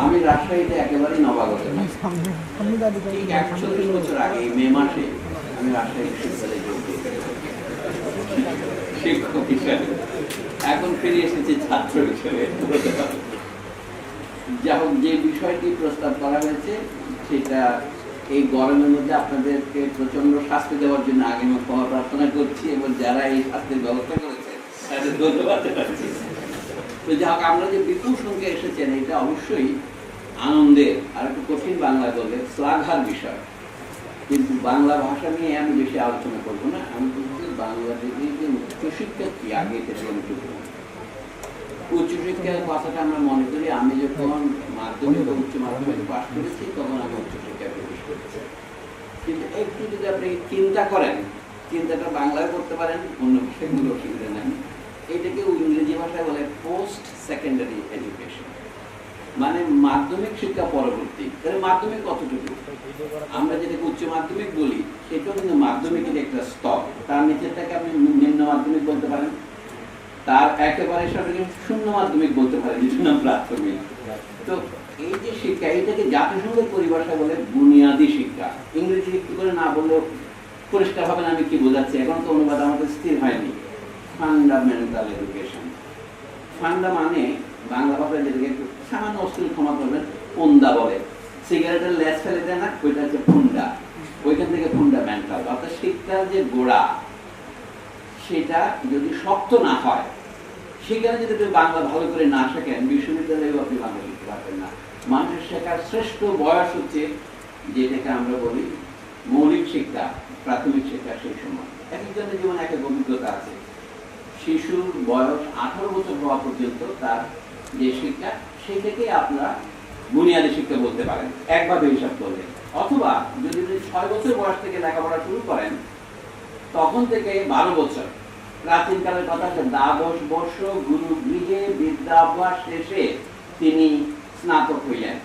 আমি রাজশাহীতে একেবারেই নবাগত, ঠিক 41 বছর আগে মে মাসে আমি রাজশাহী বিশ্ববিদ্যালয়ে যোগ দিয়েছি শিক্ষক হিসাবে। এখন ফিরে এসেছি ছাত্র হিসেবে। যা হোক, যে বিষয়টি প্রস্তাব করা হয়েছে সেটা এই গরমের মধ্যে আপনাদেরকে প্রচন্ড শাস্তি দেওয়ার জন্য আগে আমি ক্ষমা প্রার্থনা করছি, এবং যারা এই শাস্তির ব্যবস্থা করেছে তাদের ধন্যবাদ জানাচ্ছি। তো যা হোক, আমরা যে বিপুল সংখ্যা এসেছেন এটা অবশ্যই আনন্দের, আর একটু কঠিন বাংলায় বলে শ্লাঘার বিষয়। কিন্তু বাংলা ভাষা নিয়ে আমি বেশি আলোচনা করবো না। আমি বলছি বাংলাদেশে যে উচ্চশিক্ষা কি, আগে থেকে আমি একটু উচ্চশিক্ষার কথাটা আমরা মনে করি আমি যখন মাধ্যমিক ও উচ্চ মাধ্যমিক পাশ করেছি তখন আমি উচ্চশিক্ষায় প্রবেশ করেছি। কিন্তু একটু যদি আপনি চিন্তা করেন, চিন্তাটা বাংলায় করতে পারেন, অন্য ভাষায় কোনো অসুবিধা নেই। এটাকে ইংরেজি ভাষায় বলে পোস্ট সেকেন্ডারি এডুকেশন, মানে মাধ্যমিক শিক্ষা পরবর্তী। তাহলে মাধ্যমিক কতটুকু? আমরা যেটাকে উচ্চ মাধ্যমিক বলি সেটাও কিন্তু মাধ্যমিকের একটা স্তর। তার নিচেরটাকে আপনি নিম্ন মাধ্যমিক বলতে পারেন, তার একেবারে সঠিক শূন্য মাধ্যমিক বলতে পারেন, যেটা প্রাথমিক। তো এই যে শিক্ষা, এইটাকে জাতিসংঘের পরিভাষা বলে বুনিয়াদী শিক্ষা। ইংরেজি একটু করে না বললেও পরিষ্কার হবে না আমি কি বোঝাচ্ছি, এখন তো অনুবাদ আমাদের স্থির হয়নি। Fundamental education. ফান্ডা মানে বাংলা ভাষায় যেটাকে একটু সামান্য অশ্লীল ক্ষমা করবেন, ফোন্দা বলে। সিগারেটের লেজ ফেলে দেয় না, ওইটা হচ্ছে ফুন্ডা। ওইখান থেকে ফান্ডামেন্টাল, অর্থাৎ শিক্ষার যে গোড়া সেটা যদি শক্ত না হয়, সেখানে যদি আপনি বাংলা ভালো করে না শেখেন, বিশ্ববিদ্যালয়েও আপনি বাংলা শিখতে পারবেন না। মানুষের শেখার শ্রেষ্ঠ বয়স হচ্ছে যেটাকে আমরা বলি মৌলিক শিক্ষা, প্রাথমিক শিক্ষা। সেই সময় এক একজনের জীবনে এক এক অভিজ্ঞতা আছে। শিশুর বয়স 18 বছর হওয়া পর্যন্ত তার যে শিক্ষা, সেটাকে আপনারা বুনিয়াদী শিক্ষা বলতে পারেন একভাবে হিসাব করলে। অথবা যদি 6 বছর বয়স থেকে লেখাপড়া শুরু করেন, তখন থেকে 12 বছর, প্রাচীনকালের কথা আছে, দ্বাদশ বর্ষ গুরু গৃহে বিদ্যাভ্যাস শেষে তিনি স্নাতক হইলেন।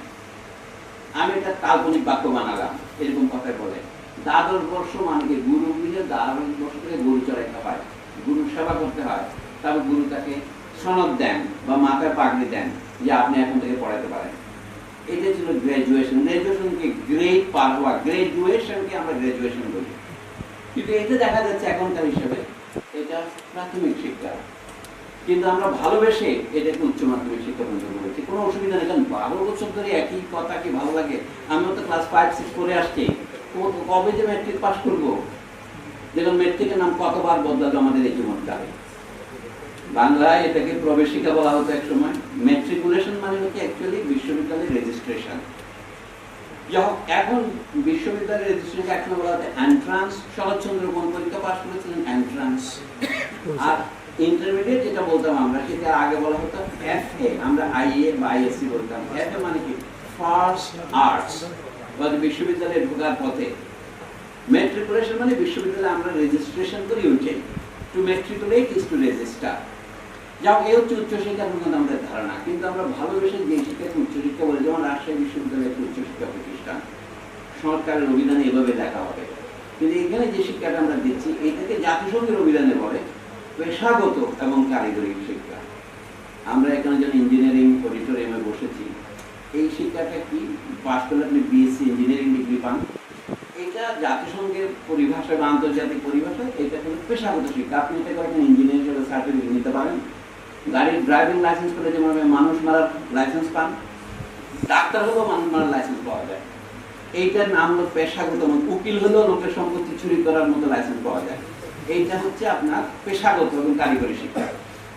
আমি এটা কাল্পনিক বাক্য বানালাম, এরকম কথাই বলে। দ্বাদশ বর্ষ মানে কি, গুরু গৃহে দ্বাদশ বর্ষ থেকে গরু চড়াইতে হয়, গুরু সেবা করতে হয়। তারপর গুরু তাকে সনদ দেন বা মাথায় পাগড়ি দেন যে আপনি এখন থেকে পড়াতে পারেন। এটা ছিল গ্রাজুয়েশন। গ্রাজুয়েশনকে গ্রেড পার হওয়া, গ্রাজুয়েশনকে আমরা গ্রাজুয়েশন বলি। কিন্তু এটা দেখা যাচ্ছে এখনকার হিসেবে এটা প্রাথমিক শিক্ষা, কিন্তু আমরা ভালোবেসে এটাকে উচ্চ মাধ্যমিক শিক্ষা পর্যন্ত বলেছি। কোনো অসুবিধা নেই, কারণ 12 বছর ধরে একই কথা কি ভালো লাগে? আমিও তো ক্লাস 5-6 করে আসছি, কবে যে ম্যাট্রিক পাস করবো? দেখুন ম্যাট্রিকের নাম কতবার বদলালো আমাদের এই জীবনকালে। বাংলায় এটাকে প্রবেশিকা বলা হতো এক সময়। ম্যাট্রিকুলেশন মানে হচ্ছে অ্যাকচুয়ালি বিশ্ববিদ্যালয়ের রেজিস্ট্রেশন। এখন বিশ্ববিদ্যালয়ের রেজিস্ট্রেশন এখন বলা হতো এন্ট্রান্স। শরৎচন্দ্র কোন পরীক্ষা পাস করেছিলেন? এন্ট্রান্স। আর ইন্টারমিডিয়েট যেটা বলতাম আমরা, সেটা আগে বলা হতো এফএ, আমরা আইএ বা আইএসসি বলতাম। এফএ মানে কি? ফার্স্ট আর্টস, বা বিশ্ববিদ্যালয়ে ঢোকার পথে। ম্যাট্রিকুলেশন মানে বিশ্ববিদ্যালয়ে আমরা রেজিস্ট্রেশন করি, উঠে। To matriculate is to register. যাও, এই হচ্ছে উচ্চশিক্ষার মধ্যে আমাদের ধারণা। কিন্তু আমরা ভালোবেসে যে শিক্ষাকে উচ্চশিক্ষা বলে, যেমন রাজশাহী বিশ্ববিদ্যালয় একটি উচ্চশিক্ষা প্রতিষ্ঠান, সরকারের অভিধানে এভাবে দেখা হবে। কিন্তু এখানে যে শিক্ষাটা আমরা দিচ্ছি, এটাকে জাতিসংঘের অভিধানে বলে পেশাগত এবং কারিগরি শিক্ষা। আমরা এখানে যেন ইঞ্জিনিয়ারিং অডিটোরিয়ামে বসেছি, এই শিক্ষাটা কি? পাস করলে আপনি বিএসসি ইঞ্জিনিয়ারিং ডিগ্রি পান। এটা জাতিসংঘের পরিভাষায় বা আন্তর্জাতিক পরিভাষায় এটা হলো পেশাগত শিক্ষা। আপনি এটা করে ইঞ্জিনিয়ার হিসেবে সার্টিফিকেট নিতে পারেন। গাড়ির ড্রাইভিং লাইসেন্স করে যেমন মানুষ মারার লাইসেন্স পান, ডাক্তার হলেও মানুষ মারার লাইসেন্স পাওয়া যায়। এইটার নাম হলো পেশাগত। উকিল হলেও লোকের সম্পত্তি চুরি করার মতো লাইসেন্স পাওয়া যায়। এইটা হচ্ছে আপনার পেশাগত এবং কারিগরি শিক্ষা।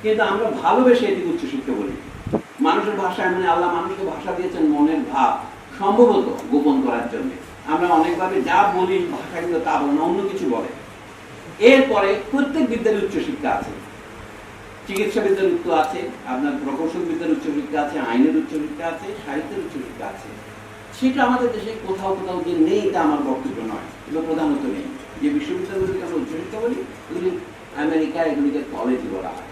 কিন্তু আমরা ভালোবেসে এটি উচ্চশিক্ষা বলি। মানুষের ভাষায়, মানে আল্লাহ মানুষকে ভাষা দিয়েছেন মনের ভাব সম্ভবত গোপন করার জন্য। আমরা অনেকভাবে যা বলি ভাষা কিন্তু তা বলে না, অন্য কিছু বলে। এরপরে প্রত্যেক বিদ্যালয়ের উচ্চশিক্ষা আছে। চিকিৎসা বিদ্যার উচ্চ আছে, আপনার প্রকৌশল বিদ্যার উচ্চশিক্ষা আছে, আইনের উচ্চশিক্ষা আছে, সাহিত্যের উচ্চশিক্ষা আছে। সেটা আমাদের দেশে কোথাও কোথাও যে নেই তা আমার বক্তব্য নয়, এগুলো প্রধানত নেই। যে বিশ্ববিদ্যালয়গুলিকে আমরা উচ্চশিক্ষা বলি, এগুলি আমেরিকা, এগুলিকে কলেজ বলা হয়।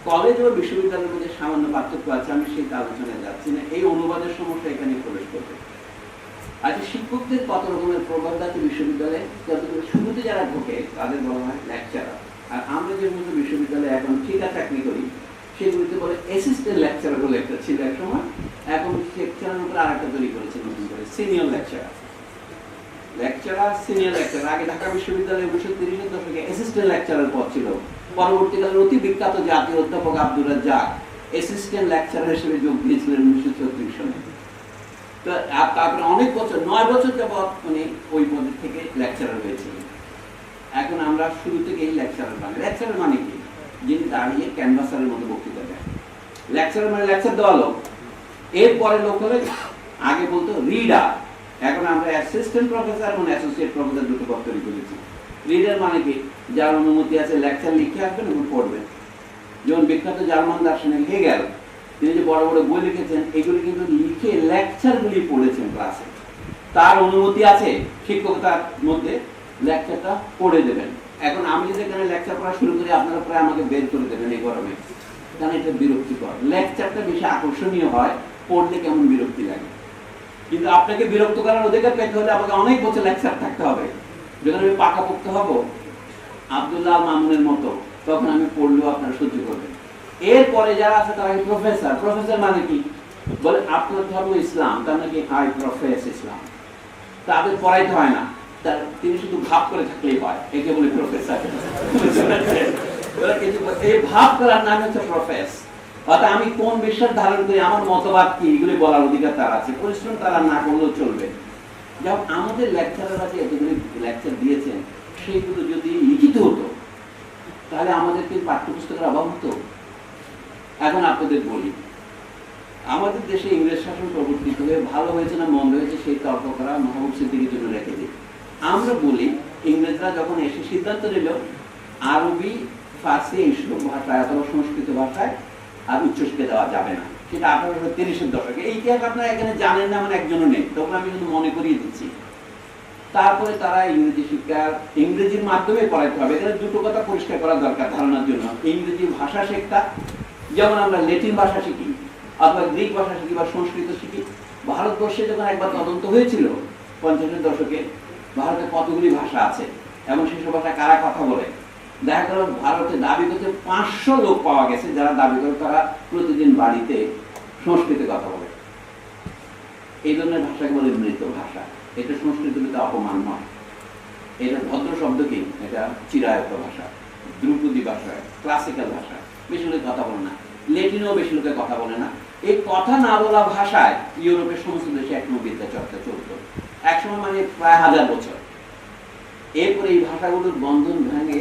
কলেজ ও বিশ্ববিদ্যালয়ের মধ্যে সামান্য পার্থক্য আছে, আমি সেই আলোচনায় যাচ্ছি না। এই অনুবাদের সমস্যা এখানে প্রবেশ করবে। আচ্ছা, শিক্ষকদের কত রকমের প্রভাব আছে বিশ্ববিদ্যালয়ে? শুরুতে যারা ঢোকে তাদের বলা হয় লেকচারার। আর আমরা যে মতো বিশ্ববিদ্যালয়ে এখন ঠিকা চাকরি করি, সেগুলিতে বলে অ্যাসিস্ট্যান্ট লেকচারার বলে একটা ছিল এক সময়। এখন সেকশনের উপর আরেকটা তৈরি করেছে নতুন করে, সিনিয়র লেকচারার। সিনিয়র লেকচারার আগে ঢাকা বিশ্ববিদ্যালয়ে 1930-এর দশকে অ্যাসিস্ট্যান্ট লেকচারার পদ ছিল। পরবর্তীকালে অতি বিখ্যাত জাতীয় অধ্যাপক আব্দুর রাজ্জাক অ্যাসিস্ট্যান্ট লেকচারার হিসেবে যোগ দিয়েছিলেন 1934 সালে। তো তারপরে অনেক বছর, 9 বছর যাবৎ উনি ওই পদ থেকে লেকচারার হয়েছিলেন। এখন আমরা শুরু থেকেই লেকচারার বানাই। লেকচারার মানে কি? যিনি দাঁড়িয়ে ক্যানভাসারের মতো বক্তৃতা দেন। লেকচারার মানে লেকচার দেওয়া লোক। এরপরে লোক হলে আগে বলতো রিডার, এখন আমরা অ্যাসিস্ট্যান্ট প্রফেসর এবং অ্যাসোসিয়েট প্রফেসর দুটো পদ তৈরি করেছি। রিডার মানে কি? যার অনুমতি আছে লেকচার লিখে আসবেন এবং পড়বেন। যেমন বিখ্যাত জার্মান দার্শনিক হেগেল, তিনি যে বড় বড় বই লিখেছেন, এগুলি কিন্তু লিখে লেকচারগুলি পড়েছেন ক্লাসে। তার অনুমতি আছে শিক্ষকতার মধ্যে লেকচারটা পড়ে দেবেন। এখন আমি যদি এখানে লেকচার পড়া শুরু করি, আপনারা প্রায় আমাকে বের করে দেবেন এই গরমে, কারণ এটা বিরক্তিকর। লেকচারটা বেশি আকর্ষণীয় হয়, পড়লে কেমন বিরক্তি লাগে। কিন্তু আপনাকে বিরক্ত করার অধিকার পেতে হলে আমাকে অনেক বছর লেকচার থাকতে হবে। যখন আমি পাকাপোক্ত হব আব্দুল্লাহ মামুনের মতো, তখন আমি পড়লেও আপনারা সহ্য করবেন। এরপরে যারা আছে তারা প্রফেসর। প্রফেসর মানে কি? বলে আপনার ধর্ম ইসলাম, তার নাকি আই প্রফেস ইসলাম। তাদের পড়াইতে হয় না, তিনি শুধু ভাব করে থাকলেই হয়, একে বলে প্রফেসর। এই ভাব করার নাম হচ্ছে প্রফেস। অর্থাৎ আমি কোন বিশ্বাস ধারণ করি, আমার মতবাদ কি, এগুলি বলার অধিকার তার আছে। পরিশ্রম তারা না করলেও চলবে। যেমন আমাদের লেকচারাররা যে এতগুলি লেকচার দিয়েছেন, সেইগুলো যদি লিখিত হতো তাহলে আমাদের কি পাঠ্যপুস্তকের অভাব হতো? এখন আপনাদের বলি, আমাদের দেশে ইংরেজ শাসন প্রবর্তিত হয়ে ভালো হয়েছে না মন্দ হয়েছে সেই তর্ক করা মাহবুব সিদ্দিকীর জন্য রেখে দিই। আমরা বলি ইংরেজরা যখন এসে সিদ্ধান্ত নিল আরবি, ফার্সি এইসব ভাষায় অথবা সংস্কৃত ভাষায় আর উচ্চশিক্ষা দেওয়া যাবে না, সেটা 1830-এর দশকে। এই ইতিহাস আপনারা এখানে জানেন না, মানে একজনও নেই, তখন আমি কিন্তু মনে করিয়ে দিচ্ছি। তারপরে তারা ইংরেজি শিক্ষা ইংরেজির মাধ্যমে পড়াইতে হবে। এখানে দুটো কথা পরিষ্কার করা দরকার ধারণার জন্য। ইংরেজি ভাষা শেখা, যেমন আমরা ল্যাটিন ভাষা শিখি অথবা গ্রিক ভাষা শিখি বা সংস্কৃত শিখি। ভারতবর্ষে যখন একবার তদন্ত হয়েছিল 50-এর দশকে, ভারতে কতগুলি ভাষা আছে এবং সেসব ভাষা কারা কথা বলে, দেখা গেল ভারতে দাবি করতে 500 লোক পাওয়া গেছে যারা দাবি করে তারা প্রতিদিন বাড়িতে সংস্কৃতে কথা বলে। এই ধরনের ভাষাকে বলে মৃত ভাষা। এটা সংস্কৃতিতে অপমান নয়, এটা ভদ্র শব্দ কি, এটা চিরায়ত ভাষা, ধ্রুপদী ভাষা, ক্লাসিক্যাল ভাষা। বেশি লোকে কথা বলে না, ল্যাটিনেও বেশি লোকে কথা বলে না। এই কথা না বলা ভাষায় ইউরোপের সমস্ত দেশে এখনো বিদ্যা চর্চা চলত, একসময় মানে প্রায় 1000 বছর। এরপরে এই ভাষাগুলোর বন্ধন ভেঙে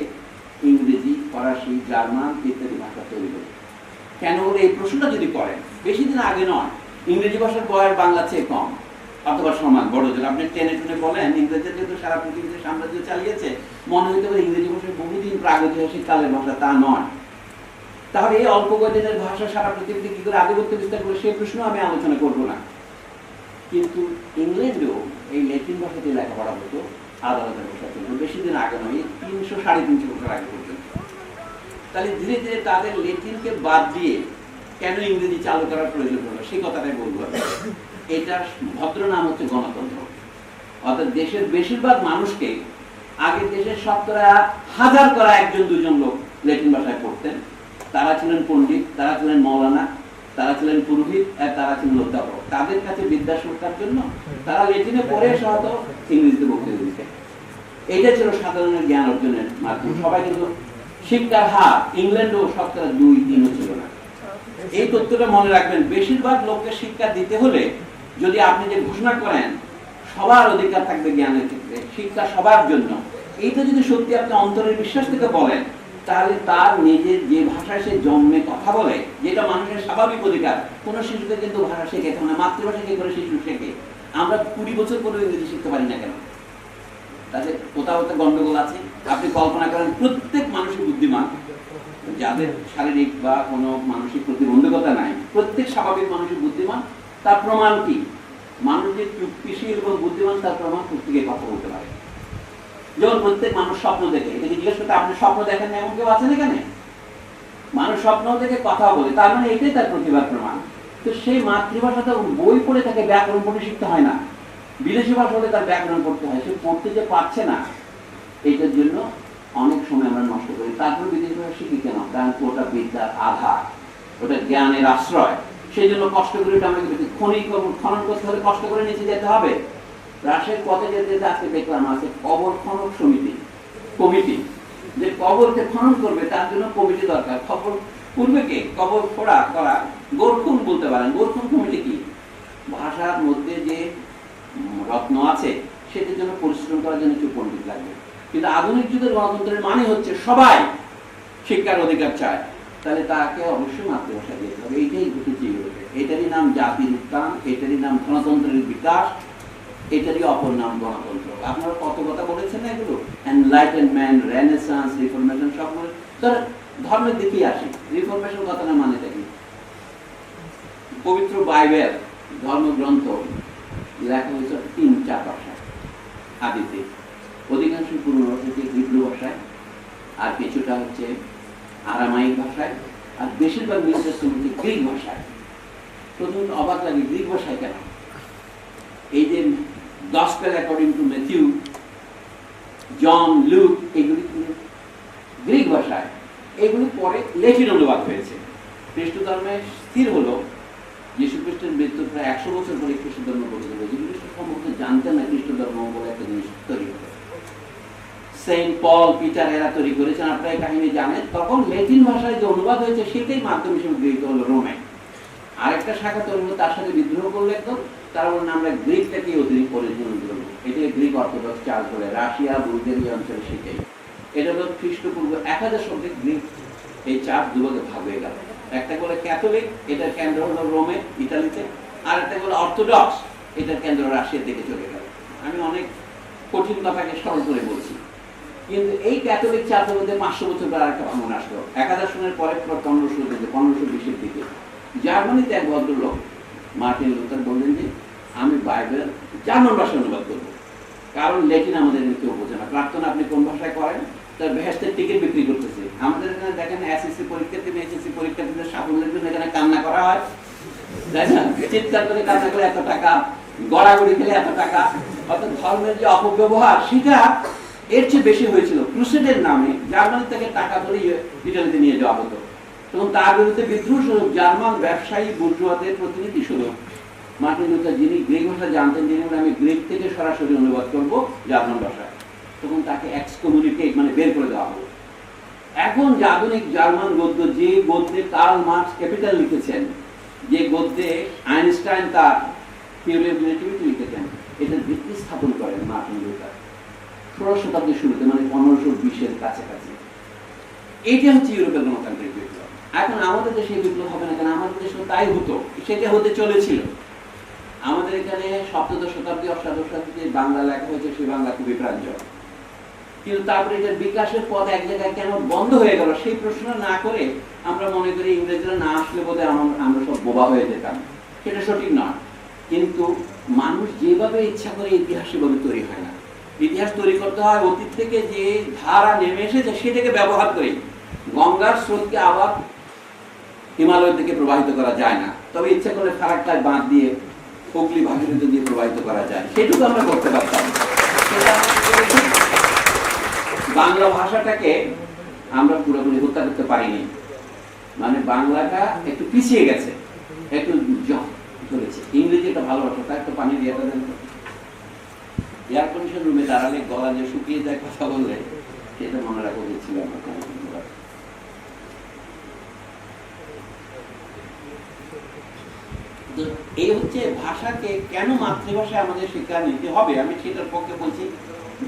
ইংরেজি, ফরাসি, জার্মান ইত্যাদি ভাষা তৈরি হল। কেন বলে এই প্রশ্নটা যদি করেন, বেশি দিন আগে নয়, ইংরেজি ভাষার বয়স বাংলার চেয়ে কম অথবা সমান। বড় জন আপনি টেনে টুনে বলেন, ইংরেজিতে যেহেতু সারা পৃথিবীতে সাম্রাজ্য চালিয়েছে, মনে হইতে পারে ইংরেজি ভাষা বহুদিন প্রাগৈতিহাসিক কালের ভাষা, তা নয়। তাহলে এই অল্প কয়েকদিনের ভাষা সারা পৃথিবীতে কি করে আধিপত্য বিস্তার করে সেই প্রশ্ন আমি আলোচনা করব না। কিন্তু ইংল্যান্ডেও এই ল্যাটিন ভাষাতে লেখাপড়া হতো, আদালতের ভাষা ছিল, বেশি দিন আগে নয়, 300-350 বছর আগে পর্যন্ত। তাহলে ধীরে ধীরে তাদের ল্যাটিনকে বাদ দিয়ে কেন ইংরেজি চালু করার প্রয়োজন হলো সেই কথাটাই বলবো। এটার ভদ্র নাম হচ্ছে গণতন্ত্র। অর্থাৎ দেশের বেশিরভাগ মানুষকে আগে দেশের 70,000 করা 1-2 লোক ল্যাটিন ভাষায় পড়তেন। তারা ছিলেন পণ্ডিত, তারা ছিলেন মৌলানা, তারা ছিলেন পুরোহিত, আর তারা ছিলেন অধ্যাপক। তাদের কাছে বিদ্যা শিক্ষার জন্য তারা ল্যাটিনে পড়ে সহত ইংরেজিতে বক্তৃতা দিতেন। এইটা ছিল সাধারণের জ্ঞান অর্জনের মাধ্যম। সবাই কিন্তু শিক্ষার হার ইংল্যান্ডও 2-3 ছিল না। এই তথ্যটা মনে রাখবেন। বেশিরভাগ লোককে শিক্ষা দিতে হলে যদি আপনি যে ঘোষণা করেন সবার অধিকার থাকবে জ্ঞানের ক্ষেত্রে, শিক্ষা সবার জন্য, এইটা যদি সত্যি আপনি অন্তরের বিশ্বাস থেকে বলেন, তাহলে তার নিজের যে ভাষায় সে জন্মে কথা বলে, যেটা মানুষের স্বাভাবিক অধিকার। কোন শিশুকে কিন্তু ভাষা শেখাতে হয় না, মাতৃভাষা কি করে শিশু শেখে? আমরা 20 বছর পরে ইংরেজি শিখতে পারি না কেন? তাদের কোথাও একটা গন্ডগোল আছে। আপনি কল্পনা করেন প্রত্যেক মানুষই বুদ্ধিমান, যাদের শারীরিক বা কোনো মানসিক প্রতিবন্ধকতা নাই, প্রত্যেক স্বাভাবিক মানুষই বুদ্ধিমান। তার প্রমাণ কি? মানুষ যে চুক্তিশীল এবং বুদ্ধিমান তার প্রমাণ প্রত্যেকে কথা বলতে পারে। যেমন প্রত্যেক মানুষ স্বপ্ন দেখে, এটাকে জিজ্ঞেস করতে আপনি স্বপ্ন দেখেন না এমন কেউ আছেন এখানে? মানুষ স্বপ্ন দেখে কথা বলে, তার মানে এটাই তার প্রতিভার প্রমাণ। তো সেই মাতৃভাষাতে বই পড়ে তাকে ব্যাকরণ পড়ে শিখতে হয় না, বিদেশি ভাষা হলে তার ব্যাকরণ পড়তে হয়। সে পড়তে যে পারছে না, এইটার জন্য অনেক সময় আমরা নষ্ট করি। তারপর বিদেশি ভাষা শিখি কেন? কারণ ওটা বিদ্যার আধার, ওটা জ্ঞানের আশ্রয়। সেই জন্য কষ্ট করে এটা আমাকে খনি খনন করতে হলে কষ্ট করে নিচে যেতে হবে। রাজশাহীর পথে যেতে যেতে আজকে দেখলাম আছে কবর খনক সমিতি কমিটি, যে কবরকে খনন করবে তার জন্য কমিটি দরকার। খবর পূর্বে কে কবর ফোড়া করা গোরখুন বলতে পারেন। গোরখুন কমিটি কি? ভাষার মধ্যে যে রত্ন আছে সেটার জন্য পরিশ্রম করার জন্য একটু পণ্ডিত লাগবে। কিন্তু আধুনিক যুগের গণতন্ত্রের মানে হচ্ছে সবাই শিক্ষার অধিকার চায়, তাহলে তাকে অবশ্যই মাতৃভাষা দিতে হবে। এইটাই ঘটেছে ইউরোপে। এটারই নাম জাতির উত্থান, এটারই নাম গণতন্ত্রের বিকাশ, এটারই অপর নাম গণতন্ত্র। আপনারা কত কথা বলেছেন না এগুলো, এনলাইটেনমেন্ট, রেনেসান্স, রিফরমেশন, সবগুলো ধর্মের দিকেই আসি। রিফরমেশন কথাটা মানেটা কি? পবিত্র বাইবেল ধর্মগ্রন্থ লেখা হয়েছে 3-4 ভাষায় আদিতে, অধিকাংশ পুরনো থেকে হিব্রু ভাষায়, আর কিছুটা হচ্ছে আরামাইক ভাষায়, আর বেশিরভাগ নিউ টেস্টামেন্টে গ্রিক ভাষায়। প্রথমত অবাক লাগে গ্রিক ভাষায় কেন? এই যে gospel according to Matthew, John, Luke, এগুলি গ্রিক ভাষায়। এগুলি পরে লেটিন অনুবাদ হয়েছে। খ্রিস্ট ধর্মে স্থির হলো যীশু খ্রিস্টের মৃত্যুর প্রায় 100 বছর পরে খ্রিস্ট ধর্ম গঠিত হলো। যীশু খ্রিস্ট সম্পর্কে জানতেন না খ্রিস্ট ধর্ম বলে একটা জিনিস তৈরি হলো। সেন্ট পল, পিটার এরা তৈরি করেছেন, আপনারা এই কাহিনী জানেন। তখন লেটিন ভাষায় যে অনুবাদ হয়েছে সেটাই মাধ্যম হিসেবে গৃহীত হলো রোমে। আরেকটা শাখা তৈরি হলো, তার সাথে বিদ্রোহ করলো একদম, তারা বললেন আমরা গ্রিকটাকেই অরিজিনাল করবো। এটা গ্রিক অর্থোডক্স চার্চ বলে, রাশিয়া বুলগেরিয়া অঞ্চলে সেটাই। এটা হলো খ্রিস্টপূর্ব 1000 শব্দে গ্রিক এই চার্চ দুভাগে ভাগ হয়ে গেল। একটা বলে ক্যাথলিক, এটার কেন্দ্র হলো রোমে ইতালিতে, আর একটা বলে অর্থোডক্স, এটার কেন্দ্র রাশিয়ার দিকে চলে গেল। আমি অনেক কঠিন কথাকে সরল করে বলছি, কিন্তু এই ক্যাথলিক চার্চের মধ্যে 500 বছর পর আরেকটা ভাঙন আসলো। 1000 সনের পরে 1520-এর দিকে জার্মানিতে এক ভদ্রলোক মার্টিন লুথার বললেন যে আমি বাইবেল জার্মান ভাষায় অনুবাদ করবো, কারণ লেটিন আমাদের কেউ বোঝে না। প্রার্থনা আপনি কোন ভাষায় করেন? তার বেহেশতের টিকিট বিক্রি করতেছে। আমাদের এখানে দেখেন এসএসসি পরীক্ষার্থী, এসএসসি পরীক্ষার্থীদের সাফল্যের জন্য এখানে কান্না করা হয়, তাই না? চিৎকার করে কান্না করে এত টাকা, গড়াগড়ি খেলে এত টাকা। অর্থাৎ ধর্মের যে অপব্যবহার সেটা এর চেয়ে বেশি হয়েছিল। ক্রুসেডের নামে জার্মানি থেকে টাকা ধরে ইটালিতে নিয়ে যাওয়া হতো, তখন তার বিরুদ্ধে বিদ্রোহ স্বরূপ জার্মান ব্যবসায়ী বুর্জোয়াদের প্রতিনিধি স্বরূপ মার্টিন লুথার, যিনি গ্রিক ভাষা জানতেন, যিনি আমি গ্রিক থেকে সরাসরি অনুবাদ করবো জার্মান ভাষায়, তখন তাকে এক্সকমিউনিকেট মানে বের করে দেওয়া হলো। এখন আধুনিক জার্মান গদ্য, যে গদ্যে কার্ল মার্কস ক্যাপিটাল লিখেছেন, যে গদ্যে আইনস্টাইন তার থিওরি অফ রিলেটিভিটি লিখেছেন, এটার ভিত্তি স্থাপন করেন মার্টিন লুথার 16 শতাব্দীর শুরুতে, মানে 1520-এর কাছাকাছি। এইটা হচ্ছে ইউরোপের গণতান্ত্রিক বিপ্লব। এখন আমাদের দেশে বিপ্লব হবে না কেন? আমাদের দেশে তাই হতো, সেটা হতে চলেছিল। আমাদের এখানে 17 শতাব্দী, 18 শতাব্দীতে বাংলা লেখা হয়েছে, সেই বাংলা খুবই প্রাঞ্জল, কিন্তু তারপরে এটার বিকাশের পথ এক জায়গায় কেন বন্ধ হয়ে গেল সেই প্রশ্ন না করে আমরা মনে করি ইংরেজরা না আসলে বোধহয় আমরা সব বোবা হয়ে যেতাম। সেটা সঠিক নয়, কিন্তু মানুষ যেভাবে ইচ্ছা করে ইতিহাস সেভাবে তৈরি হয় না। ইতিহাস তৈরি করতে হয় অতীত থেকে যে ধারা নেমে এসেছে সেটাকে ব্যবহার করে। গঙ্গার স্রোতকে আবার হিমালয়ের দিকে প্রবাহিত করা যায় না, তবে ইচ্ছা করে ফারাক্কায় বাঁধ দিয়ে হুগলি ভাগীরথী দিয়ে প্রবাহিত করা যায়, সেটুকু আমরা করতে পারতাম। বাংলা ভাষাটাকে আমরা পুরোপুরি হত্যা করতে পারিনি, মানে বাংলাটা একটু পিছিয়ে গেছে, একটু চলেছে। ইংরেজি একটা ভালো ভাষা, তার একটু পানি দিয়ে দেন। এয়ার কন্ডিশন রুমে দাঁড়ালে গলা যে শুকিয়ে যায় কথা বললে, সেটা মনে রাখা উচিত ছিল। এই হচ্ছে ভাষাকে কেন মাতৃভাষায় আমাদের শিক্ষা নিতে হবে। আমি সেটার পক্ষে বলছি,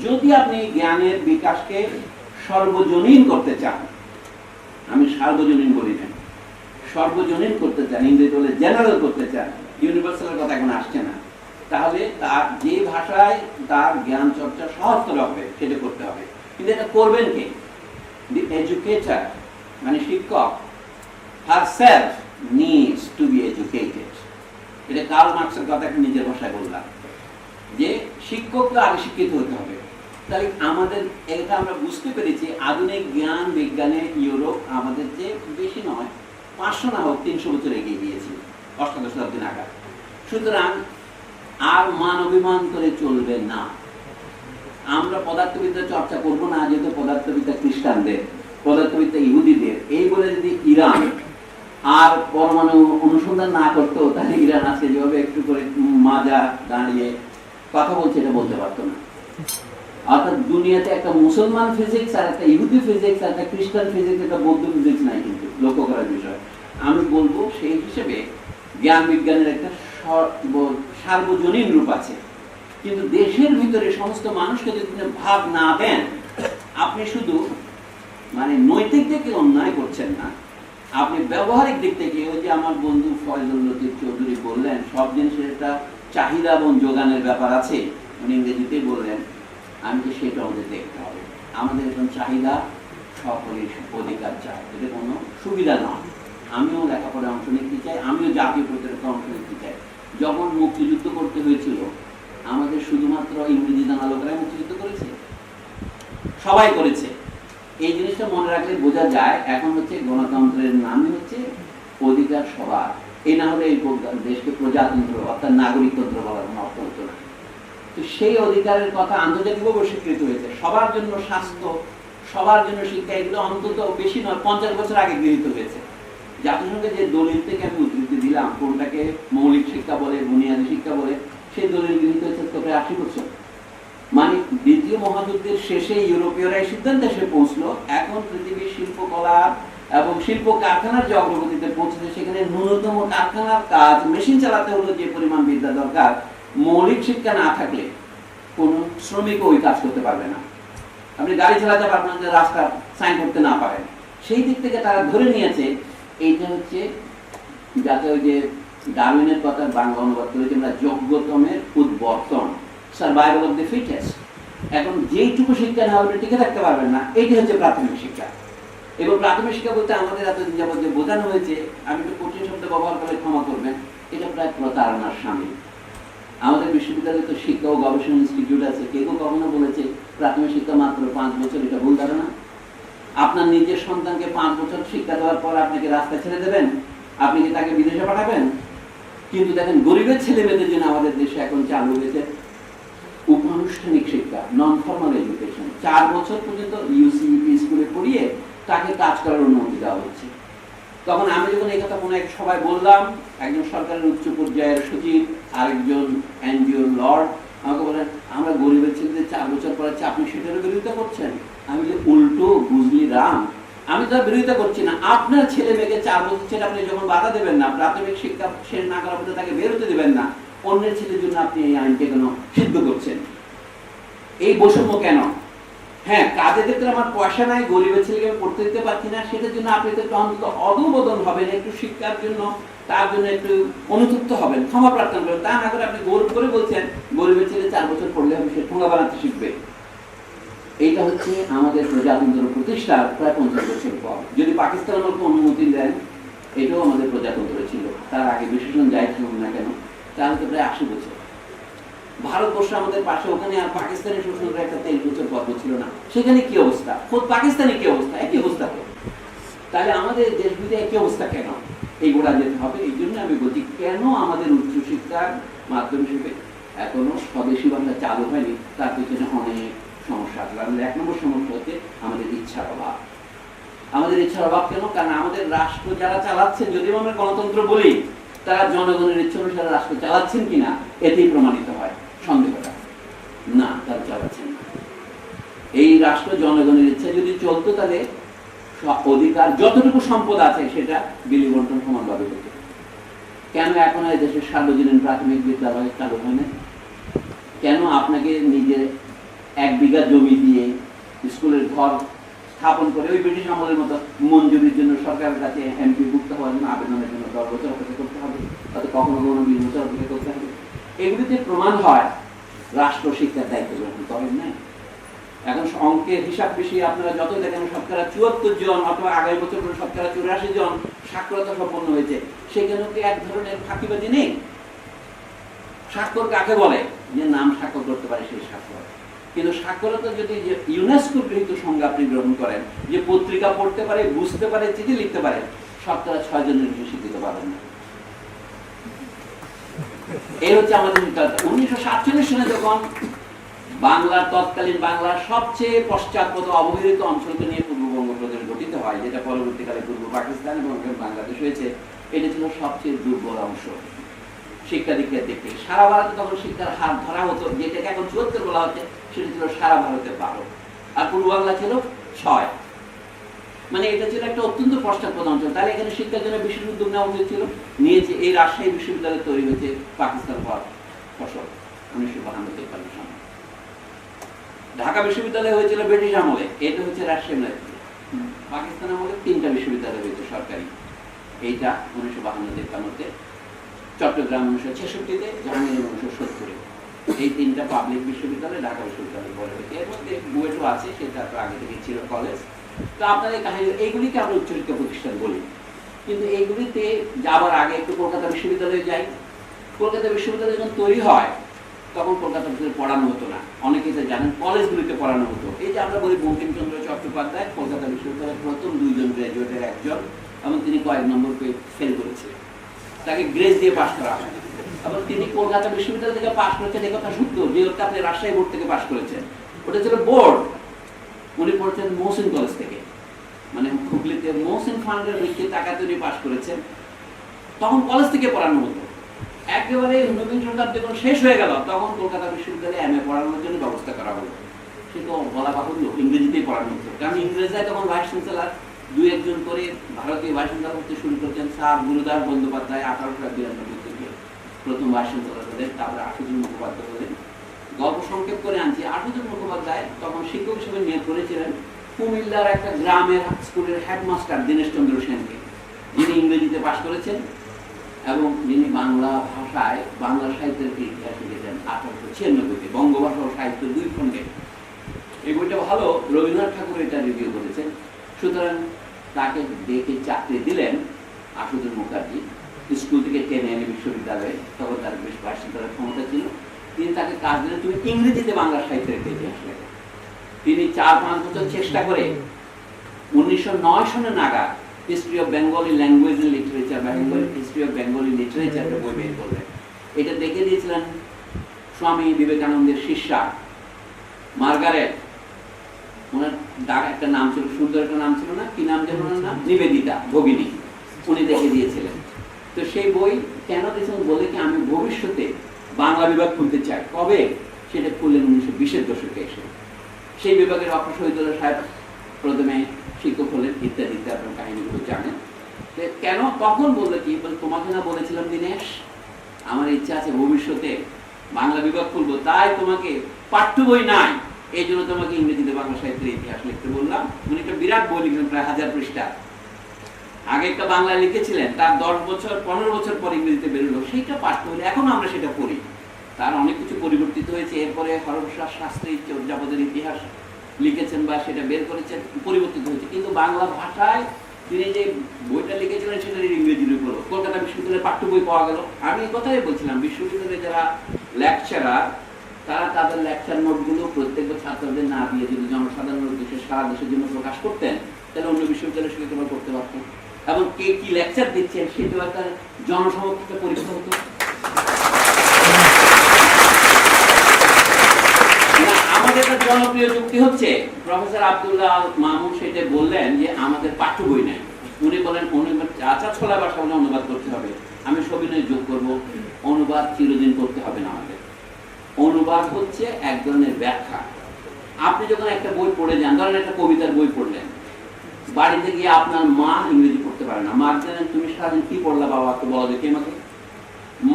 যদি আপনি জ্ঞানের বিকাশকে সর্বজনীন করতে চান, আমি সার্বজনীন বলি না, সর্বজনীন করতে চান, ইংরেজি বলে জেনারেল করতে চান, ইউনিভার্সালের কথা এখন আসছে না, তাহলে তার যে ভাষায় তার জ্ঞান চর্চা সহজতর হবে সেটা করতে হবে। কিন্তু এটা করবেন কে? দি এডুকেটর, মানে শিক্ষক herself needs to be educated। এটা কার্ল মার্কসের কথা একটা নিজের ভাষায় বললাম, যে শিক্ষককে আগে শিক্ষিত হতে হবে। তাই আমাদের এটা আমরা বুঝতে পেরেছি, আধুনিক জ্ঞান বিজ্ঞানে ইউরোপ আমাদের যে বেশি নয়, 500 না হোক 300 বছর এগিয়ে গিয়েছে, 18 শতাব্দী নাগাদ। সুতরাং আর মান অভিমান করে চলবে না। আমরা পদার্থবিদ্যা চর্চা করবো না, যেহেতু পদার্থবিদ্যা খ্রিস্টানদের, পদার্থবিদ্যা ইহুদিদের, এই বলে যদি ইরান আর পরমাণু অনুসন্ধান না করতো তাহলে ইরান আজকে যেভাবে একটু করে মাজা দাঁড়িয়ে কথা বলছে এটা বলতে পারতো না। অর্থাৎ দুনিয়াতে একটা মুসলমান ফিজিক্স আর একটা ইহুদি ফিজিক্স আর একটা খ্রিস্টান ফিজিক্স, একটা বৌদ্ধ ফিজিক্স নাই কিন্তু, লক্ষ্য করার বিষয়। আমি বলবো সেই হিসেবে জ্ঞান বিজ্ঞানের একটা সার্বজনীন রূপ আছে, কিন্তু দেশের ভিতরে সমস্ত মানুষকে যদি ভাগ না দেন, আপনি শুধু মানে নৈতিক দিকে অন্যায় করছেন না, আপনি ব্যবহারিক দিক থেকে ওই যে আমার বন্ধু ফয়জুল লতিফ চৌধুরী বললেন সব জিনিসের একটা চাহিদা এবং যোগানের ব্যাপার আছে, উনি ইংরেজিতেই বললেন, আমি তো সেটা আমাদের দেখতে হবে। আমাদের এখন চাহিদা সকলের অধিকার চাই, এটা কোনো সুবিধা নয়। আমিও লেখাপড়ায় অংশ নিতে চাই, আমিও জাতীয় প্রতিরক্ষা অংশ নিতে চাই। যখন মুক্তিযুদ্ধ করতে হয়েছিল আমাদের শুধুমাত্র ইংরেজি জানা লোকেরাই মুক্তিযুদ্ধ করেছে? সবাই করেছে। এই জিনিসটা মনে রাখলে বোঝা যায় এখন হচ্ছে গণতন্ত্রের নামই হচ্ছে অধিকার সবার। এই না হলে এই দেশকে প্রজাতন্ত্র অর্থাৎ নাগরিকতন্ত্র বলার কোনো অর্থ হতো না। তো সেই অধিকারের কথা আন্তর্জাতিকভাবে স্বীকৃত হয়েছে। সবার জন্য স্বাস্থ্য, সবার জন্য শিক্ষা, এগুলো অন্তত বেশি নয় 50 বছর আগে গৃহীত হয়েছে। জাতিসংঘে যে দলিল থেকে আমি উদ্ধৃতি দিলাম, কোনটাকে মৌলিক শিক্ষা বলে, বুনিয়াদী শিক্ষা বলে, সেই দলিল গৃহীত হয়েছে তো প্রায় 80 বছর। মানে দ্বিতীয় মহাযুদ্ধের শেষে ইউরোপীয়রা এই সিদ্ধান্তে এসে পৌঁছলো, এখন পৃথিবীর শিল্পকলা এবং শিল্প কারখানার যে অগ্রগতিতে পৌঁছেছে, সেখানে ন্যূনতম কারখানার কাজ মেশিন চালাতে হলো যে পরিমাণ বিদ্যা দরকার, মৌলিক শিক্ষা না থাকলে কোনো শ্রমিকও ওই কাজ করতে পারবে না। আপনি গাড়ি চালাতে পারবেন না, রাস্তা সাইন করতে না পারেন। সেই দিক থেকে তারা ধরে নিয়েছে এইটা হচ্ছে, যাতে ওই যে ডারউইনের কথা বাংলা অনুবাদ করেছে আমরা, যোগ্যতমের উদ্বর্তন, সার্ভাইভাল অফ দ্য ফিটেস্ট। এখন যেইটুকু শিক্ষা না হলে টিকে থাকতে পারবেন না, এইটি হচ্ছে প্রাথমিক শিক্ষা। এবং প্রাথমিক শিক্ষা বলতে আমাদের এতদিন যাবত যে বোঝানো হয়েছে, আমি একটু কঠিন শব্দ ব্যবহার করে ক্ষমা করবেন, এটা প্রায় প্রতারণার সামিল। আমাদের বিশ্ববিদ্যালয়ে তো শিক্ষা ও গবেষণা ইনস্টিটিউট আছে, কেউ কখনো বলেছে প্রাথমিক শিক্ষা মাত্র 5 বছর, এটা ভুল ধারণা। আপনার নিজের সন্তানকে 5 বছর শিক্ষা দেওয়ার পর আপনি কি রাস্তায় ছেড়ে দেবেন? আপনি কি তাকে বিদেশে পাঠাবেন? কিন্তু দেখেন গরিবের ছেলে মেয়েদের জন্য আমাদের দেশে এখন চালু হয়েছে উপানুষ্ঠানিক শিক্ষা, নন ফর্মাল এডুকেশন। 4 বছর পর্যন্ত ইউসিইপি স্কুলে পড়িয়ে তাকে কাজ করার অনুমতি দেওয়া হচ্ছে। তখন আমি যখন এই কথা মনে এক সবাই বললাম, একজন সরকারের উচ্চ পর্যায়ের সচিব, আরেকজন এনজিও লর্ড আমাকে বলেন, আমরা গরিবের ছেলেদের 4 বছর পড়াচ্ছি, আপনি সেটারও বিরোধিতা করছেন? আমি বলি উল্টো, বুঝলি রাম, আমি তো বিরোধিতা করছি না। আপনার ছেলে মেয়েকে 4 বছর ছেলে আপনি যখন বাধা দেবেন না, প্রাথমিক শিক্ষা শেষ না করার পর্যন্ত তাকে বেরোতে দেবেন না, অন্যের ছেলের জন্য আপনি এই আইনকে কেন সিদ্ধ করছেন? এই বৈষম্য কেন? হ্যাঁ, কাজের ক্ষেত্রে আমার পয়সা নাই, গরিবের ছেলেকে আমি পড়তে দিতে পারছি না, সেটার জন্য আপনি তো অন্তত অদবোদন হবেন, একটু শিক্ষার জন্য তার জন্য একটু অনুতপ্ত হবেন, ক্ষমা প্রার্থনা করবেন। তা না করে আপনি গৌরব করে বলছেন গরিবের ছেলে 4 বছর পড়লে হবে সে ঠোঙা বানাতে শিখবে। এইটা হচ্ছে আমাদের প্রজাতন্ত্র প্রতিষ্ঠার প্রায় 50 বছর পর। যদি পাকিস্তান আমাকে অনুমতি দেন, এটাও আমাদের প্রজাতন্ত্র ছিল, তার আগে বিশেষণ যাই ছিল না কেন, তাহলে তো প্রায় 80 বছর। ভারতবর্ষ আমাদের পাশে, ওখানে আর পাকিস্তানি শোষণের একটা 23 বছর পর্ব ছিল না, সেখানে কি অবস্থা? খোদ পাকিস্তানি কি অবস্থা? একই অবস্থা। তাহলে আমাদের দেশগুলিতে একই অবস্থা কেন? এইগুলা যেতে হবে। এই জন্য আমি বলছি, কেন আমাদের উচ্চশিক্ষার মাধ্যম হিসেবে এখনো স্বদেশী বাংলা চালু হয়নি, তার পিছনে অনেক সমস্যা আছে। আমাদের 1 নম্বর সমস্যা হচ্ছে আমাদের ইচ্ছার অভাব। আমাদের ইচ্ছার অভাব কেন? কারণ আমাদের রাষ্ট্র যারা চালাচ্ছেন, যদিও আমরা গণতন্ত্র বলি, তারা জনগণের ইচ্ছা অনুসারে রাষ্ট্র চালাচ্ছেন কিনা এতেই প্রমাণিত হয় সন্দেহটা। না, তারা চালাচ্ছেন না। এই রাষ্ট্র জনগণের ইচ্ছা যদি চলতো, তাহলে অধিকার যতটুকু সম্পদ আছে সেটা বিলি বন্টন সমানভাবে হতো। কেন এখন এই দেশের সার্বজনীন প্রাথমিক বিদ্যালয় চালু হয় না? কেন আপনাকে নিজে 1 বিঘা জমি দিয়ে স্কুলের ঘর স্থাপন করে ওই ব্রিটিশ আমলের মতো মঞ্জুরির জন্য সরকারের কাছে এমপি ভুক্ত হওয়ার জন্য আবেদনের জন্য 10 বছর অপেক্ষা করতে হবে, তাতে কখনো 20 বছর অপেক্ষা করতে হবে? এগুলিতে প্রমাণ হয় রাষ্ট্র শিক্ষার দায়িত্ব গ্রহণ করেন নাই। এখন অঙ্কের হিসাব বেশি আপনারা যত দেখেন 74 জন অথবা আগামী বছর 84 জন সাক্ষরতা সম্পন্ন হয়েছে, সেখানেও কি এক ধরনের ফাঁকিবাজি নেই? স্বাক্ষর কাকে বলে? যে নাম স্বাক্ষর করতে পারে সেই স্বাক্ষর। কিন্তু সাক্ষরতা যদি ইউনেস্কো গৃহীত সংজ্ঞা আপনি গ্রহণ করেন, যে পত্রিকা পড়তে পারে, বুঝতে পারে, চিঠি লিখতে পারে, 6 জনের বেশি শিক্ষিত পাবেন না। এই হচ্ছে আমাদের 1947 সালে যখন বাংলার তৎকালীন বাংলার সবচেয়ে পশ্চাৎপদ অবহেলিত অঞ্চলকে নিয়ে পূর্ববঙ্গ প্রদেশ গঠিত হয়, যেটা পরবর্তীকালে পূর্ব পাকিস্তান এবং বাংলাদেশ হয়েছে, এটা ছিল সবচেয়ে দুর্বল অংশ শিক্ষা দীক্ষার দিক থেকে। সারা ভারতে তখন শিক্ষার হার ধরা হতো, যেটাকে এখন ৭৪ বলা হচ্ছে, সেটা ছিল সারা ভারতে ১২, আর পূর্ব বাংলা ছিল ৬। মানে এটা ছিল একটা অত্যন্ত পশ্চাৎপদ অঞ্চল। তাহলে এখানে শিক্ষার জন্য বিশেষ উদ্যোগ নেওয়া উচিত ছিল, নিয়েছে। এই রাজশাহী বিশ্ববিদ্যালয় তৈরি হয়েছে পাকিস্তান হওয়ার ফসল ১৯৫২-৫৩ সালে। ঢাকা বিশ্ববিদ্যালয় হয়েছিল ব্রিটিশ আমলে, এটা হচ্ছে রাজশাহী। পাকিস্তান আমলে ৩টা বিশ্ববিদ্যালয় হয়েছে সরকারি, এইটা ১৯৫২-৫৩-তে, চট্টগ্রাম ১৯৬৬-তে, জাহাঙ্গীর ১৯৭০-এ। এই ৩টা পাবলিক বিশ্ববিদ্যালয় ঢাকা বিশ্ববিদ্যালয় পরে হয়েছে। এর মধ্যে বুয়েটও আছে, সেটা তো আগে থেকে ছিল কলেজ। তো আপনাদের কাহিনী, এইগুলিকে আমরা উচ্চশিক্ষা প্রতিষ্ঠান বলি। কিন্তু এইগুলিতে যাওয়ার আগে একটু কলকাতা বিশ্ববিদ্যালয়ে যাই। কলকাতা বিশ্ববিদ্যালয় যখন তৈরি হয় তখন কলকাতা পড়ানো হতো না, অনেকে জানেন কলেজগুলিতে পড়ানো হতো। এই যে আমরা বলি বঙ্কিমচন্দ্র চট্টোপাধ্যায় কলকাতা বিশ্ববিদ্যালয়ের প্রথম ২ জন গ্র্যাজুয়েটের একজন, এবং তিনি কয়েক নম্বর পেয়ে ফেল করেছিলেন, তাকে গ্রেস দিয়ে পাশ করা হয়। এবং তিনি কলকাতা বিশ্ববিদ্যালয় থেকে পাশ করেছেন, এই কথা সত্য, যেহেতু আপনি রাজশাহী বোর্ড থেকে পাশ করেছেন, ওটা ছিল বোর্ড। উনি পড়ছেন মহসিন কলেজ থেকে, মানে হুগলিতে মহসিন ফান্ডের ভিত্তিতে টাকা তৈরি পাশ করেছেন। তখন কলেজ থেকে পড়ানো হতো। একেবারে ঊনবিংশ শতাব্দী যখন শেষ হয়ে গেল, তখন কলকাতা বিশ্ববিদ্যালয়ে এমএ পড়ানোর জন্য ব্যবস্থা করা হলো। সে তো বলা বাহুল্য, ইংরেজিতেই পড়ানো হতো, কারণ ইংরেজরাই তখন ভাইস চ্যান্সেলার ২-১ জন করে ভারতীয় ভাইস চ্যান্সেলার হতে শুরু করেছেন। স্যার গুরুদাস বন্দ্যোপাধ্যায় ১৮৯২ থেকে প্রথম ভাইস চ্যান্সেলার হলেন, তারপরে আশুতোষ মুখোপাধ্যায় হলেন। গল্প সংক্ষেপ করে আনছি, আশুতোষ মুখোপাধ্যায় তখন শিক্ষক হিসেবে নিয়োগ করেছিলেন কুমিল্লার একটা গ্রামের স্কুলের হেডমাস্টার দীনেশ চন্দ্র সেনকে, যিনি ইংরেজিতে পাশ করেছেন এবং যিনি বাংলা ভাষায় বাংলা সাহিত্যের ইতিহাস লিখেছেন ১৮৯৬-তে, বঙ্গভাষা ও সাহিত্য ২ খণ্ডে। এই বইটা ভালো, রবীন্দ্রনাথ ঠাকুর এটা রিভিউ করেছেন। সুতরাং তাকে দেখে চাকরি দিলেন আশুতোষ মুখার্জি, স্কুল থেকে টেনে এনে বিশ্ববিদ্যালয়ে, তখন তার বেশ ভাষান্তরের ক্ষমতা ছিল। তিনি তাকে কাজ দিলেন, তুমি ইংরেজিতে বাংলা সাহিত্যের ইতিহাস লেখো। তিনি ৪-৫ বছর চেষ্টা করে ১৯০৯ সনে নাগাদ history of Bengali language and literature বা হিস্ট্রি অফ বেঙ্গলি লিটারেচার বই বের করলেন। এটা দেখে দিয়েছিলেন স্বামী বিবেকানন্দের শিষ্যা মার্গারেট, ওনার একটা নাম ছিল, সুন্দর একটা নাম ছিল না, কি নাম যেন ওনার নাম, নিবেদিতা ভগিনী, উনি দেখে দিয়েছিলেন। তো সেই বই কেন দিয়েছেন বলে কি, আমি ভবিষ্যতে বাংলা বিভাগ খুলতে চাই। কবে? সেটা খুললেন ১৯২০-এর দশকে এসে। সেই বিভাগের ডক্টর শহীদুল্লাহ সাহেব প্রথমে শিক্ষক হলেন, ইত্যাদি ইত্যাদি, আপনার কাহিনীগুলো জানেন। কেন তখন বললো কি, তোমাকে না বলেছিলাম দীনেশ, আমার ইচ্ছা আছে ভবিষ্যতে বাংলা বিভাগ খুলবো, তাই তোমাকে পাঠ্য বই নাই, এই জন্য তোমাকে ইংরেজিতে বাংলা সাহিত্যের ইতিহাস লিখতে বললাম। উনি একটা বিরাট বই লিখলেন, প্রায় ১০০০ পৃষ্ঠা। আগে একটা বাংলায় লিখেছিলেন, তার ১০-১৫ বছর পর ইংরেজিতে বেরোলো, সেইটা পাঠ্য হলে এখন আমরা সেটা পড়ি। তার অনেক কিছু পরিবর্তিত হয়েছে। এরপরে হরপ্রসাদ শাস্ত্রী চর্যাপদের ইতিহাস লিখেছেন বা সেটা বের করেছেন, পরিবর্তিত হয়েছে, কিন্তু বাংলা ভাষায় তিনি যে বইটা লিখেছিলেন সেটা ইংরেজির উপর। কলকাতা বিশ্ববিদ্যালয়ের পাঠ্য বই পাওয়া গেল। আমি এই কথাই বলছিলাম, বিশ্ববিদ্যালয়ে যারা লেকচারার, তারা তাদের লেকচার নোটগুলো প্রত্যেক ছাত্রদের না দিয়ে যদি জনসাধারণের উদ্দেশ্যে সারা দেশের জন্য প্রকাশ করতেন, তাহলে অন্য বিশ্ববিদ্যালয়ের সঙ্গে তোমরা করতে পারতেন, এবং কে কি লেকচার দিচ্ছেন সেটাও একটা জনসমক্ষে পরীক্ষা হতো। আমাদের একটা জনপ্রিয় যুক্তি হচ্ছে, প্রফেসর আব্দুল্লাহ মামুন সেটা বললেন যে আমাদের পাঠ্য বই নাই। উনি বলেন আচ্ছা ছোলা ভাষা অনুবাদ করতে হবে। আমি সবিনয় যোগ করব, অনুবাদ চিরদিন করতে হবে না আমাদের। অনুবাদ হচ্ছে এক ধরনের ব্যাখ্যা। আপনি যখন একটা বই পড়ে যান, ধরেন একটা কবিতার বই পড়লেন, বাড়িতে গিয়ে আপনার মা ইংরেজি পড়তে পারে না, মা জানেন তুমি সারাদিন কি পড়লা বাবা, তো বলা দেখে আমাকে।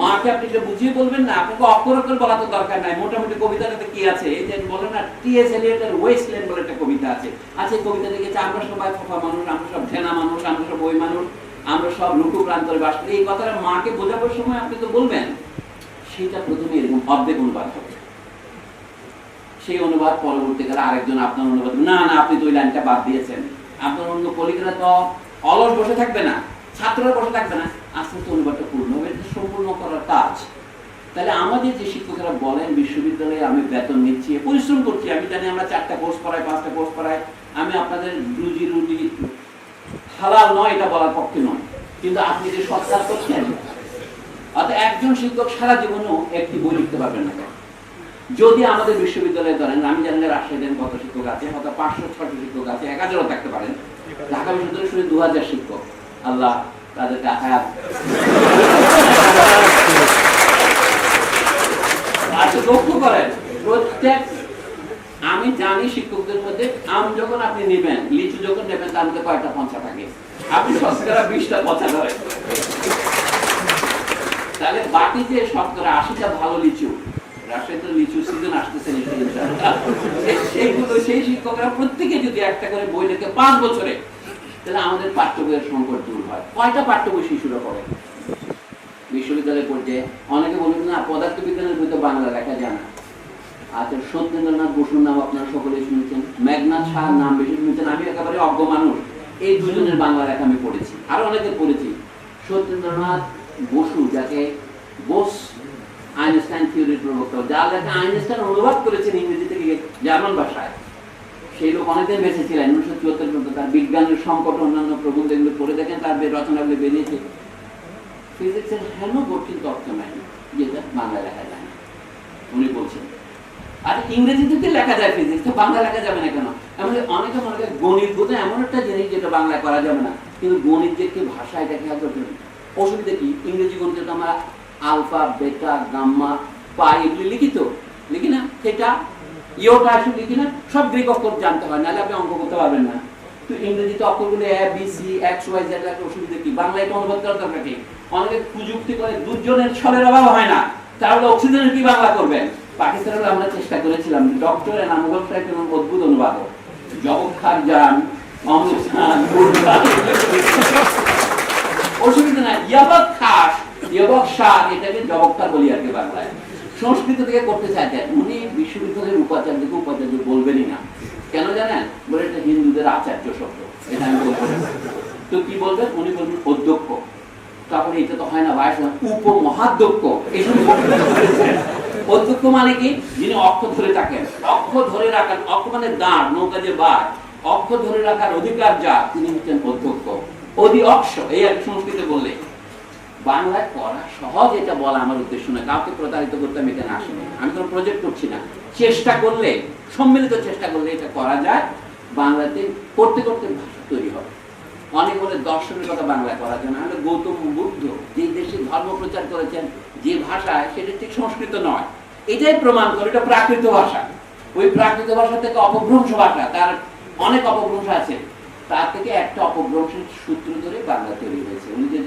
মাকে আপনি এটা বুঝিয়ে বলবেন না, আপনাকে অক্ষর অক্ষর বলা তো দরকার নাই। মোটামুটি কবিতাটাতে কি আছে, এই যে বলেন না, টি.এস. এলিয়টের ওয়েস্টল্যান্ড বলে একটা কবিতা আছে। কবিতা দেখেছে, আমরা সবাই ফোফা মানুষ, আমরা সব ঢেনা মানুষ, আমরা সব ওই মানুষ, আমরা সব লুকু প্রান্তরে বাস করি। এই কথাটা মাকে বোঝাবার সময় আপনি তো বলবেন। সেটা প্রথমে এরকম অর্ধেক অনুবাদ হবে, সেই অনুবাদ পরবর্তীকালে আরেকজন আপনার অনুবাদ, না না আপনি তো ওই লাইনটা বাদ দিয়েছেন। আপনার অন্য কলিগরা তো অলস বসে থাকবে না, ছাত্ররা বসে থাকবে না, আস্তে আস্তে অনুবাদটা পূর্ণ হবে। এটা সম্পূর্ণ করার কাজ। তাহলে আমাদের যে শিক্ষকেরা বলেন বিশ্ববিদ্যালয়ে আমি বেতন নিচ্ছি, পরিশ্রম করছি, আমি জানি আমরা 4টা কোর্স করাই, 5টা কোর্স করাই, আমি আপনাদের রুজি রুটি হালাল নয় এটা বলার পক্ষে নয়, কিন্তু আপনি যে সৎকার করছেন, অর্থাৎ একজন শিক্ষক সারা জীবনেও একটি বই লিখতে পারবেন না। যদি আমাদের বিশ্ববিদ্যালয়ে ধরেন, আমি জানি না রাজশাহীতে কত শিক্ষক আছে, হয়তো 500-600 শিক্ষক আছে, 1000ও থাকতে পারেন, ঢাকা বিশ্ববিদ্যালয়ের শুধু 2000 শিক্ষক, আল্লাহ তাদেরকে হায়াত। আচ্ছা লক্ষ্য করেন, প্রত্যেক আমি জানি শিক্ষকদের মধ্যে আম যখন আপনি নেবেন, লিচু যখন নেবেন, তার মধ্যে কয়টা পচা থাকে, আপনি শতকরা 20টা পচা ধরে। তাহলে বাকি যে শতকরা 80টা ভালো লিচু, রাজশাহীতে লিচু সিজন আসতেছে, সেইগুলো সেই শিক্ষকরা প্রত্যেকে যদি একটা করে বই লেখে 5 বছরে, তাহলে আমাদের পাঠ্য বইয়ের সংকট দূর হয়। কয়টা পাঠ্য বই শিশুরা পড়ে বিশ্ববিদ্যালয়ে পর্যায়ে? অনেকে বলবেন না পদার্থবিজ্ঞানের বই তো বাংলা লেখা যায় না। আচ্ছা, সত্যেন্দ্রনাথ বসুর নাম আপনারা সকলেই শুনেছেন, মেঘনাথ সাহার নাম বেশি শুনেছেন। আমি একেবারে অজ্ঞ মানুষ, এই দুজনের বাংলা লেখা আমি পড়েছি, আরো অনেকে পড়েছি। সত্যেন্দ্রনাথ বসু, যাকে বোস আইনস্টাইন থিওরির প্রবক্তা, যার লেখা আইনস্টাইন অনুবাদ করেছেন ইংরেজি থেকে জার্মান ভাষায়, সেই লোক অনেকদিন বেঁচে ছিলেন, 1974 পর্যন্ত। তার বিজ্ঞানের সংকট অন্যান্য প্রবন্ধ এগুলো পড়ে দেখেন, তার রচনাগুলো বেরিয়েছে। ফিজিক্সের হেন কঠিন তথ্য নাই যেটা বাংলা লেখা যায় না, উনি বলছেন। আর ইংরেজিতে লেখা যায় ফিজিক্স, তো বাংলা লেখা যাবে না কেন? আমাদের অনেকে মনে করেন গণিত বোধ এমন একটা জিনিস যেটা বাংলা করা যাবে না, কিন্তু গণিত যে কি ভাষা, এটা খেয়াল করতে হবে। অসুবিধা কি? ইংরেজি গণিতে তো আমরা আলফা, বেটা, গাম্মা, পাই এগুলি লিখি, তো লিখি না? সেটা ইয়োটা আসলে লিখি না? সব গ্রিক অক্ষর জানতে হয়, নাহলে আপনি অঙ্ক করতে পারবেন না। তো ইংরেজিতে অক্ষরগুলো A B C X Y Z, একটা অসুবিধা কি? বাংলায় এটা অনুবাদ করার দরকার কি? অনেকে প্রযুক্তি করে দুজনের ছলের অভাব হয় না, তাহলে অক্সিজেনের কি বাংলা করবেন? পাকিস্তানে আমরা চেষ্টা করেছিলাম, ডক্টর এনামুল সাহেব এবং অদ্ভুত অনুবাদক, জবক খান যান, অমৃত খান, অসুবিধা নাই। ইয়াবক খাস, ইয়াবক শাহ, এটাকে জবক খান বলি আর কি বাংলায়। সংস্কৃত থেকে করতে চাইতেন উনি, বিশ্ববিদ্যালয়ের উপাচার্যকে উপাচার্য বলবেনই না। কেন জানেন? বলে এটা হিন্দুদের আচার্য শব্দ, এটা আমি বলবো। তো কি বলবেন? উনি বলবেন অধ্যক্ষ। তারপরে এটা তো হয় না, ভাই উপমহাধ্যক্ষ। অধ্যক্ষ মানে কি? যিনি অক্ষ ধরে থাকেন, অক্ষ ধরে রাখার, অক্ষ মানে দাঁড়, নৌকা যে বার, অক্ষ ধরে রাখার অধিকার যা, তিনি হচ্ছেন অধ্যক্ষ। অধি অক্ষ, এই আর সংস্কৃতে বললে। বাংলায় পড়া সহজ, এটা বলা আমার উদ্দেশ্য না, কাউকে প্রতারিত করতে আমি এখানে আসিনি, আমি কোনো প্রজেক্ট করছি না। চেষ্টা করলে, সম্মিলিত চেষ্টা করলে এটা করা যায়। বাংলাতে করতে করতে ভাষা তৈরি হবে। অনেক বলে দর্শনের কথা বাংলায় করা যায় না। হলে গৌতম বুদ্ধ যে দেশে ধর্ম প্রচার করেছেন যে ভাষায়, সেটা ঠিক সংস্কৃত নয়, এটাই প্রমাণ করে এটা প্রাকৃত ভাষা। ওই প্রাকৃত ভাষা থেকে অপভ্রংশ ভাষা, তার অনেক অপভ্রংশ আছে, তার থেকে একটা অপভ্রংশের সূত্র ধরে বাংলা তৈরি হয়েছে। উনি যে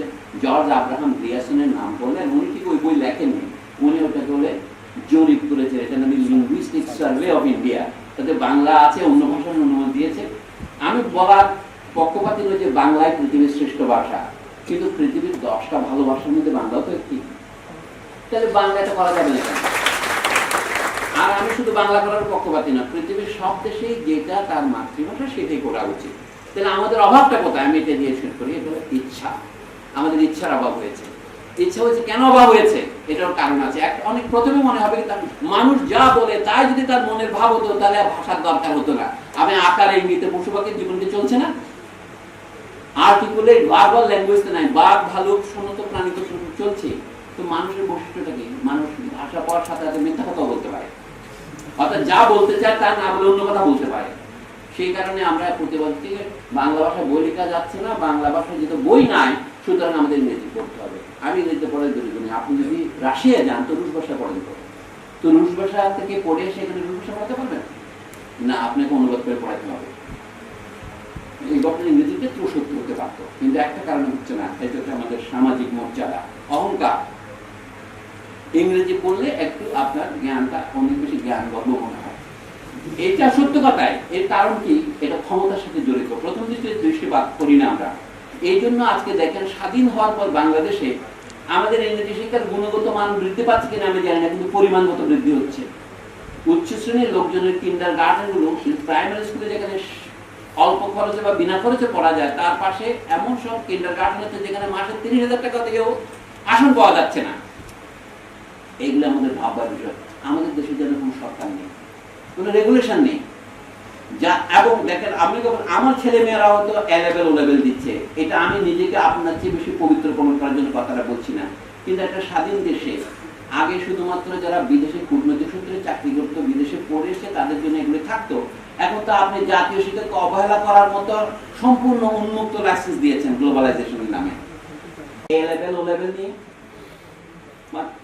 জর্জ আব্রাহাম গ্রিয়াসনের নাম বললেন, উনি ঠিক ওই বই লেখেননি, উনি ওটা বলে জরিপ করেছে, এটা নামে লিঙ্গুইস্টিক সার্ভে অফ ইন্ডিয়া। তাতে বাংলা আছে, অন্য ভাষার অনুমোদন দিয়েছে। আমি বলার পক্ষপাতী নয় যে বাংলায় পৃথিবীর শ্রেষ্ঠ ভাষা, কিন্তু পৃথিবীর 10টা ভালো ভাষার মধ্যে বাংলাও তো একটি। তাহলে বাংলাটা করা যাবে না। আর আমি শুধু বাংলা করার পক্ষপাতী না, পৃথিবীর সব দেশেই যেটা তার মাতৃভাষা সেটাই করা উচিত। তাহলে আমাদের অভাবটা কোথায়? আমি এটা দিয়ে শেষ করি, এটা হলো ইচ্ছা। আমাদের ইচ্ছার অভাব হয়েছে। ইচ্ছা হয়েছে, কেন অভাব হয়েছে? এটার কারণ আছে। অনেক প্রথমে মনে হবে মানুষ যা বলে তাই যদি তার মনের ভাব হতো, তাহলে ভাষার দরকার হতো না। আমি আকার ইঙ্গিতে পশু পাখির জীবনকে চলছে না, আর্টিকুলেট ভার্বাল ল্যাঙ্গুয়েজ নাই, বাঘ ভালুক সমস্ত প্রাণী তো চলছে। তো মানুষের বৈশিষ্ট্যটা কি? মানুষ ভাষা পড়ার সাথে সাথে মিথ্যা কথা বলতে পারে, অর্থাৎ যা বলতে চায় তা না বলে অন্য কথা বলতে পারে। সেই কারণে আমরা প্রতিবাদ থেকে বাংলা ভাষায় বই লেখা যাচ্ছে না, বাংলা ভাষায় যেহেতু বই নাই, সুতরাং আমাদের ইংরেজি পড়তে হবে। আমি ইংরেজিতে পড়ার দরিদ্র নেই। আপনি যদি রাশিয়া যান তো রুশ ভাষা পড়েন, তো রুশ ভাষা থেকে পড়ে সেখানে রুশ ভাষা পড়াতে পারবেন না, আপনাকে অনুবাদ করে পড়াতে হবে। এই ঘটনা ইংরেজিতে তো সত্যি হতে পারত, কিন্তু একটা কারণে হচ্ছে না, এটা হচ্ছে আমাদের সামাজিক মর্যাদা, অহংকার। ইংরেজি পড়লে একটু আপনার জ্ঞানটা অনেক বেশি জ্ঞান গর্ব মনে হয়, এটা সত্য কথাই। এর কারণ কি? এটা ক্ষমতার সাথে জড়িত। প্রথম দৃষ্টিপাত করি না আমরা। এই জন্য আজকে দেখেন, স্বাধীন হওয়ার পর বাংলাদেশে আমাদের ইংরেজি শিক্ষার গুণগত মান বৃদ্ধি পাচ্ছে কিনা আমি জানি না, কিন্তু পরিমাণগত বৃদ্ধি হচ্ছে। উচ্চ শ্রেণীর লোকজনের কিন্ডার গার্ডেন গুলো প্রাইমারি স্কুলে যেখানে অল্প খরচে বা বিনা খরচে পড়া যায়, তার পাশে এমন সব কিন্ডার গার্ডেন আছে যেখানে মাসে 30,000 টাকা থেকেও আসন পাওয়া যাচ্ছে না। এইগুলো আমাদের ভাববার বিষয়। আমাদের দেশে যেন কোনো সরকার নেই, কোনো রেগুলেশন নেই যা। এবং দেখেন, আপনি আমার ছেলে মেয়েরা হয়তো এ লেভেল ও লেভেল দিচ্ছে, এটা আমি নিজেকে আপনার চেয়ে বেশি পবিত্র প্রমাণ করার জন্য কথাটা বলছি না, কিন্তু একটা স্বাধীন দেশে আগে শুধুমাত্র যারা বিদেশে কূটনৈতিক সূত্রে চাকরি করতো, বিদেশে পড়ে এসে তাদের জন্য এগুলো থাকতো। এখন তো আপনি জাতীয় শিক্ষাকে অবহেলা করার মতো সম্পূর্ণ উন্মুক্ত লাইসেন্স দিয়েছেন গ্লোবালাইজেশনের নামে, এ লেভেল ও লেভেল নিয়ে।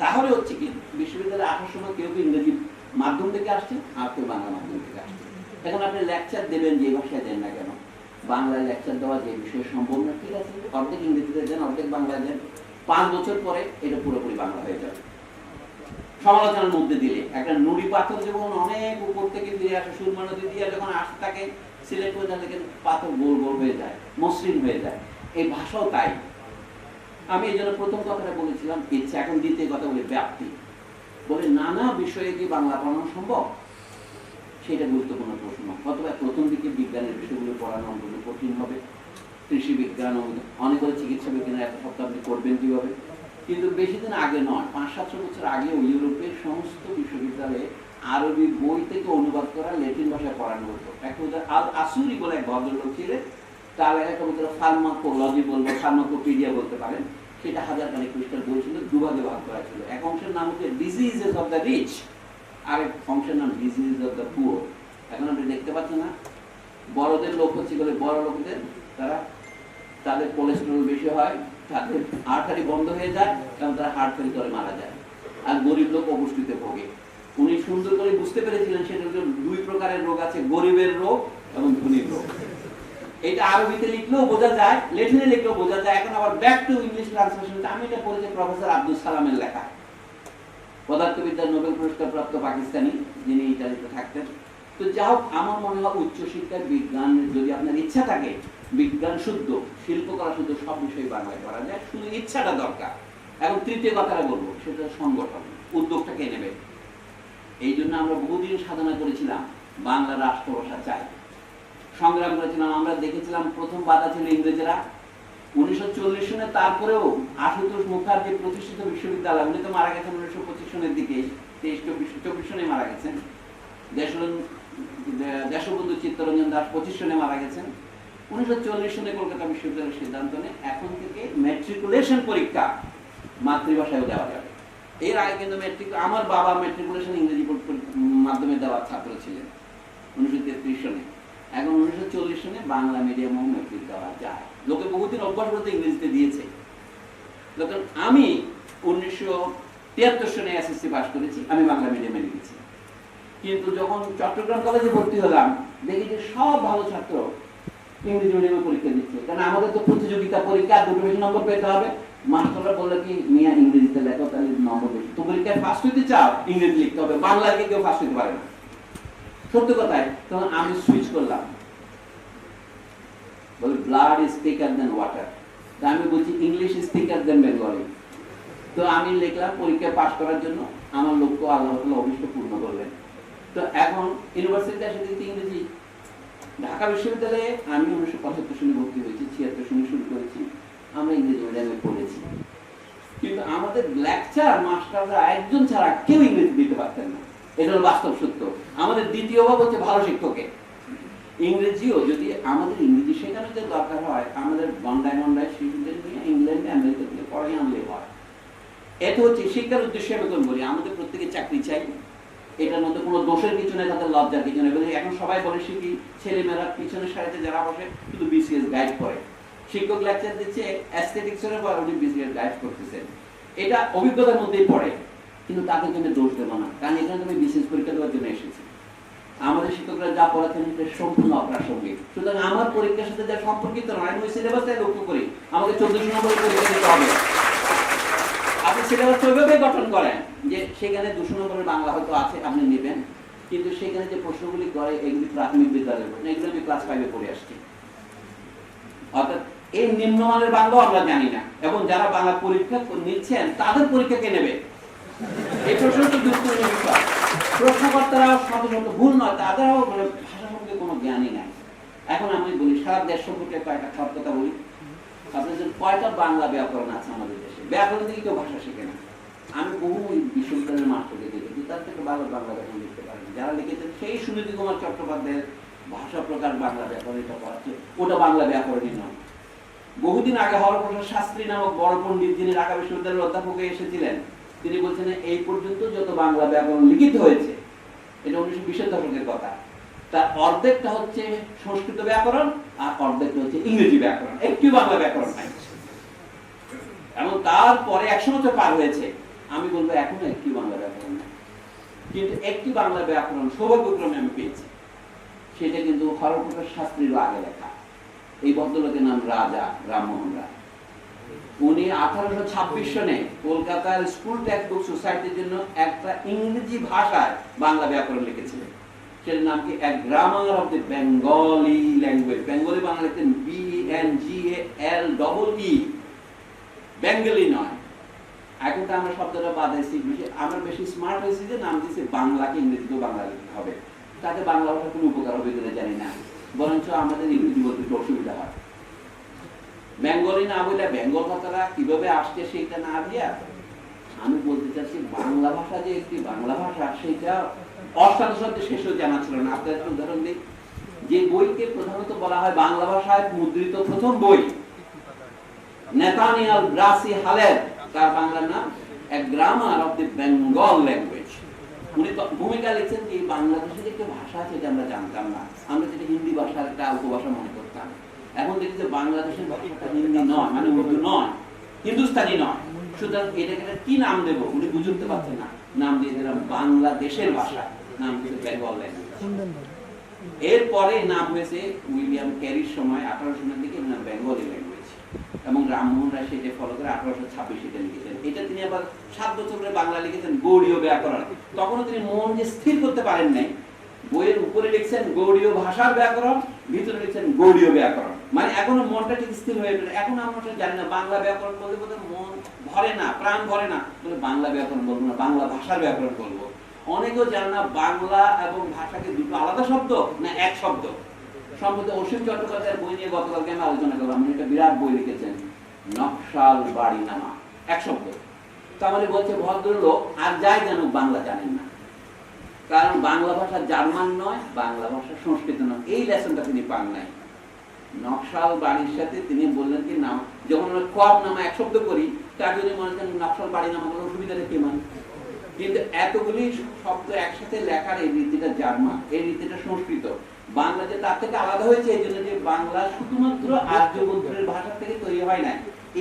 তাহলে হচ্ছে কি, বিশ্ববিদ্যালয়ে আসার সময় কেউ কেউ ইংরেজি মাধ্যম থেকে আসছে, আর কেউ বাংলা মাধ্যম থেকে আসছে। এখন আপনি লেকচার দেবেন যে ভাষায় দেন না কেন, বাংলায় লেকচার দেওয়া যে বিষয়ে সম্ভব না, ঠিক আছে, অর্ধেক ইংরেজিতে দেন, অর্ধেক বাংলায় দেন। 5 বছর পরে এটা পুরোপুরি বাংলা হয়ে যাবে। সমালোচনার মধ্যে দিলে একটা নুড়ি পাথর যখন অনেক উপর থেকে ফিরে আসে, সুরমা নদী দিয়ে যখন আসতে থাকে, সিলেক্ট হয়ে যায়, দেখেন পাথর গোল গোল হয়ে যায়, মসৃণ হয়ে যায়। এই ভাষাও তাই। আমি এই জন্য প্রথম কথাটা বলেছিলাম ইচ্ছা, এখন দ্বিতীয় কথা বলি ব্যাপ্তি। বলে নানা বিষয়ে কি বাংলা পড়ানো সম্ভব, সেটা গুরুত্বপূর্ণ প্রশ্ন। অথবা প্রথম দিকে বিজ্ঞানের বিষয়গুলো পড়ানো অন্তত কঠিন হবে, কৃষি বিজ্ঞান, অনেক চিকিৎসা বিজ্ঞানের এত সপ্তাহ আপনি করবেন কিভাবে। কিন্তু বেশি দিন আগে নয়, 500-700 বছর আগেও ইউরোপের সমস্ত বিশ্ববিদ্যালয়ে আরবি বই থেকে অনুবাদ করা ল্যাটিন ভাষায় পড়ানো হতো। একটা আল আসুরি বলে এক ভদ্রলোক ছিলেন, তার একটা ফার্মাকোলজি বলবো, ফার্মাকোপিডিয়া বলতে পারেন, সেটা 1000 পৃষ্ঠার বই ছিল, দুভাগে ভাগ করা ছিল। এক অংশের নাম হচ্ছে ডিজিজেস অফ দ্য রিচ, আরেক অংশের নাম ডিজিজেস অফ দ্য পুয়ার। এখন আপনি দেখতে পাচ্ছেন না, বড়দের লোক হচ্ছে বলে বড় লোকদের, তাদের কোলেস্টেরল বেশি হয়, তাদের হার্টারি বন্ধ হয়ে যায়, কারণ তারা হার্ট ফেল করে মারা যায়। আর গরিব লোক অপুষ্টিতে ভোগে। উনি সুন্দর করে বুঝতে পেরেছিলেন সেটা হচ্ছে 2 প্রকারের রোগ আছে, গরিবের রোগ এবং ধনীর রোগ। এটা আরবিতে লিখলেও বোঝা যায়, ল্যাটিনে লিখলেও বোঝা যায়। এখন আবার ব্যাক টু ইংলিশ ট্রান্সলেশন, আমি এটা পড়েছি প্রফেসর আব্দুল সালামের লেখা, পদার্থবিদ্যার নোবেল পুরস্কার প্রাপ্ত পাকিস্তানি, যিনি ইতালিতে থাকতেন। তো যা হোক, আমার মনে হয় উচ্চশিক্ষার বিজ্ঞান যদি আপনার ইচ্ছা থাকে, বিজ্ঞান শুদ্ধ, শিল্পকলা শুদ্ধ, সব বিষয়ে বাংলায় করা যায়, শুধু ইচ্ছাটা দরকার। এখন তৃতীয় কথাটা বলবো, সেটা সংগঠন, উদ্যোগটা কে নেবে। এই জন্য আমরা বহুদিন সাধনা করেছিলাম বাংলা রাষ্ট্রভাষা চাই, সংগ্রাম করেছিলাম। আমরা দেখেছিলাম প্রথম বাধা ছিল ইংরেজরা 1940 সনে, তারপরেও আশুতোষ মুখার্জি প্রতিষ্ঠিত বিশ্ববিদ্যালয়, উনি তো মারা গেছেন 1925 সনের দিকে, 23-24 সনে মারা গেছেন। দেশবন্ধু চিত্তরঞ্জন দাস 25 সনে মারা গেছেন। 1940 সনে কলকাতা বিশ্ববিদ্যালয়ের সিদ্ধান্ত নেয় এখন থেকে ম্যাট্রিকুলেশন পরীক্ষা মাতৃভাষায় দেওয়া যাবে। এর আগে কিন্তু আমার বাবা ম্যাট্রিকুলেশন ইংরেজি মাধ্যমে দেওয়ার ছাত্র ছিলেন 1933 সনে। এখন 1940 সনে বাংলা মিডিয়ামে ম্যাট্রিক দেওয়া যায়। লোকে বহুদিন অভ্যাস করতে ইংরেজিতে দিয়েছে। লোকের আমি 1973 সনে এসএসসি পাস করেছি, আমি বাংলা মিডিয়ামে লিখেছি। কিন্তু যখন চট্টগ্রাম কলেজে ভর্তি হলাম, দেখি যে সব ভালো ছাত্র ইংরেজি মিডিয়ামে পরীক্ষা দিচ্ছে। কারণ আমাদের তো প্রতিযোগিতা পরীক্ষা, 2 বেশি নম্বর পেতে হবে। মাস্টাররা বললো কি, মিয়া ইংরেজিতে লেখো, তাহলে নম্বর বেশি। তো পরীক্ষায় ফার্স্ট হইতে চাও, ইংরেজি লিখতে হবে, বাংলায় কেউ ফার্স্ট হইতে পারে না। সত্য কথাই। তখন আমি সুইচ করলাম, বলে blood is thicker than water. আমি বলছি English is thicker than Bengali. তো আমি লিখলাম পরীক্ষায় পাস করার জন্য, আমার লক্ষ্য আল্লাহ তাআলা অভিষ্ট পূর্ণ করলেন। তো এখন ইউনিভার্সিটিতে এসে দেখি ইংরেজি। ঢাকা বিশ্ববিদ্যালয়ে আমি 1975 সনে ভর্তি হয়েছি, 76 সনে শুরু করেছি, আমরা ইংরেজি মিডিয়ামে পড়েছি। কিন্তু আমাদের লেকচার মাস্টাররা একজন ছাড়া কেউ ইংরেজি দিতে পারতেন না। এটা হলো বাস্তব সত্য। আমাদের দ্বিতীয় অভাব হচ্ছে ভালো শিক্ষকে। ইংরেজিও যদি আমাদের ইংরেজি শেখানোর যে দরকার হয়, আমাদের গন্ডায় গন্ডায় শিশুদের নিয়ে ইংল্যান্ডে আমেরিকা থেকে পড়াই আনলে হয়। এটা হচ্ছে শিক্ষার উদ্দেশ্যে আমি বলি, আমাদের প্রত্যেকে চাকরি চাই, এটার মধ্যে কোনো দোষের কিছু নেই, তাদের লজ্জার কিছু নেই। এখন সবাই বলে শিখি, ছেলেমেয়েরা পিছনের সারিতে যারা বসে শুধু বিসিএস গাইড করে, শিক্ষক লেকচার দিচ্ছে অ্যাস্থেটিক্সের পর উনি বিসিএস গাইড করতেছেন, এটা অভিজ্ঞতার মধ্যেই পড়ে। কিন্তু তাদের জন্য দোষ দেবো না, কারণ এখানে তুমি বিসিএস পরীক্ষা দেওয়ার জন্য এসেছি। আমাদের শিক্ষকরা যা পড়াচ্ছেন এটা সম্পূর্ণ অপ্রাসঙ্গিক। সুতরাং আমার পরীক্ষার সাথে যা সম্পর্কিত নয়, আমি ওই সিলেবাসটাই লক্ষ্য করি। আমাকে 1400 নম্বরের পরীক্ষা দিতে হবে। আপনি সিলেবাস ওইভাবে গঠন করেন যে সেখানে 200 নম্বরের বাংলা হয়তো আছে, আপনি নেবেন, কিন্তু সেখানে যে প্রশ্নগুলি করে এগুলি প্রাথমিক বিদ্যালয়ের প্রশ্ন, এগুলো আমি ক্লাস 5-এ পড়ে আসছি। অর্থাৎ এই নিম্নমানের বাংলাও আমরা জানি না, এবং যারা বাংলা পরীক্ষা নিচ্ছেন তাদের পরীক্ষা কে নেবে, এই প্রশ্ন তো গুরুত্বপূর্ণ বিষয়। প্রশ্নকর্তারাও শত শত ভুল নয়, তাদেরও ভাষা সম্পর্কে কোনো জ্ঞানই নাই। এখন আমি বলি সারা দেশ সম্পর্কে কয়েকটা খারাপ কথা বলি। আপনাদের কয়টা বাংলা ব্যাকরণ আছে আমাদের দেশে? ব্যাকরণ থেকে কেউ ভাষা শেখে না। আমি বহু বিশ্ববিদ্যালয়ের মাস্টারকে দেখেছি, তার থেকে ভালো বাংলা ব্যাকরণ লিখতে পারেন। যারা লিখেছেন সেই সুনীতি কুমার চট্টোপাধ্যায়ের ভাষা প্রকার বাংলা ব্যাকরণ, এটা পড়াচ্ছে, ওটা বাংলা ব্যাকরণই নয়। বহুদিন আগে হরপ্রসাদ শাস্ত্রী নামক বড় পণ্ডিত, যিনি ঢাকা বিশ্ববিদ্যালয়ের অধ্যাপক এসেছিলেন, তিনি বলছেন এই পর্যন্ত যত বাংলা ব্যাকরণ লিখিত হয়েছে, এটা 1920-এর দশকের কথা, তার অর্ধেকটা হচ্ছে সংস্কৃত ব্যাকরণ আর অর্ধেকটা হচ্ছে ইংরেজি ব্যাকরণ, একটি বাংলা ব্যাকরণ নাই। এবং তারপরে 100 বছর পার হয়েছে, আমি বলবো এখনো একটি বাংলা ব্যাকরণ নাই। কিন্তু একটি বাংলা ব্যাকরণ সৌভাগ্যক্রমে আমি পেয়েছি, সেটা কিন্তু হরপ্রকাশ শাস্ত্রীর আগে লেখা। এই ভদ্রলোকের নাম রাজা রামমোহন রায়। উনি 1826 সনে কলকাতার স্কুল টেক্সট বুক সোসাইটির জন্য একটা ইংরেজি ভাষায় বাংলা ব্যাকরণ লিখেছিলেন। সেটার নাম কি a grammar of the Bengali language. Bengali Bangla লিখতেন BNGALEE, বেঙ্গলি নয়। এখন তো আমরা শব্দটা বাদাইছি, আমরা বেশি স্মার্ট হয়েছি যে নাম দিয়েছি বাংলাকে ইংরেজিতেও বাংলা লিখতে হবে। তাতে বাংলা ভাষার কোনো উপকার হবে কিনা জানি না, বরঞ্চ আমাদের ইংরেজি বলতে একটু অসুবিধা হয়। বেঙ্গলি না বলে বেঙ্গল কথাটা কিভাবে আসছে সেটা না দিয়া আমি বলতে চাচ্ছি বাংলা ভাষা যে একটি বাংলা ভাষা সেটা অষ্টাদশ শতাব্দীতে শেষও জানা ছিল না। আপনার একটা উদাহরণ দিই, যে বইকে প্রধানত বলা হয় বাংলা ভাষায় মুদ্রিত প্রথম বই, নেথানিয়াল ব্রাসি হালের, তার বাংলার নাম a grammar of the Bengal language. উনি ভূমিকা লিখছেন যে বাংলাদেশের যে একটা ভাষা আছে এটা আমরা জানতাম না, আমরা যেটা হিন্দি ভাষার একটা উপভাষা মনে করতাম। এখন দেখি যে বাংলাদেশের ভাষাটা হিন্দি নয়, মানে উর্দু নয়, হিন্দুস্তানি নয়। সুতরাং এটাকে কি নাম দেবো উনি বুঝতে পারছেন না, নাম দিয়ে দিলাম বাংলাদেশের ভাষা, নাম দিয়েছে বেঙ্গল ল্যাঙ্গুয়েজ। এরপরে নাম হয়েছে উইলিয়াম ক্যারির সময় 1800 দিকে নাম বেঙ্গলি ল্যাঙ্গুয়েজ, এবং রামমোহন রায় সেটা ফলো করে 1826 এটা লিখেছেন। এটা তিনি আবার 7 বছর ধরে বাংলা লিখেছেন গৌড়ীয় ব্যাকরণ। তখনও তিনি মন যে স্থির করতে পারেন নাই, বইয়ের উপরে লিখছেন গৌড়ীয় ভাষার ব্যাকরণ, ভিতরে লিখছেন গৌড়ীয় ব্যাকরণ, মানে এখনো মনটা ঠিক স্থির হয়ে গেল। এখন আমরা জানি না বাংলা ব্যাকরণ বলতে বলতে মন ভরে না, প্রাণ ভরে না, বলে বাংলা ব্যাকরণ বলবো না, বাংলা ভাষার ব্যাকরণ বলবো। অনেকেও জানে না বাংলা এবং ভাষাকে দুটো আলাদা শব্দ না এক শব্দ। সম্প্রতি অসীম চট্টোপাধ্যায়ের বই নিয়ে গতকালকে আমি আলোচনা করলাম, উনি একটা বিরাট বই লিখেছেন নকশাল বাড়ি নামা, এক শব্দ। তাহলে বলছে ভদ্রলোক আর যাই জানুক বাংলা জানেন না, কারণ বাংলা ভাষা জার্মান নয়, বাংলা ভাষা সংস্কৃত নয়, এই লেসনটা তিনি পান নাই। নকশাল বাড়ির সাথে তিনি বললেন কি নাম, যখন আমরা খোয়াব নামা এক শব্দ করি, তার যদি মনে করেন নকশাল বাড়ি নামা কোনো অসুবিধা নেই কি মানে, কিন্তু এতগুলি শব্দ একসাথে লেখার এই রীতিটা জার্মান, এই রীতিটা সংস্কৃত। বাংলা যে তার থেকে আলাদা হয়েছে এই জন্য যে বাংলা শুধুমাত্র আর্য গোত্রের ভাষা থেকে তৈরি হয় না।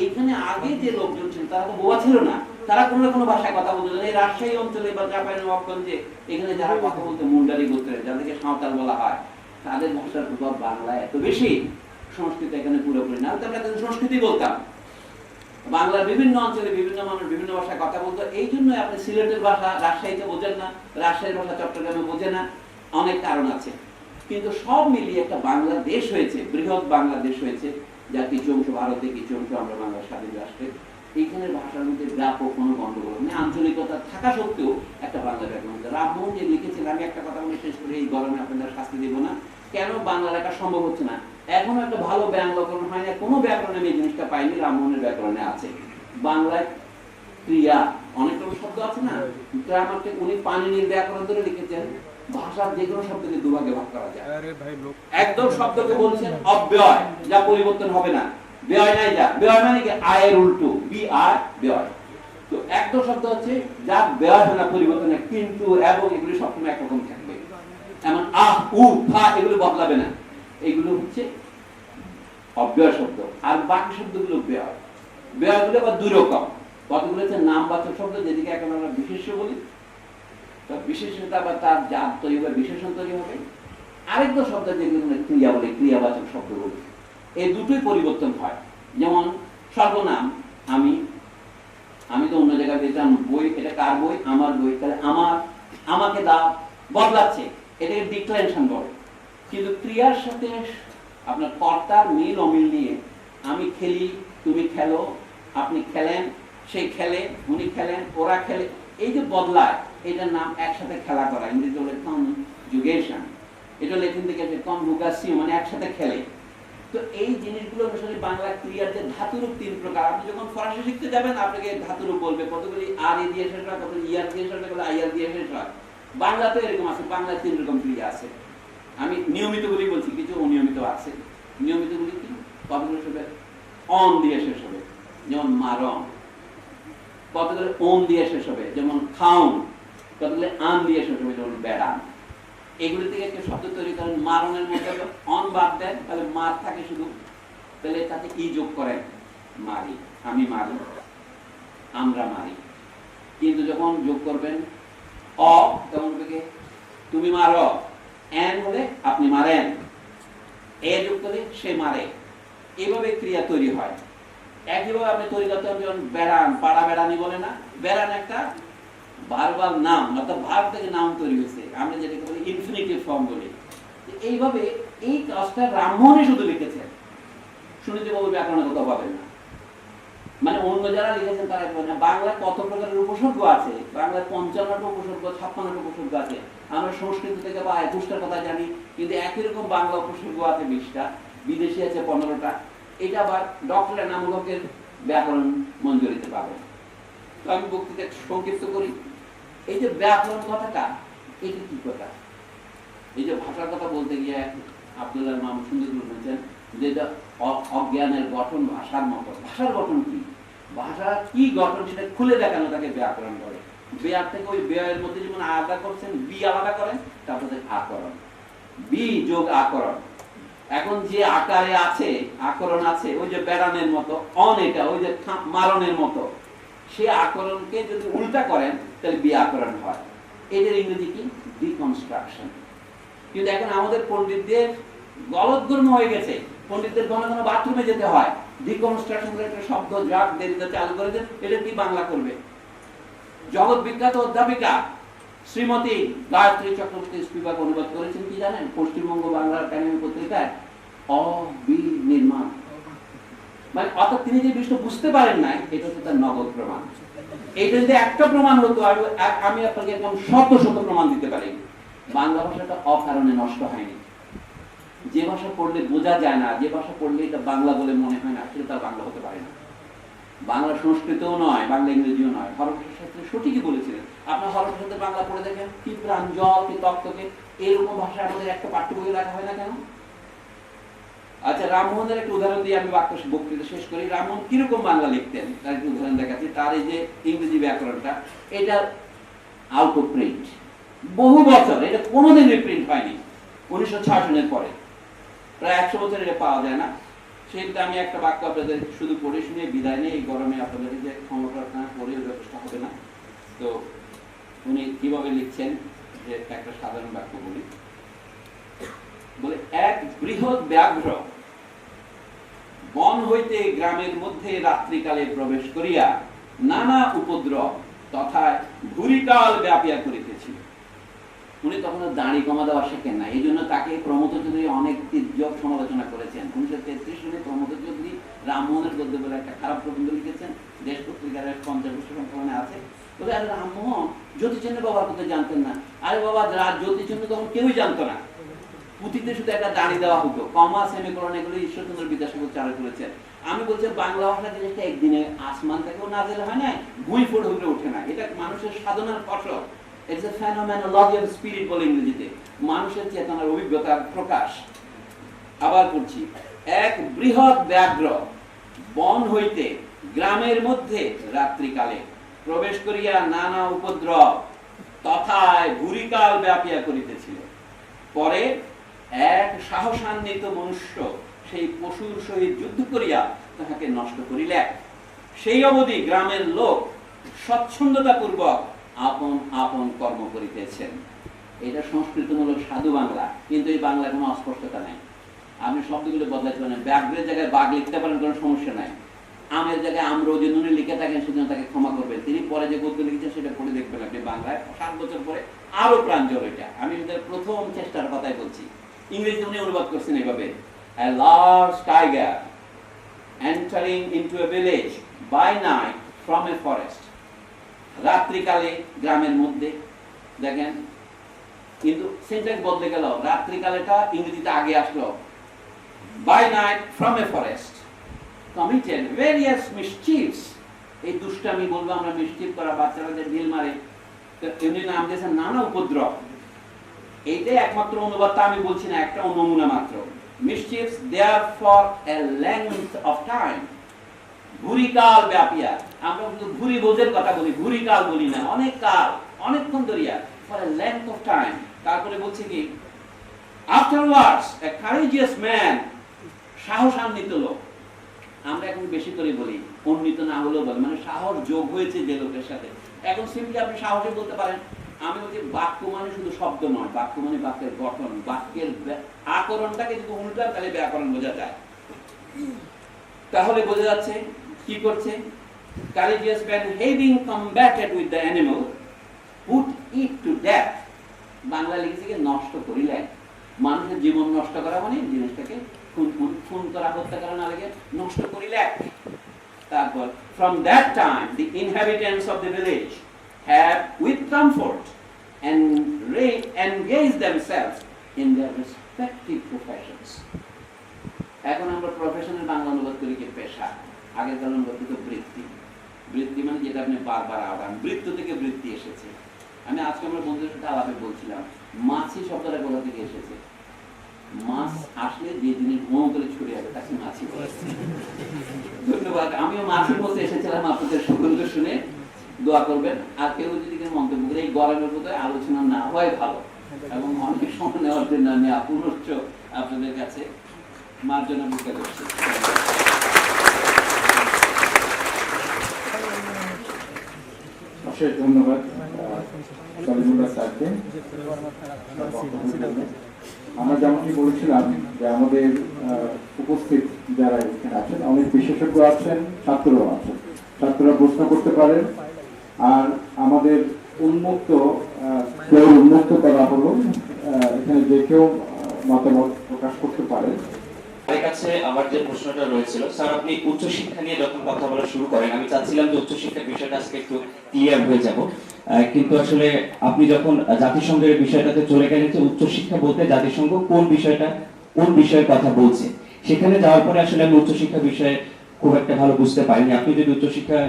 এইখানে আগে যে লোকজন ছিল তারা তো বোবা ছিল না, তারা কোনো না কোনো ভাষায় কথা বলতো। এই রাজশাহী অঞ্চলে বা জাপানের নবাবগঞ্জে এখানে যারা কথা বলতো মুন্ডারি গোত্রের, যাদেরকে সাঁওতাল বলা হয়, তাদের ভাষার প্রভাব বাংলায় এত বেশি, সংস্কৃত এখানে পুরোপুরি না। আমরা তাদের সংস্কৃতি বলতাম। বাংলার বিভিন্ন অঞ্চলে বিভিন্ন মানুষ বিভিন্ন ভাষায় কথা বলতো, এই জন্য আপনি সিলেটের ভাষা রাজশাহীতে বোঝেন না, রাজশাহীর ভাষা চট্টগ্রামে বোঝে না, অনেক কারণ আছে। কিন্তু সব মিলিয়ে একটা বাংলাদেশ হয়েছে, বৃহৎ বাংলাদেশ হয়েছে, যার কিছু অংশ ভারতে, কিছু অংশ আমরা বাংলা স্বাধীন রাষ্ট্রে। এইখানের ভাষার মধ্যে ব্যাপক কোনো গন্ডগোল নেই, আঞ্চলিকতা থাকা সত্ত্বেও একটা বাংলা ব্যাকরণ। রামমোহন যে লিখেছেন, আমি একটা কথা বলে শেষ করে এই গরমে আপনাদের শাস্তি দেবো না, কেন বাংলা লেখা সম্ভব হচ্ছে না, এখনো একটা ভালো ব্যাকরণ হয় না, কোনো ব্যাকরণে আমি এই জিনিসটা পাইনি, রামমোহনের ব্যাকরণে আছে। বাংলায় ক্রিয়া অনেক রকম শব্দ আছে না, গ্রামারকে উনি পানিনির ব্যাকরণ ধরে লিখেছেন, ভাষার যে কোনো শব্দকে দুভাগে ভাগ করা যায়। একদম শব্দকে বলছেন অব্যয়, যা পরিবর্তন হবে না, ব্যয় নাই যা, ব্যয় মানে কি আয়ের উল্টো, বি আর ব্যয়। তো একদম শব্দ হচ্ছে যা ব্যয় হয় না, পরিবর্তন হয়, কিন্তু এবং এগুলি সবসময় একরকম থাকবে, এমন আহ উ ফা এগুলো বদলাবে না, এগুলো হচ্ছে অব্যয় শব্দ। আর বাকি শব্দগুলো ব্যয়, ব্যয়গুলো আবার দুই রকম, কতগুলো হচ্ছে নামবাচক শব্দ, যেদিকে এখন আমরা বিশেষ্য বলি, বিশেষতা বা তার জাত তৈরি হবে, বিশেষণ তৈরি হবে। আরেকটা শব্দ যেগুলো ক্রিয়া বলে, ক্রিয়াবাচক শব্দ বলি, এই দুটোই পরিবর্তন হয়। যেমন সর্বনাম, আমি, আমি তো অন্য জায়গায় দিতাম বই, এটা কার বই, আমার বই, তাহলে আমার, আমাকে দাও, বদলাচ্ছে, এটাকে ডিক্লারেশন বলে। কিন্তু ক্রিয়ার সাথে আপনার কর্তার মিল অমিল নিয়ে, আমি খেলি, তুমি খেলো, আপনি খেলেন, সে খেলে, উনি খেলেন, ওরা খেলে, এই যে বদলায়, এটার নাম একসাথে খেলা করা, ইংরেজি বলে কনজুগেশন। এটা লেটিন থেকে কনভোকাসিও, মানে একসাথে খেলে। তো এই জিনিসগুলো অনুসারে বাংলা ক্রিয়ার যে ধাতুরূপ 3 প্রকার। আপনি যখন ফরাসি শিখতে যাবেন আপনাকে ধাতুরূপ বলবে, কতগুলি আর এ দিয়ে শেষ হয়, কতগুলি ইয়ার দিয়ে শেষ হয়, কতগুলি আইয়ার দিয়ে শেষ হয়। বাংলাতে এরকম আছে, বাংলায় 3 রকম ক্রিয়া আছে। আমি নিয়মিতগুলি বলছি, কিছু অনিয়মিত আছে। নিয়মিতগুলি কি, কতগুলো শেষ হবে অন দিয়ে শেষ হবে, যেমন মারণ, কতগুলো ওন দিয়ে শেষ হবে, যেমন খাউন, কতগুলো আন দিয়ে শেষ হবে, যেমন বেড়ান। এগুলি থেকে একটা শব্দ তৈরি করেন, মারণের মধ্যে অন বাদ দেন, তাহলে মার থাকে শুধু, তাহলে তাতে ই যোগ করেন, মারি, আমি মারি, আমরা মারি। কিন্তু যখন যোগ করবেন অ, তখন থেকে তুমি মারো, এন হলে আপনি মারেন, এ যোগ করলে সে মারে। এইভাবে ক্রিয়া তৈরি হয়। একইভাবে আপনি তৈরি করতে হবে, যেমন বেড়ান, পাড়া বেড়ানি বলে না, বেড়ান একটা ভার্বাল নাম, অর্থাৎ ভার্ব থেকে নাম তৈরি হয়েছে, আমরা যেটাকে বলি ইনফিনিটিভ ফর্ম বলি। এইভাবে এই কাজটা রামমোহনই শুধু লিখেছেন, শুনেছি বাবু ব্যাকরণের কথা পাবেন না, মানে অন্য যারা লিখেছেন তারা বলেন না। বাংলায় কত প্রকারের উপসর্গ আছে, বাংলায় 55টা উপসর্গ, 56টা উপসর্গ আছে। আমরা সংস্কৃত থেকে বা 21টার কথা জানি, কিন্তু একই রকম বাংলা উপসর্গ আছে 20টা, বিদেশি আছে 15টা। এটা আবার ডক্টরের নামলকের ব্যাকরণ মঞ্জুরিতে পাবেন। তো আমি বক্তৃতা সংক্ষিপ্ত করি। এই যে ব্যাকরণ কথাটা, এটা কি কথা? এই যে ভাষার কথা বলতে গিয়ে আব্দুল্লাহ মাহমুদ সুন্দর বলেছেন যে এটা অজ্ঞানের গঠন ভাষার মতো। ভাষার গঠন কি, ভাষা কি গঠন সেটা খুলে দেখানো তাকে ব্যাকরণ বলে। বেয়ার থেকে ওই ব্যয়ের মধ্যে যেমন আলাদা করছেন, বি আলাদা করেন, তারপরে আকরণ, বি যোগ আকরণ। এখন যে আকারে আছে, আকরণ আছে, ওই যে বেড়ানের মতো, অন এটা ওই যে মারণের মতো, সে আকরণকে যদি উল্টা করেন তাহলে বি আকরণ হয়। এদের ইংরেজি কি? ডিকনস্ট্রাকশন। কিন্তু এখন আমাদের পণ্ডিতদের গলদঘর্ম হয়ে গেছে, পণ্ডিতদের ঘন ঘন বাথরুমে যেতে হয়, ডিকনস্ট্রাকশন করে একটা শব্দ যাক দেরিতে চালু করে দেন, এটা কি বাংলা করবে? জগৎ বিখ্যাত অধ্যাপিকা শ্রীমতী গায়ত্রী চক্রবর্তী স্পিবাক অনুবাদ করেছেন কি জানেন? পশ্চিমবঙ্গ বাংলা একাডেমি পত্রিকায় অবিনির্মাণ। মানে অর্থাৎ তিনি যে বিষয়টা বুঝতে পারেন নাই, এটা হচ্ছে তার নগদ প্রমাণ। এইটা যদি একটা প্রমাণ হতো, আমি আপনাকে একদম শত শত প্রমাণ দিতে পারি। বাংলা ভাষাটা অকারণে নষ্ট হয়নি। যে ভাষা পড়লে বোঝা যায় না, যে ভাষা পড়লে এটা বাংলা বলে মনে হয় না, সেটা তার বাংলা হতে পারে না। বাংলা সংস্কৃতও নয়, বাংলা ইংরেজিও নয়। হরপ্রসাদ শাস্ত্রী সঠিকই বলেছিলেন। আপনার হরপ্রসাদের বাংলা পড়ে দেখেন, কি প্রাঞ্জল, কি তক্তকে, এরকম ভাষা আমাদের একটা পাঠ্য বই রাখা হয় না কেন? আচ্ছা, রামমোহনের একটা উদাহরণ দিয়ে আমি বক্তৃতা শেষ করি। রামমোহন কিরকম বাংলা লিখতেন তার একটা উদাহরণ দেখাচ্ছি। তার এই যে ইংরেজি ব্যাকরণটা, এটা আউট অফ প্রিন্ট, বহু বছর, এটা কোনোদিন রিপ্রিন্ট হয়নি। 1906 সনের পরে প্রায় 100 বছর এটা পাওয়া যায় না। সেটা আমি একটা বাক্য আপনাদের শুধু পড়ে শুনে বিদায় নিয়ে, এই গরমে আপনাদের যে ক্ষমা প্রার্থনা করেও যথেষ্ট হবে না। তো উনি কিভাবে লিখছেন, যে একটা সাধারণ বাক্য বলি, বলে এক বৃহৎ ব্যাঘ্র বন হইতে গ্রামের মধ্যে রাত্রিকালে প্রবেশ করিয়া নানা উপদ্রব তথা ঘুরিকাল ব্যাপিয়া করিতেছিল। উনি তখন দাড়ি কমা দেওয়া শেখেন না, এই জন্য তাকে প্রমোদ চৌধুরী অনেক তীর্যক সমালোচনা করেছেন। 1933 সালে প্রমোদ চৌধুরী রামমোহনের গদ্য বলে একটা খারাপ প্রবন্ধ লিখেছেন, দেশ পত্রিকার 50 সংকলনে আছে। বলে আরে রামমোহন জ্যোতিচিহ্ন ব্যবহার করতে জানতেন না। আরে বাবা, জ্যোতিচিহ্ন তখন কেউই জানতো না, পুঁথিতে শুধু একটা দাড়ি দেওয়া হতো, কমা সেমিকোলন এগুলো ঈশ্বরচন্দ্র বিদ্যাসাগর চালু করেছেন। আমি বলছি বাংলা ভাষা জিনিসটা একদিনে আসমান থেকেও নাজেল হয় না, ভুঁই ফোড় হইলে ওঠে না। এটা মানুষের সাধনার ফসল। It's a phenomenology of spirit বলে ইংরেজিতে, মানুষের চেতনার অভিজ্ঞতার প্রকাশ। আবার পড়ছি, এক বৃহৎ ব্যাঘ্র বন হইতে গ্রামের মধ্যে রাত্রিকালে প্রবেশ করিয়া নানা উপদ্রব তথায় ঘুরিকাল ব্যাপিয়া করিতেছিল। পরে এক সাহসান্বিত মনুষ্য সেই পশুর সহিত যুদ্ধ করিয়া তাহাকে নষ্ট করিলে, সেই অবধি গ্রামের লোক স্বচ্ছন্দতা পূর্বক আপন আপন কর্ম করিতেছেন। এটা সংস্কৃতমূলক সাধু বাংলা, কিন্তু এই বাংলায় কোনো অস্পষ্টতা নাই। আপনি শব্দগুলো বদলাতে পারেন, ব্যাঘ্রের জায়গায় বাঘ লিখতে পারেন, কোনো সমস্যা নাই। আমের জায়গায় আমরা যদি উনি লিখে থাকেন, সেজন্য তাকে ক্ষমা করবেন। তিনি পরে যে গদ্য লিখেছেন সেটা পড়ে দেখবেন আপনি বাংলায়, 7 বছর পরে আরো প্রাঞ্জল। এটা আমি প্রথম চেষ্টার কথাই বলছি। ইংরেজিতে উনি অনুবাদ করছেন এভাবে, a large tiger entering into a village by night from a forest। রাত্রিকালে গ্রামের মধ্যে, দেখেন কিন্তু সেন্টেন্স বদলে গেল, রাত্রিকালেটা ইংরেজিতে আগে আসলো, by night from a forest committed various mischiefs। এই দুষ্টামি বলবো আমরা, মিসচিফ করা, বাচ্চারা যে ঢিল মারে, এমনি নাম দিয়েছেন নানা উপদ্রব। এইটাই একমাত্র অনুবাদটা আমি বলছি না, একটা নমুনা মাত্র। mischiefs there for a length of time, ঘুরিকাল ব্যাপিয়া, আমরা কিন্তু ঘুরি বোঝের কথা বলি, ঘুরি কাল বলি না, অনেক কাল, অনেকক্ষণ ধরিয়া, for a length of time. তারপরে বলছে কি, আফটারওয়ার্ডস এ কারেজিয়াস ম্যান, সাহসান্বিত লোক। আমরা এখন বেশি করে বলি, উন্নীত না হলেও বলে, মানে সাহস যোগ হয়েছে যে লোকের সাথে। এখন সিম্পলি আপনি সাহসে বলতে পারেন। আমি বলছি বাক্য মানে শুধু শব্দ নয়, বাক্য মানে বাক্যের গঠন, বাক্যের আকরণটাকে যদি উল্টান তাহলে ব্যাকরণ বোঝা যায়। তাহলে বোঝা যাচ্ছে কি করছে, courageous man having combated with the animal put it to death। Bangla লিখেছে কি নষ্ট করিলেন, মানুষের জীবন নষ্ট করা মানে জিনিসটাকে খুন করা, হত্যা করা না লেগে নষ্ট করিলেন। তারপর from that time the inhabitants of the village have with comfort and engaged themselves in their respective professions। এখন আমরা প্রফেশনের বাংলা অনুবাদ করি কি পেশা, আগের কাল অনুবাদ করতে বৃত্তি। বৃত্তি মানে যেটা আপনি বারবার আওড়ান, বৃত্ত থেকে বৃত্তি এসেছে। আমি আজকে আমার বন্ধুদের সাথে আলাপে বলছিলাম, মাছি শব্দটা কোথা থেকে এসেছে। মাছ আসলে যে জিনিস ঘুম করে ছুটে যাবে তাকে মাছি বলে। ধন্যবাদ। আমিও মাছি বলতে এসেছিলাম, আপনাদের সকলকে শুনে দোয়া করবেন। আর কেউ যদি মন্তব্য করে এই গরমের মধ্যে আলোচনা না হয় ভালো, এবং অনেক সময় নেওয়ার জন্য আমি পুনশ্চ আপনাদের কাছে মার্জনা বুকে করছি। অশেষ ধন্যবাদ স্যারকে। আমরা যেমনটি বলেছিলাম যে আমাদের উপস্থিত যারা এখানে আছেন অনেক বিশেষজ্ঞ আছেন, ছাত্ররাও আছেন। ছাত্ররা প্রশ্ন করতে পারেন, আর আমাদের উন্মুক্ত করা হলো, এখানে যে কেউ মতামত প্রকাশ করতে পারে। আমার কাছে আমার যে প্রশ্নটা রয়েছিল, স্যার আপনি উচ্চশিক্ষা নিয়ে যখন কথা বলা শুরু করেন, আমি চাচ্ছিলাম যে উচ্চশিক্ষার বিষয়টা আজকে একটু ক্লিয়ার হয়ে যাব, কিন্তু আসলে আপনি যখন জাতিসংঘের বিষয়টাতে চলে গেলেন যে উচ্চশিক্ষা বলতে জাতিসংঘ কোন বিষয়ের কথা বলছে, সেখানে যাওয়ার পরে আসলে আমি উচ্চশিক্ষা বিষয়ে খুব একটা ভালো বুঝতে পারিনি। আপনি যদি উচ্চশিক্ষা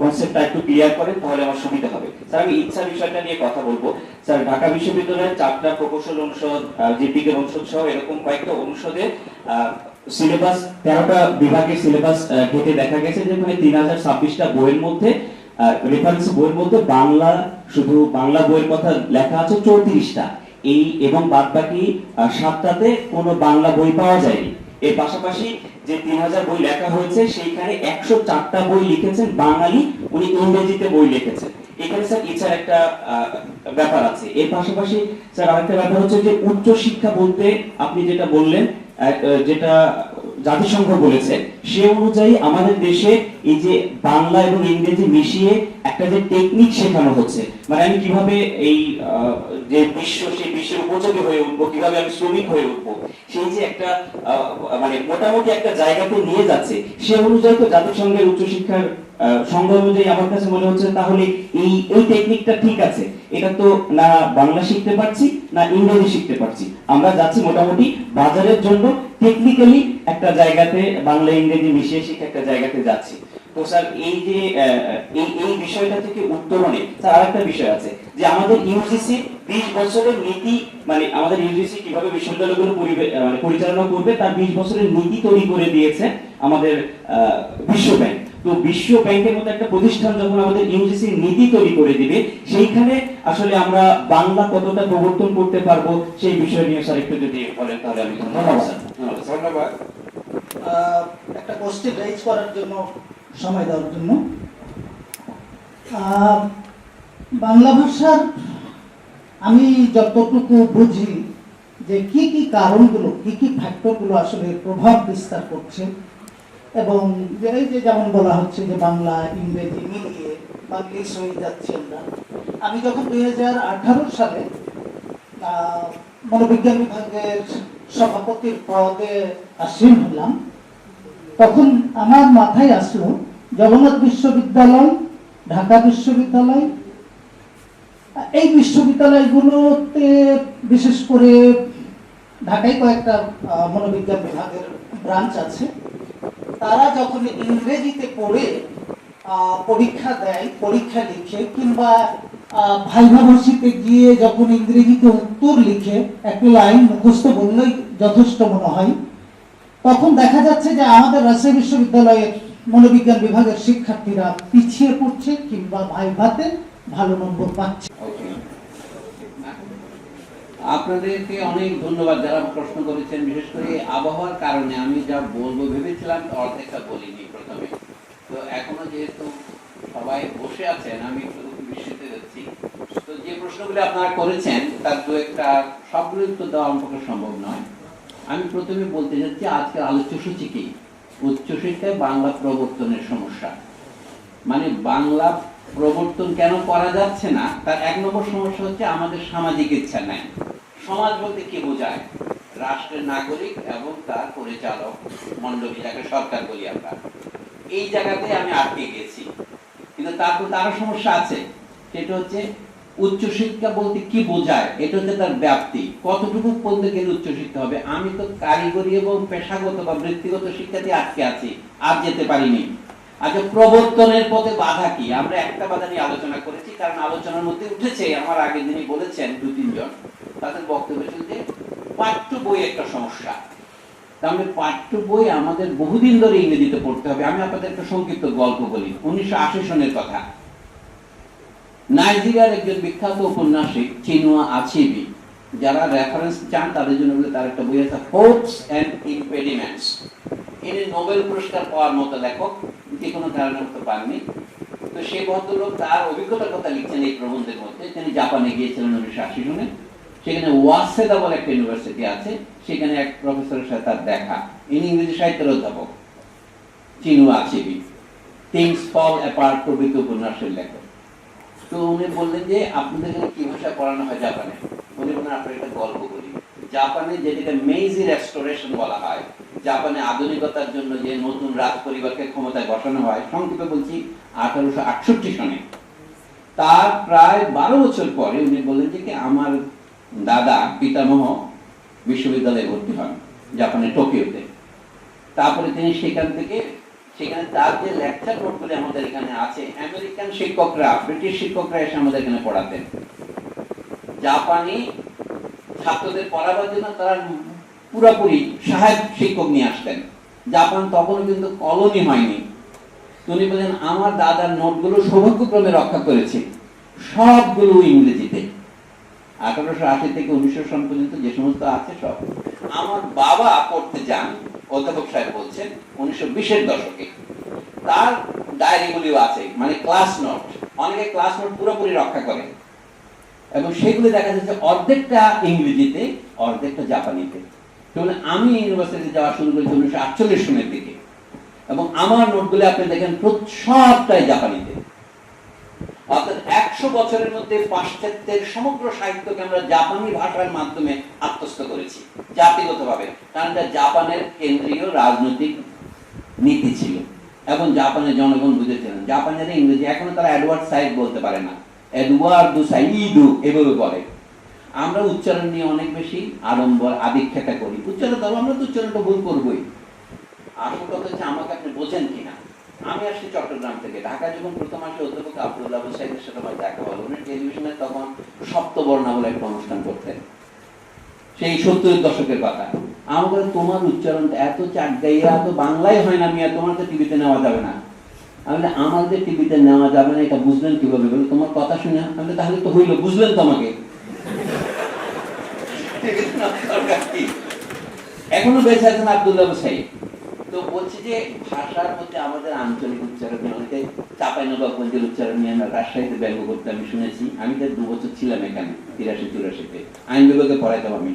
কনসেপ্টটা একটু ক্লিয়ার করেন তাহলে আমার সুবিধা হবে। স্যার আমি ইচ্ছা বিষয়টা নিয়ে কথা বলবো। স্যার ঢাকা বিশ্ববিদ্যালয়ের 4টা প্রকৌশল অনুষদ, জীববিজ্ঞান অনুষদ সহ এরকম কয়েকটা অনুষদে সিলেবাস 13টা বিভাগের সিলেবাস ঘেটে দেখা গেছে যে মানে 3026টা বইয়ের মধ্যে রেফারেন্স বইয়ের মধ্যে বাংলা, শুধু বাংলা বইয়ের কথা লেখা আছে 34টা, এই এবং বাদবাকি 7টাতে কোনো বাংলা বই পাওয়া যায়নি। এর পাশাপাশি যে 3000 বই লেখা হয়েছে সেইখানে 104টা বই লিখেছেন বাঙালি, উনি ইংরেজিতে বই লিখেছেন। এখানে স্যার ইচ্ছার একটা ব্যাপার আছে। এর পাশাপাশি স্যার আরেকটা ব্যাপার হচ্ছে যে উচ্চ শিক্ষা বলতে আপনি যেটা বললেন, যেটা জাতিসংঘ বলেছে সে অনুযায়ী আমাদের দেশে এই যে বাংলা এবং ইংরেজি মিশিয়ে একটা যে টেকনিক শেখানো হচ্ছে, মানে আমি কিভাবে এই যে সেই বিশ্বের উপযোগী হয়ে উঠবো, কিভাবে আমি শ্রমিক হয়ে উঠবো, সেই যে একটা মানে মোটামুটি একটা জায়গাতে নিয়ে যাচ্ছে, সে অনুযায়ী তো জাতিসংঘের উচ্চশিক্ষার সংজ্ঞা অনুযায়ী আমার কাছে মনে হচ্ছে তাহলে এই টেকনিকটা ঠিক আছে। এটা তো না বাংলা শিখতে পারছি না ইংরেজি শিখতে পারছি, আমরা যাচ্ছি মোটামুটি বাজারের জন্য টেকনিক্যালি একটা জায়গাতে বাংলা ইংরেজি মিশিয়ে শিখে একটা জায়গাতে যাচ্ছি। তো স্যার এই যে এই বিষয়টা থেকে উত্তরণে স্যার আরেকটা বিষয় আছে যে আমাদের ইউজিসি 20 বছরের নীতি, মানে আমাদের ইউজিসি কিভাবে বিশ্ববিদ্যালয়গুলো পরিচালনা করবে তার 20 বছরের নীতি তৈরি করে দিয়েছে আমাদের বিশ্ব ব্যাংক। তো বিশ্ব ব্যাংকের মতো একটা প্রতিষ্ঠান যখন আমাদের ইউজিসি নীতি তৈরি করে দিবে, সেইখানে আসলে আমরা বাংলা কতটা প্রবর্তন করতে পারবো সেই বিষয় নিয়ে স্যার একটু যদি বলেন তাহলে আমি ধন্যবাদ। একটা কোশ্চেন রেজ করার জন্য সময় দেওয়ার জন্য। বাংলা ভাষার আমি যতটুকু বুঝি যে কি কি কারণগুলো, কি কি ফ্যাক্টরগুলো আসলে প্রভাব বিস্তার করছে, এবং এই যে যেমন বলা হচ্ছে যে বাংলা ইংরেজি মিলিয়ে বাংলিশ হয়ে যাচ্ছে। আমি যখন 2018 সালে মনোবিজ্ঞান বিভাগের সভাপতির পদে আসীন হলাম, তখন আমার মাথায় আসলো জগন্নাথ বিশ্ববিদ্যালয়, ঢাকা বিশ্ববিদ্যালয়, এই বিশ্ববিদ্যালয়গুলোতে বিশেষ করে ঢাকায় কয়েকটা মনোবিজ্ঞান বিভাগের ব্রাঞ্চ আছে। তারা যখন ইংরেজিতে পড়ে পরীক্ষা দেয়, পরীক্ষা লিখে, কিংবা ভাইভা ভার্সিটিতে গিয়ে যখন ইংরেজিতে উত্তর লিখে একটা লাইন মুখস্থ বললেই যথেষ্ট মনে হয়, তখন দেখা যাচ্ছে যে আমাদের রাজশাহী বিশ্ববিদ্যালয়ের মনোবিজ্ঞান বিভাগের শিক্ষার্থীরা পিছিয়ে পড়ছে কিংবা ভাইভাতে ভালো নম্বর পাচ্ছে। ওকে, আপনাদেরকে অনেক ধন্যবাদ যারা প্রশ্ন করেছেন। বিশেষ করে আবহাওয়ার কারণে আমি যা বলবো ভেবেছিলাম অর্ধেকটা বলিনি প্রথমে, তো এখনো যেহেতু সবাই বসে আছেন আমি একটু বিস্মিত যাচ্ছি। তো যে প্রশ্নগুলো আপনারা করেছেন তার দু একটা সবগুলো উত্তর দেওয়া আমার পক্ষে সম্ভব নয়। আমি প্রথমে বলতে যাচ্ছি আজকের আলোচ্য সূচি কি, উচ্চশিক্ষায় বাংলা প্রবর্তনের সমস্যা। মানে বাংলা প্রবর্তন কেন করা যাচ্ছে না তার এক নম্বর সমস্যা হচ্ছে আমাদের সামাজিক ইচ্ছা নাই। সমাজ বলতে কি বোঝায়? রাষ্ট্রের নাগরিক এবং তার পরিচালক মন্ডলী, যাকে সরকার বলি আমরা। এই জায়গাতে আমি আটকে গেছি। কিন্তু তারপর তারও সমস্যা আছে, সেটা হচ্ছে উচ্চশিক্ষা বলতে কি বোঝায়, এটা হচ্ছে তার ব্যাপ্তি, কতটুকু পর্যন্ত গেলে উচ্চশিক্ষা হবে। আমি তো কারিগরি এবং পেশাগত বা বৃত্তিগত শিক্ষাতে আটকে আছি, আর যেতে পারিনি। আচ্ছা, প্রবর্তনের পথে বাধা কি? আমরা একটা বাধা নিয়ে আলোচনা করেছি, কারণ আলোচনার মধ্যে উঠেছে, আমার আগে যিনি বলেছেন দু তিনজন, তাদের বক্তব্য ছিল যে পাঠ্য বই একটা সমস্যা। তাহলে পাঠ্য বই আমাদের বহুদিন ধরে ইংরেজিতে পড়তে হবে। আমি আপনাদের একটা সংক্ষিপ্ত গল্প বলি, 1980 সনের কথা। নাইজেরিয়ার একজন বিখ্যাত ঔপন্যাসিক চিনুয়া আচিবি, যারা রেফারেন্স চান তাদের জন্য তার একটা বই আছে হোপস এন্ড ইম্পেডিমেন্টস। ইনি নোবেল পুরস্কার পাওয়ার মতো লেখক, যে কোনো ধারণা করতে পারেননি। তো সেই ভদ্রলোক তার অভিজ্ঞতার কথা লিখছেন এই প্রবন্ধের মধ্যে। তিনি জাপানে গিয়েছিলেন 1980 সনে। সেখানে ওয়াসেদা বলে একটা ইউনিভার্সিটি আছে, সেখানে এক প্রফেসরের সাথে তার দেখা। ইনি ইংরেজি সাহিত্যের অধ্যাপক, চিনুয়া আচিবি। থিংস ফল অ্যাপার্ট প্রভৃতি উপন্যাসের লেখক। তো উনি বললেন যে আপনাদের এখানে কি ভাষা পড়ানো হয় জাপানে? উনি বললেন আপনার একটা গল্প বলি। জাপানে যেটাকে মেইজি রেস্টোরেশন বলা হয়, জাপানে আধুনিকতার জন্য যে নতুন রাজ পরিবারকে ক্ষমতায় বসানো হয়, সংক্ষেপে বলছি 1868 সনে। তার প্রায় 12 বছর পরে উনি বললেন যে কি আমার দাদা পিতামহ বিশ্ববিদ্যালয়ে ভর্তি হন জাপানের টোকিওতে। তারপরে তিনি সেখানে তার যে লেকচার নোটগুলি আমাদের এখানে আছে, আমেরিকান শিক্ষকরা, ব্রিটিশ শিক্ষকরা এসে আমাদের এখানে পড়াতেন। জাপানি ছাত্রদের পড়াবার জন্য তারা পুরোপুরি সহায়ক শিক্ষক নিয়ে আসতেন। জাপান তখনও কিন্তু কলোনি হয়নি। তিনি বলেন আমার দাদার নোটগুলো সৌভাগ্যক্রমে রক্ষা করেছে, সবগুলো ইংরেজিতে। 1880 থেকে 1900 সন পর্যন্ত যে সমস্ত আছে সব। আমার বাবা পড়তে যান, অধ্যাপক সাহেব বলছেন 1920-এর দশকে। তার ডায়েরিগুলিও আছে, মানে ক্লাস নোট। অনেকে ক্লাস নোট পুরোপুরি রক্ষা করে, এবং সেগুলো দেখা যাচ্ছে অর্ধেকটা ইংরেজিতে, অর্ধেকটা জাপানিতে। আমি ইউনিভার্সিটিতে যাওয়া শুরু করেছি 1948 সনের দিকে, এবং আমার নোটগুলো আপনি দেখেন সবটাই জাপানিতে। অর্থাৎ 100 বছরের মধ্যে পাশ্চাত্যের সমগ্র সাহিত্যকে আমরা জাপানি ভাষার মাধ্যমে আত্মস্থ করেছি জাতিগতভাবে, কারণ এটা জাপানের কেন্দ্রীয় রাজনৈতিক নীতি ছিল, এবং জাপানের জনগণ বুঝেছিলেন। জাপানের ইংরেজি এখনো তারা এডওয়ার্ড সাইড বলতে পারে না, এডওয়ার্ডো সাইডো এভাবে বলে। আমরা উচ্চারণ নিয়ে অনেক বেশি আড়ম্বর আদিক্ষেতা করি। উচ্চারণ করবো, আমরা তো উচ্চারণটা ভুল করবোই। আসল কথা হচ্ছে আমাকে আপনি বোঝেন কিনা। আমি আসছি চট্টগ্রাম থেকে, ঢাকায় যখন প্রথম আসি অধ্যাপক আব্দুল্লাহ আবু সাইদের সাথে আমার দেখা হলো। উনি টেলিভিশনে তখন সপ্তবর্ণা বলে একটা অনুষ্ঠান করতেন, সেই 70-এর দশকের কথা। আমাকে তোমার উচ্চারণ এত চাটগাইয়া, এত বাংলায় হয় না মিয়া, তোমার তো টিভিতে নেওয়া যাবে না। আমি আমাদের টিভিতে নেওয়া যাবে না, এটা বুঝলেন কিভাবে? বলে তোমার কথা শুনে। আমি তাহলে তো হইলো, বুঝলেন তো আমাকে? এখনো বেঁচে আছেন আব্দুল্লাহ আবু সাইদ। তো বলছি যে ভাষার মধ্যে আমাদের আঞ্চলিক উচ্চারণ, অনেকে চাঁপাইনবাবগঞ্জের উচ্চারণ নিয়ে রাজশাহীতে ব্যঙ্গ করতে আমি শুনেছি। আমি তো 2 বছর ছিলাম এখানে 83-84-তে, আইন বিভাগে পড়াইতাম আমি।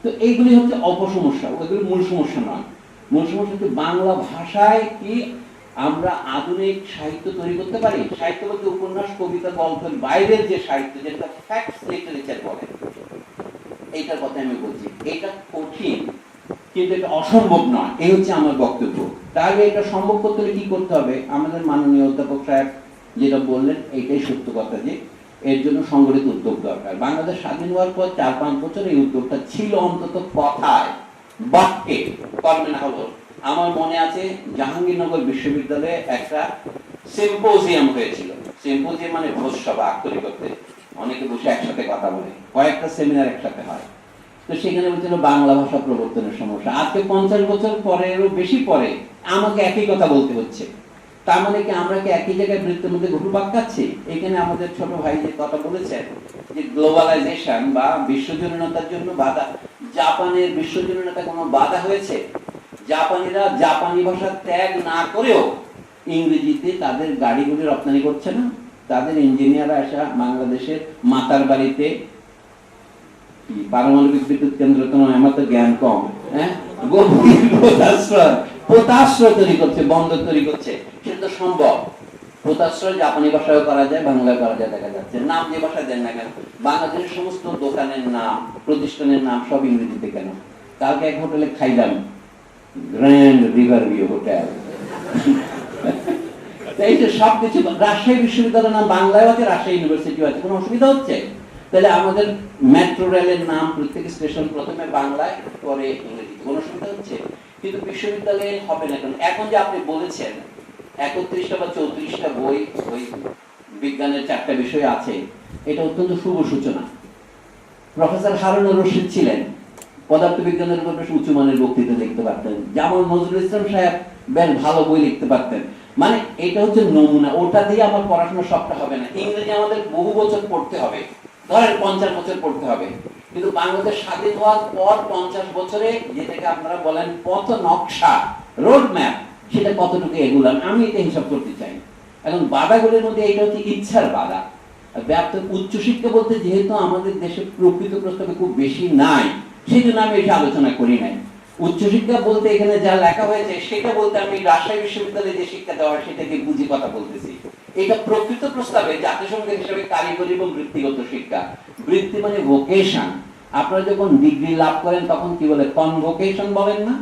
তো এইগুলি হচ্ছে অপসমস্যা, ওইগুলি মূল সমস্যা নয়। মূল সমস্যা হচ্ছে বাংলা ভাষায় কি আমরা আধুনিক সাহিত্য তৈরি করতে পারি? সাহিত্য বলতে উপন্যাস, কবিতা, গল্পের বাইরের যে সাহিত্য, যেটা ফ্যাক্টস লিটারেচার বলে, এইটার কথা আমি বলছি। এটা কঠিন, কিন্তু এটা অসম্ভব নয়, এই হচ্ছে আমার বক্তব্য। তাহলে এটা সম্ভব করতে হলে কি করতে হবে? আমাদের মাননীয় অধ্যাপক সাহেব যেটা বললেন এইটাই সত্য কথা, যে এর জন্য সংগঠিত উদ্যোগ দরকার। বাংলাদেশ স্বাধীন হওয়ার পর 4-5 বছর এই উদ্যোগটা ছিল, অন্তত কথায়, বাক্যে, কর্মে না হলো। আমার মনে আছে জাহাঙ্গীরনগর বিশ্ববিদ্যালয়ে একটা সিম্পোজিয়াম হয়েছিল। সিম্পোজিয়াম মানে ভোজসভা, আক্ষরিকতে অনেকে বসে একসাথে কথা বলে, কয়েকটা সেমিনার একসাথে হয়। তো সেখানে বলছিল বাংলা ভাষা প্রবর্তনের সমস্যা। আজকে 50 বছর পরেরও বেশি পরে আমাকে একই কথা বলতে হচ্ছে। তার মানে কি আমরা কি একই জায়গায় বৃত্তের মধ্যে ঘুরপাক খাচ্ছি? এখানে আমাদের ছোট ভাই যে কথা বলেছেন যে গ্লোবালাইজেশন বা বিশ্বজনীনতার জন্য বাধা, জাপানের বিশ্বজনীনতা কোনো বাধা হয়েছে? জাপানিরা জাপানি ভাষা ত্যাগ না করেও ইংরেজিতে তাদের গাড়িগুলি রপ্তানি করছে না? তাদের ইঞ্জিনিয়াররা আসা বাংলাদেশের মাতার বাড়িতে পারমাণবিক বিদ্যুৎ কেন্দ্র তো নয়, আমার তো জ্ঞান কম, হ্যাঁ, গভীর পোতাশ্রয় তৈরি করছে, বন্দর তৈরি করছে। সেটা তো সম্ভব। পোতাশ্রয় জাপানি ভাষায় করা যায়, বাংলায় করা যায়, দেখা যাচ্ছে। নাম যে ভাষায় দেন না কেন, বাংলাদেশের সমস্ত দোকানের নাম, প্রতিষ্ঠানের নাম সব ইংরেজিতে কেন? কালকে এক হোটেলে খাইলাম, গ্র্যান্ড রিভার ভিউ হোটেল। এই যে সবকিছু, রাজশাহী বিশ্ববিদ্যালয়ের নাম বাংলায় আছে, রাজশাহী ইউনিভার্সিটি আছে, কোনো অসুবিধা হচ্ছে? তাহলে আমাদের মেট্রো রেলের নাম প্রত্যেক স্টেশন প্রথমে বাংলায়, পরে ইংরেজিতে, কোনো অসুবিধা হচ্ছে? কিন্তু বিশ্ববিদ্যালয়ে হবে না কেন? এখন যে আপনি বলেছেন 31টা বা 34টা বই ওই বিজ্ঞানের 4টা বিষয় আছে, এটা অত্যন্ত শুভ সূচনা। প্রফেসর হারুনুর রশিদ ছিলেন, পদার্থবিজ্ঞানের উপর বেশ উঁচু মানের বক্তৃতা লিখতে পারতেন। যেমন নজরুল ইসলাম সাহেব বেশ ভালো বই লিখতে পারতেন। মানে এটা হচ্ছে নমুনা, ওটা দিয়ে আমার পড়াশোনা সবটা হবে না। ইংরেজি আমাদের বহু বছর পড়তে হবে, ধরেন 50 বছর পড়তে হবে। কিন্তু বাংলাদেশ স্বাধীন হওয়ার পর 50 বছরে যেটাকে আপনারা বলেন পথ নকশা, রোড ম্যাপ, সেটা কতটুকু এগুলাম আমি এটা হিসাব করতে চাই। এখন বাধাগুলির মধ্যে এটা হচ্ছে ইচ্ছার বাধা। ব্যাপ্ত উচ্চশিক্ষা বলতে যেহেতু আমাদের দেশে প্রকৃত প্রস্তাবে খুব বেশি নাই, সেই জন্য আমি এটা আলোচনা করি নাই। উচ্চশিক্ষা বলতে এখানে যা লেখা হয়েছে সেটা বলতে আমি রাজশাহী বিশ্ববিদ্যালয়ে যে শিক্ষা দেওয়া হয় সেটাকে বুঝি কথা বলতেছি। এটা প্রকৃত প্রস্তাবে জাতিসংঘের হিসাবে কারিগরি এবং বৃত্তিগত শিক্ষা। বৃত্তি মানে ভোকেশন। আপনারা যখন ডিগ্রি লাভ করেন তখন কি বলে, কনভোকেশন বলেন না?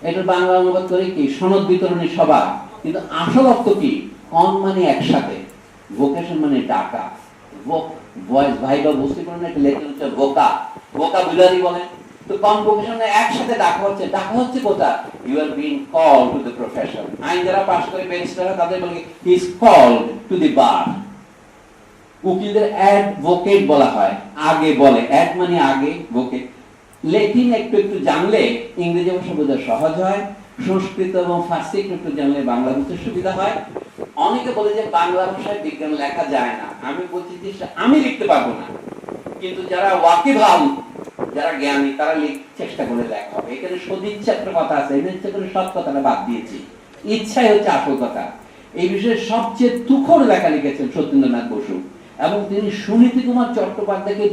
এটার বাংলা অনুবাদ করে কি, সনদ বিতরণী সভা। কিন্তু আসল অর্থ কি? কন মানে একসাথে, ভোকেশন মানে ডাকা। ভয়েস ভাইবা বুঝতে পারেন, একটা লেখা হচ্ছে ভোকা, ভোকাবুলারি বলেন। তো কনভোকেশনে একসাথে ডাকা হচ্ছে কোথা? You are being called to the profession. আইন যারা পাস করে ব্যারিস্টাররা তাদের বলে he is called to the bar. উকিলদের অ্যাডভোকেট বলা হয়, আগে বলে, অ্যাড মানে আগে, ভোকেট। ল্যাটিন একটু একটু জানলে ইংরেজি ভাষা বোঝা সহজ হয়, সংস্কৃত এবং ফার্সি একটু জানলে বাংলা বুঝতে সুবিধা হয়। অনেকে বলে যে বাংলা ভাষায় বিজ্ঞান লেখা যায় না। আমি বলছি যে আমি লিখতে পারবো না, কিন্তু যারা ওয়াকিবহাল, যারা জ্ঞানী, তারা চেষ্টা করে লেখা হবে। এখানে সদিচ্ছা একটা কথা আছে, ইচ্ছা করে সব কথাটা বাদ দিয়েছি, ইচ্ছাই হচ্ছে আসল কথা। এই বিষয়ে সবচেয়ে তুখর লেখা লিখেছেন সত্যেন্দ্রনাথ বসু, এবং তিনি সুনীতি কুমার চট্টোপাধ্যায়কে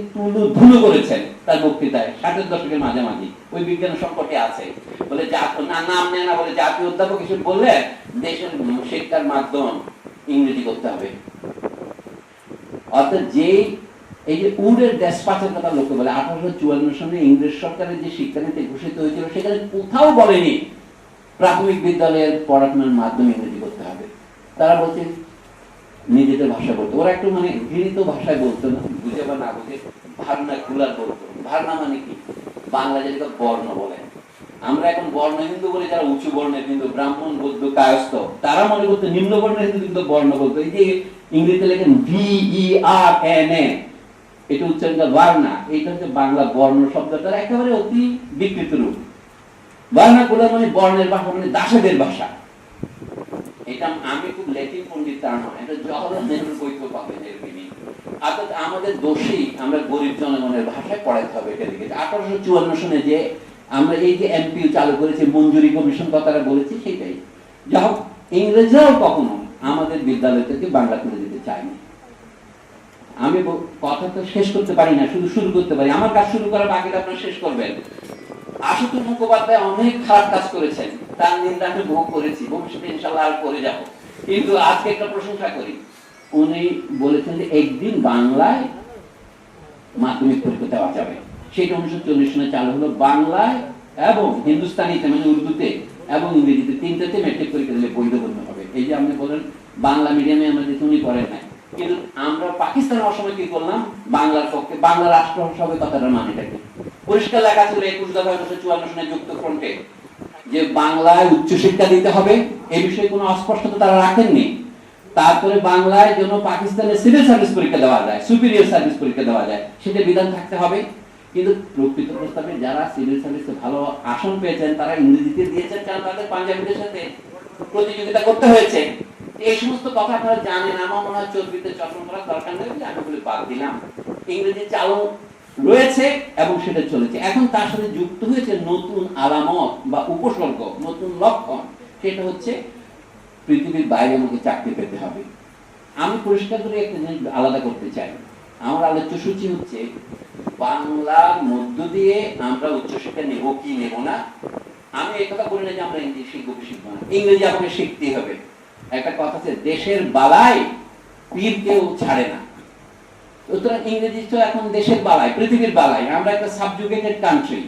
ধুলো করেছেন তার বক্তৃতায় 60-এর দশকের মাঝামাঝি। ওই বিজ্ঞান সংকটে আছে বলে, নাম নেয় না বলে জাতীয় অধ্যাপক হিসেবে বললে দেশের শিক্ষার মাধ্যম ইংরেজি করতে হবে। অর্থাৎ এই যে উডের ডেসপাচের কথা লোকে বলে, 1854 সালে ইংরেজ সরকারের যে শিক্ষানীতি ঘোষিত হয়েছিল সেখানে কোথাও বলেনি প্রাথমিক বিদ্যালয়ের পড়াশোনার মাধ্যমে ইংরেজি করতে হবে। তারা বলছে নিজেদের ভাষা বলতো, ওরা একটু মানে ঘৃণিত ভাষায় বলতো না, বুঝে বা না বুঝে ভারনা কুলার বলতো। ভারনা মানে কি? বাংলা যেটা বর্ণ বলে, আমরা এখন বর্ণ হিন্দু বলে, যারা উঁচু বর্ণের হিন্দু, ব্রাহ্মণ, বৌদ্ধ, কায়স্থ, তারা মনে করতো নিম্ন বর্ণের হিন্দু কিন্তু বর্ণ বলতো। এই যে ইংরেজিতে লেখেন VERNA, এটা উচ্চারণটা বার্না, এইটা হচ্ছে বাংলা বর্ণ শব্দটার একেবারে অতি বিকৃত রূপ। বার্না কুলার মানে বর্ণের ভাষা, মানে দাসেদের ভাষা। এটা আমি খুব ল্যাটিন পণ্ডিত তা নয়, এটা জওহরলাল নেহরুর বই তো পাবেন এর মিনিং। অর্থাৎ আমাদের দোষী, আমরা গরিব জনগণের ভাষায় পড়াতে হবে। এটা দিকে 1854 সনে যে আমরা এই যে এমপিও চালু করেছি, মঞ্জুরি কমিশন কথাটা বলেছি, সেটাই। যা হোক, ইংরেজরাও কখনো আমাদের বিদ্যালয় থেকে বাংলা তুলে দিতে চায়নি। আমি কথা তো শেষ করতে পারি না, শুধু শুরু করতে পারি। আমার কাজ শুরু করার বাকিটা আপনারা শেষ করবেন। আশুতোষ মুখোপাধ্যায় অনেক খারাপ কাজ করেছেন, তার নিন্দা আমি ভোগ করেছি, ভবিষ্যতে ইনশাআল্লাহ আর করে যাব। কিন্তু আজকে একটা প্রশংসা করি, উনি বলেছেন যে একদিন বাংলায় মাধ্যমিক পরীক্ষা দেওয়া যাবে। সেটা 1940 সালে চালু হলো। বাংলায় এবং হিন্দুস্তানিতে মানে উর্দুতে এবং ইংরেজিতে, তিনটাতে ম্যাট্রিক পরীক্ষা দিলে বৈধ গণ্য হবে। এই যে আপনি বলেন বাংলা মিডিয়ামে আমরা যেহেতু উনি পড়েন নাই, কিন্তু আমরা পাকিস্তানের অসময় কি করলাম, বাংলার পক্ষে, বাংলা রাষ্ট্র হবে কথাটার মানেটা কি? পরিষ্কার লেখা ছিল 21 দফা 1954 সনে যুক্ত ফ্রন্টে যে বাংলায় উচ্চশিক্ষা দিতে হবে। এই বিষয়ে কোনো অস্পষ্টতা তারা রাখেননি। তারপরে বাংলায় যেন পাকিস্তানের সিভিল সার্ভিস পরীক্ষা দেওয়া যায়, সুপিরিয়র সার্ভিস পরীক্ষা দেওয়া যায়, সেটা বিধান থাকতে হবে। কিন্তু প্রকৃত প্রস্তাবে যারা সিভিল সার্ভিসে ভালো আসন পেয়েছেন তারা ইংরেজিতে দিয়েছেন, কারণ তাদের পাঞ্জাবিদের সাথে প্রতিযোগিতা করতে হয়েছে। এই সমস্ত কথা আপনারা জানেন, আমার মনে হয় চর্বিতে চটন করার দরকার নেই, আমি বলে বাদ দিলাম। ইংরেজি চালু রয়েছে এবং সেটা চলেছে। এখন তার সাথে যুক্ত হয়েছে নতুন আলামত বা উপসর্গ, নতুন লক্ষণ। সেটা হচ্ছে পৃথিবীর বাইরে আমাকে চাকরি পেতে হবে। আমি পরিষ্কার করে একটা জিনিস আলাদা করতে চাই। আমার আলোচ্য সূচি হচ্ছে বাংলার মধ্য দিয়ে আমরা উচ্চশিক্ষা নেব কি নেব না। আমি এই কথা বলি না যে আমরা ইংরেজি শিখবো কি শিখবো না, ইংরেজি আমাকে শিখতেই হবে। একটা কথা আছে, দেশের বালাই পীর কেউ ছাড়ে না। সুতরাং ইংরেজি তো এখন দেশের বালাই, পৃথিবীর বালাই। আমরা একটা সাবজুগেটেড কান্ট্রি,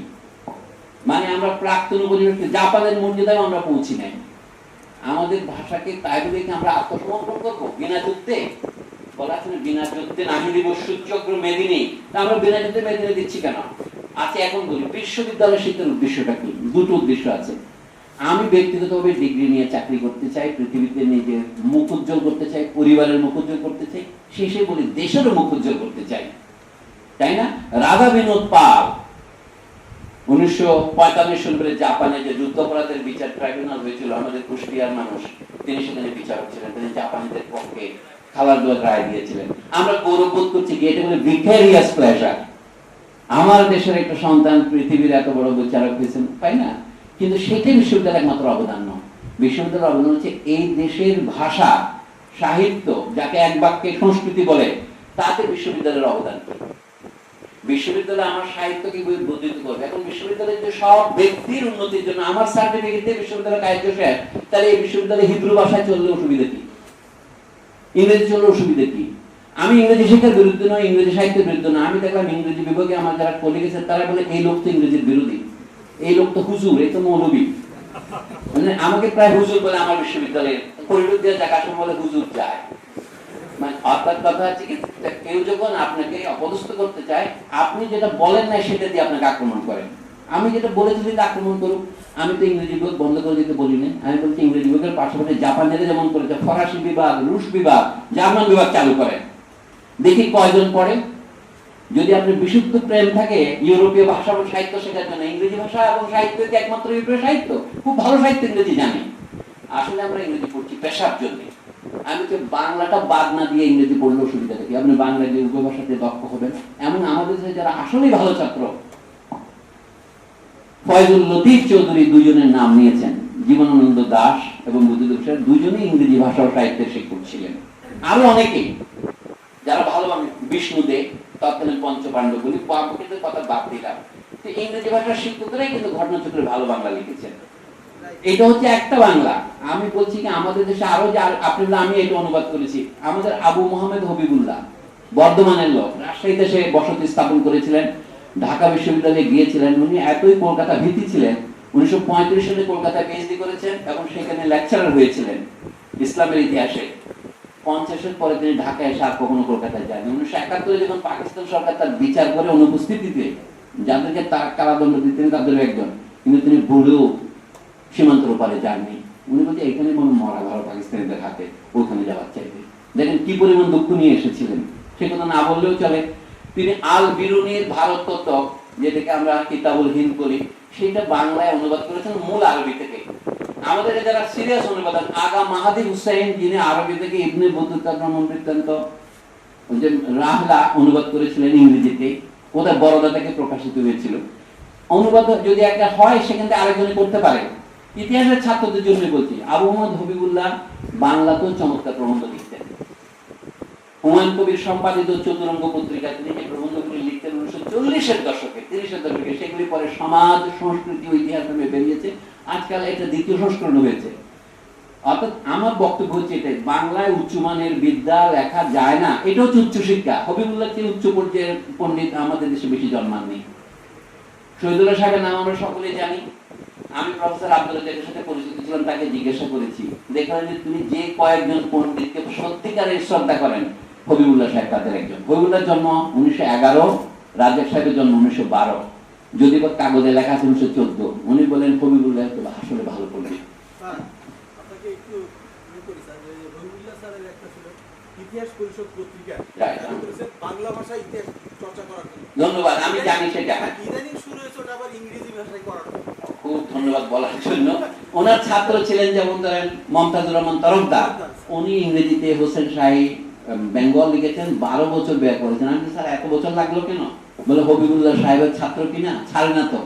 মানে আমরা প্রাক্তন উপনিবেশ, জাপানের মর্যাদায় আমরা পৌঁছি নাই। আমাদের ভাষাকে তাই বলে কি আমরা আত্মসমর্পণ করবো বিনা যুদ্ধে? বলা আছে না, বিনা যুদ্ধে নাহি দিব সূর্যগ্র মেদিনী। আমরা বিনা যুদ্ধে মেদিনী দিচ্ছি কেন? আচ্ছা এখন বলি, বিশ্ববিদ্যালয় শিক্ষার উদ্দেশ্যটা কি? দুটো উদ্দেশ্য আছে। আমি ব্যক্তিগতভাবে ডিগ্রি নিয়ে চাকরি করতে চাই, পৃথিবীতে নিজের মুখ উজ্জ্বল করতে চাই, পরিবারের মুখ উজ্জ্বল করতে চাই, শেষে বলি দেশেরও মুখ উজ্জ্বল করতে চাই, তাই না? রাধা বিনোদ পাল 1945 সালে জাপানে যে যুদ্ধাপরাধের বিচার ট্রাইব্যুনাল হয়েছিল, আমাদের কুষ্টিয়ার মানুষ, তিনি সেখানে বিচারক ছিলেন, তিনি জাপানিদের পক্ষে খালার দোয়ার রায় দিয়েছিলেন। আমরা গৌরববোধ করছি কি এটা বলে ভিকারিয়াস প্লেজার। আমার দেশের একটা সন্তান পৃথিবীর এত বড় বিচারক হয়েছেন, তাই না? কিন্তু সেটাই বিশ্ববিদ্যালয়ের একমাত্র অবদান নয়। বিশ্ববিদ্যালয়ের অবদান হচ্ছে এই দেশের ভাষা সাহিত্য, যাকে এক বাক্যে সংস্কৃতি বলে, তাতে বিশ্ববিদ্যালয়ের অবদান। বিশ্ববিদ্যালয় আমার সাহিত্যকে বর্ধিত করবে। এখন বিশ্ববিদ্যালয়ের যে সব ব্যক্তির উন্নতির জন্য আমার সার্টিফিকেট দিয়ে বিশ্ববিদ্যালয় কার্য শেষ, তাহলে এই বিশ্ববিদ্যালয়ে হিব্রু ভাষায় চললে অসুবিধা কি? ইংরেজি চললে অসুবিধা কি? আমি ইংরেজি শিক্ষার বিরুদ্ধে নয়, ইংরেজি সাহিত্যের বিরুদ্ধে নয়। আমি দেখলাম ইংরেজি বিভাগে আমার যারা কলিগ আছে তারা বলে এই লোক তো ইংরেজির বিরোধী, এই লোক তো হুজুর, এই তো মৌলবী। মানে আমাকে প্রায় হুজুর বলে আমার বিশ্ববিদ্যালয়ে করিডোর দিয়ে যাক আসলে বলে হুজুর যায়। মানে অর্থাৎ কথা হচ্ছে কি, কেউ যখন আপনাকে অপদস্থ করতে চায়, আপনি যেটা বলেন না সেটা দিয়ে আপনাকে আক্রমণ করেন। আমি যেটা বলেছি সেটা আক্রমণ করুক। আমি তো ইংরেজি বিভাগ বন্ধ করে দিতে বলি না। আমি বলছি ইংরেজি বিভাগের পাশাপাশি জাপানিরা যেমন করেছে ফরাসি বিভাগ, রুশ বিভাগ, জার্মান বিভাগ চালু করেন। দেখি কয়জন পড়ে। যদি আপনার বিশুদ্ধ প্রেম থাকে ইউরোপীয় ভাষা এবং সাহিত্য শেখার জন্য, ইংরেজি ভাষা এবং সাহিত্য একমাত্র ইউরোপীয় সাহিত্য, খুব ভালো সাহিত্য ইংরেজি জানি। আসলে আমরা ইংরেজি পড়ছি পেশার জন্য। আমি তো বাংলাটা বাদ না দিয়ে ইংরেজি পড়লে অসুবিধা দেখি। আপনি বাংলা দিয়ে উপভাষাতে দক্ষ হবেন। এমন আমাদের যারা আসলেই ভালো ছাত্র, ফয়জুল লতিফ চৌধুরী দুজনের নাম নিয়েছেন, জীবনানন্দ দাস এবং বুদ্ধদেব স্যার দুজনেই ইংরেজি ভাষা ও সাহিত্যের শিক্ষক ছিলেন। আরো অনেকেই যারা ভালো, বিষ্ণু দে তৎকালীন পঞ্চপাণ্ডব বলি, কথা বাদ দিলাম। ইংরেজি ভাষার শিক্ষকরাই কিন্তু ঘটনাচক্রে ভালো বাংলা লিখেছেন। এটা হচ্ছে একটা বাংলা। আমি বলছি কি আমাদের দেশে আরো যে আপনারা, আমি এটা অনুবাদ করেছি, আমাদের আবু মোহাম্মদ হবিবুল্লাহ বর্ধমানের লোক, রাজশাহীতে সে বসতি স্থাপন করেছিলেন, ঢাকা বিশ্ববিদ্যালয়ে গিয়েছিলেন। উনি এতই কলকাতা ভীতি ছিলেন, 1935 সালে কলকাতায় পিএইচডি করেছেন এবং সেখানে লেকচারার হয়েছিলেন ইসলামের ইতিহাসে। 50-এর পরে তিনি ঢাকায় এসে আর কখনো কলকাতায় যাননি। 1971 যখন পাকিস্তান সরকার তার বিচার করে অনুপস্থিতিতে যাদেরকে তার কারাদণ্ড দিতেন তাদের একজন, কিন্তু তিনি ভুলেও সীমান্তের ওপারে যাননি। উনি বলতে এখানে মনে মরা ভালো পাকিস্তানিদের হাতে, ওখানে যাওয়ার চাইতে। দেখেন কি পরিমাণ দুঃখ নিয়ে এসেছিলেন, সে কথা না বললেও চলে। তিনি আল বিরুনির ভারত তত্ত্ব, যেটাকে আমরা কিতাবুল হিন্দ বলি, সেটা বাংলায় অনুবাদ করেছেন মূল আরবি থেকে। আমাদের যারা সিরিয়াস অনুবাদ, আগা মাহাদি হুসাইন, যিনি আরবি থেকে ইবনে বতুতা বৃত্তান্ত যে রাহলা অনুবাদ করেছিলেন ইংরেজিতে, ওটা বরোদা থেকে প্রকাশিত হয়েছিল। অনুবাদ যদি একটা হয় সেখান থেকে আরেকজনে করতে পারে। ইতিহাসের ছাত্রদের জন্য বলছি, আবু মোহাম্মদ হবিবুল্লাহ বাংলাতেও চমৎকার প্রবন্ধ লিখতেন। হুমায়ুন কবির সম্পাদিত চতুরঙ্গ পত্রিকা তিনি যে প্রবন্ধগুলি লিখতেন 1940-এর দশকে, 30-এর দশকে, সেগুলি পরে সমাজ, সংস্কৃতি ও ইতিহাস নামে বেরিয়েছে। আজকাল এটা দ্বিতীয় সংস্করণ হয়েছে। অর্থাৎ আমার বক্তব্য হচ্ছে এটাই, বাংলায় উচ্চমানের বিদ্যা লেখা যায় না, এটা হচ্ছে উচ্চশিক্ষা। হবিবুল্লাহ কি উচ্চ পর্যায়ের পণ্ডিত আমাদের দেশে বেশি জন্মাননি। শহীদুল্লাহ সাহেবের নাম আমরা সকলেই জানি। আমি প্রফেসর আব্দুল রাজ্জাকের সাথে পরিচিত ছিলাম, তাকে জিজ্ঞাসা করেছি, দেখলাম যে তিনি যে কয়েকজন পণ্ডিতকে সত্যিকারের শ্রদ্ধা করেন, হবিবুল্লাহ সাহেব তাদের একজন। হবিবুল্লাহর জন্ম 1911, রাজ্জাক সাহেবের জন্ম 1912, যদি বা কাগজে লেখা আছে 1914। উনি বলেন হবিবুল্লাহ আসলে ভালো পণ্ডিত। ধন্যবাদ, আমি জানি সেটা। খুব ধন্যবাদ বলার জন্য। ওনার ছাত্র ছিলেন যেমন ধরেন মমতাজুর রহমান তরফদার, উনি ইংরেজিতে হোসেন শাহী বেঙ্গল লিখেছেন, 12 বছর ব্যয় করেছেন। আমি বলি, স্যার এত বছর লাগলো কেন? বলে হবিবুল্লাহ সাহেবের ছাত্র কিনা, ছাড়ে না তো।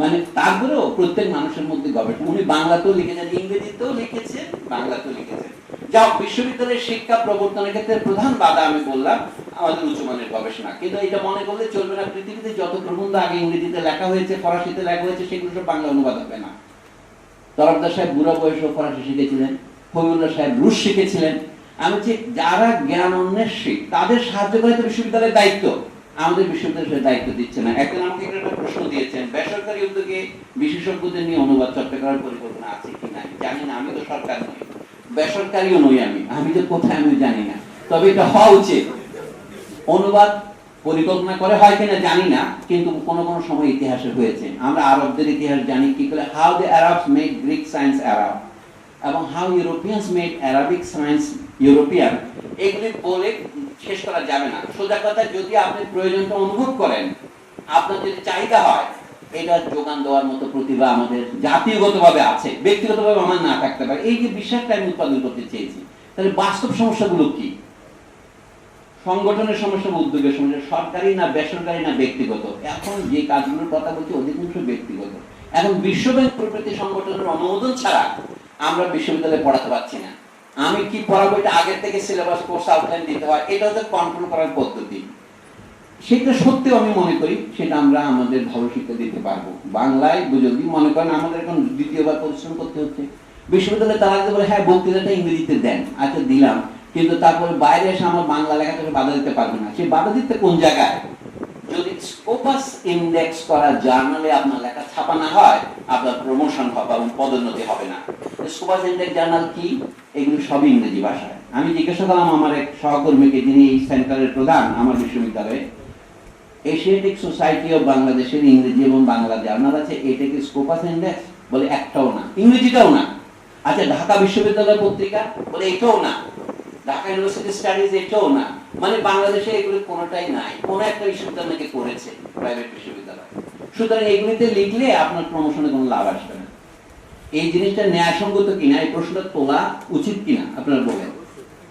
মানে তারপরেও প্রত্যেক মানুষের মধ্যে গবেষণা। উনি বাংলাতেও লিখেছেন, ইংরেজিতেও লিখেছেন, বাংলাতেও লিখেছেন। যা বিশ্ববিদ্যালয়ের শিক্ষা প্রবর্তনের ক্ষেত্রে প্রধান বাধা আমি বললাম আমাদের উচ্চমানের গবেষণা। কিন্তু এটা মনে করলে চলবে না, পৃথিবীতে যত প্রবন্ধ আগে ইংরেজিতে লেখা হয়েছে, ফরাসিতে লেখা হয়েছে, সেগুলো সব বাংলা অনুবাদ হবে না। তরফদার সাহেব বুড়া বয়সেও ফরাসি শিখেছিলেন, হবিবুল্লাহ সাহেব রুশ শিখেছিলেন। আমি যে যারা জ্ঞান অন্বেষী তাদের সাহায্য করে তো বিশ্ববিদ্যালয়ের দায়িত্ব, আমাদের বিশ্ববিদ্যালয়ের দায়িত্ব দিচ্ছে না। একজন আমাকে একটা প্রশ্ন দিয়েছেন, বেসরকারি উদ্যোগে বিশেষজ্ঞদের নিয়ে অনুবাদ চর্চা করার পরিকল্পনা আছে কি না জানি না, আমি তো সরকার নই, বেসরকারিও নই, আমি তো কোথায় আমি জানি না, তবে এটা হওয়া উচিত। অনুবাদ পরিকল্পনা করে হয় কিনা জানি না, কিন্তু কোন কোন সময় ইতিহাসে হয়েছে। আমরা আরবদের ইতিহাস জানি কি করে, how the Arabs made Greek science Arab, এবং how Europeans made Arabic science European. এগুলি বলে শেষ করা যাবে না। সোজা কথা, যদি আপনি প্রয়োজনটা অনুভব করেন, আপনার যদি চাহিদা হয়, এটা যোগান দেওয়ার মতো প্রতিভা আমাদের জাতীয়গতভাবে আছে, ব্যক্তিগতভাবে আমার না থাকতে পারে। এই যে বিশ্বাসটা আমি উৎপাদন করতে চেয়েছি, তাহলে বাস্তব সমস্যাগুলো কি? সংগঠনের সমস্যা, উদ্যোগের সমস্যা, সরকারি না বেসরকারি না ব্যক্তিগত। এখন যে কাজগুলোর কথা বলছি অধিকাংশ ব্যক্তিগত। এখন বিশ্বব্যাংক প্রভৃতি সংগঠনের অনুমোদন ছাড়া আমরা বিশ্ববিদ্যালয়ে পড়াতে পারছি না। আমি কি পড়াবো এটা আগের থেকে সিলেবাস কোর্স আউটলাইন দিতে হয়, এটা হচ্ছে কন্ট্রোল করার পদ্ধতি। সেটা সত্যি আমি মনে করি সেটা আমরা আমাদের ভালো শিক্ষা দিতে পারবো। বাংলায় যদি মনে করেন আমাদের এখন দ্বিতীয়বার পরিশ্রম করতে হচ্ছে, বিশ্ববিদ্যালয়ে তারা যদি বলে হ্যাঁ বক্তৃতাটা ইংরেজিতে দেন, আচ্ছা দিলাম, কিন্তু তারপরে বাইরে এসে আমার বাংলা লেখাটাকে বাধা দিতে পারবে না। সে বাধা দিতে কোন জায়গায়? যদি স্কোপাস ইন্ডেক্স করা জার্নালে আপনার লেখা ছাপা না হয়, আপনার প্রমোশন হবে এবং পদোন্নতি হবে না। স্কোপাস ইন্ডেক্স জার্নাল কি? এগুলো সবই ইংরেজি ভাষায়। আমি জিজ্ঞাসা করলাম আমার এক সহকর্মীকে, যিনি এই সেন্টারের প্রধান আমার বিশ্ববিদ্যালয়ে, এশিয়াটিক সোসাইটি অফ বাংলাদেশের ইংরেজি এবং বাংলা জার্নাল আছে, এটা কি স্কোপাস ইন্ডেক্স? বলে একটাও না, ইংরেজিটাও না। আচ্ছা ঢাকা বিশ্ববিদ্যালয় পত্রিকা? বলে এটাও না। Dhaka university studies? এটাও না। মানে বাংলাদেশে এগুলো কোনোটাই নাই। কোন একটা বিশ্ববিদ্যালয় নাকি করেছে, প্রাইভেট বিশ্ববিদ্যালয়। সুতরাং এগুলিতে লিখলে আপনার প্রমোশনে কোনো লাভ আসবে না। এই জিনিসটা ন্যায়সঙ্গত কিনা, এই প্রশ্নটা তোলা উচিত কিনা আপনারা বলেন।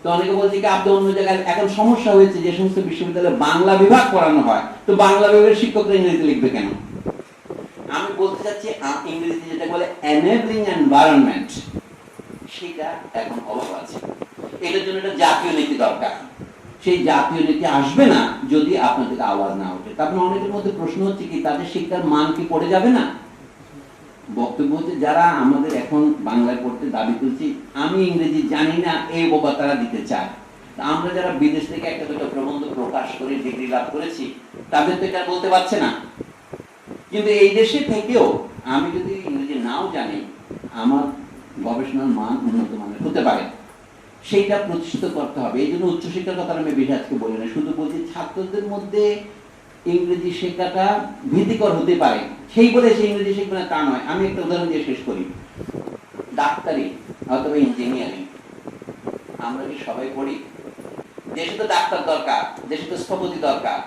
তো অনেকে বলছে কি আপনি অন্য জায়গায়, এখন সমস্যা হয়েছে যে সমস্ত বিশ্ববিদ্যালয়ে বাংলা বিভাগ পড়ানো হয়, তো বাংলা বিভাগের শিক্ষকরা ইংরেজিতে লিখবে কেন? আমি বলতে চাচ্ছি ইংরেজিতে যেটা বলে এনেবলিং এনভায়রনমেন্ট, সেটা এখন অভাব আছে। এটার জন্য একটা জাতীয় নীতি দরকার। সেই জাতীয় নীতি আসবে না যদি আপনাদের আওয়াজ না ওঠে। তারপরে অনেকের মধ্যে প্রশ্ন হচ্ছে কি তাদের শিক্ষার মান কি পড়ে যাবে না? বক্তব্য হচ্ছে যারা আমাদের এখন বাংলায় পড়তে দাবি করছি আমি ইংরেজি জানি না, এই বোবা তারা দিতে চায়। আমরা যারা বিদেশ থেকে একটা দুটো প্রবন্ধ প্রকাশ করে ডিগ্রি লাভ করেছি, তাদের তো এটা বলতে পারছে না। কিন্তু এই দেশে থেকেও আমি যদি ইংরেজি নাও জানি, আমার গবেষণার মান উন্নত মানের হতে পারে, সেইটা প্রতিষ্ঠিত করতে হবে। এই জন্য উচ্চশিক্ষার কথা আমি বেশি আজকে বলি না, শুধু বলছি ছাত্রদের মধ্যে ইংরেজি শেখাটা ভীতিকর হতে পারে, সেই বলে সে ইংরেজি শিখবে না তা নয়। আমি একটা উদাহরণ দিয়ে শেষ করি। ডাক্তারি অথবা ইঞ্জিনিয়ারিং আমরা কি সবাই পড়ি? দেশে তো ডাক্তার দরকার, দেশে তো স্থপতি দরকার,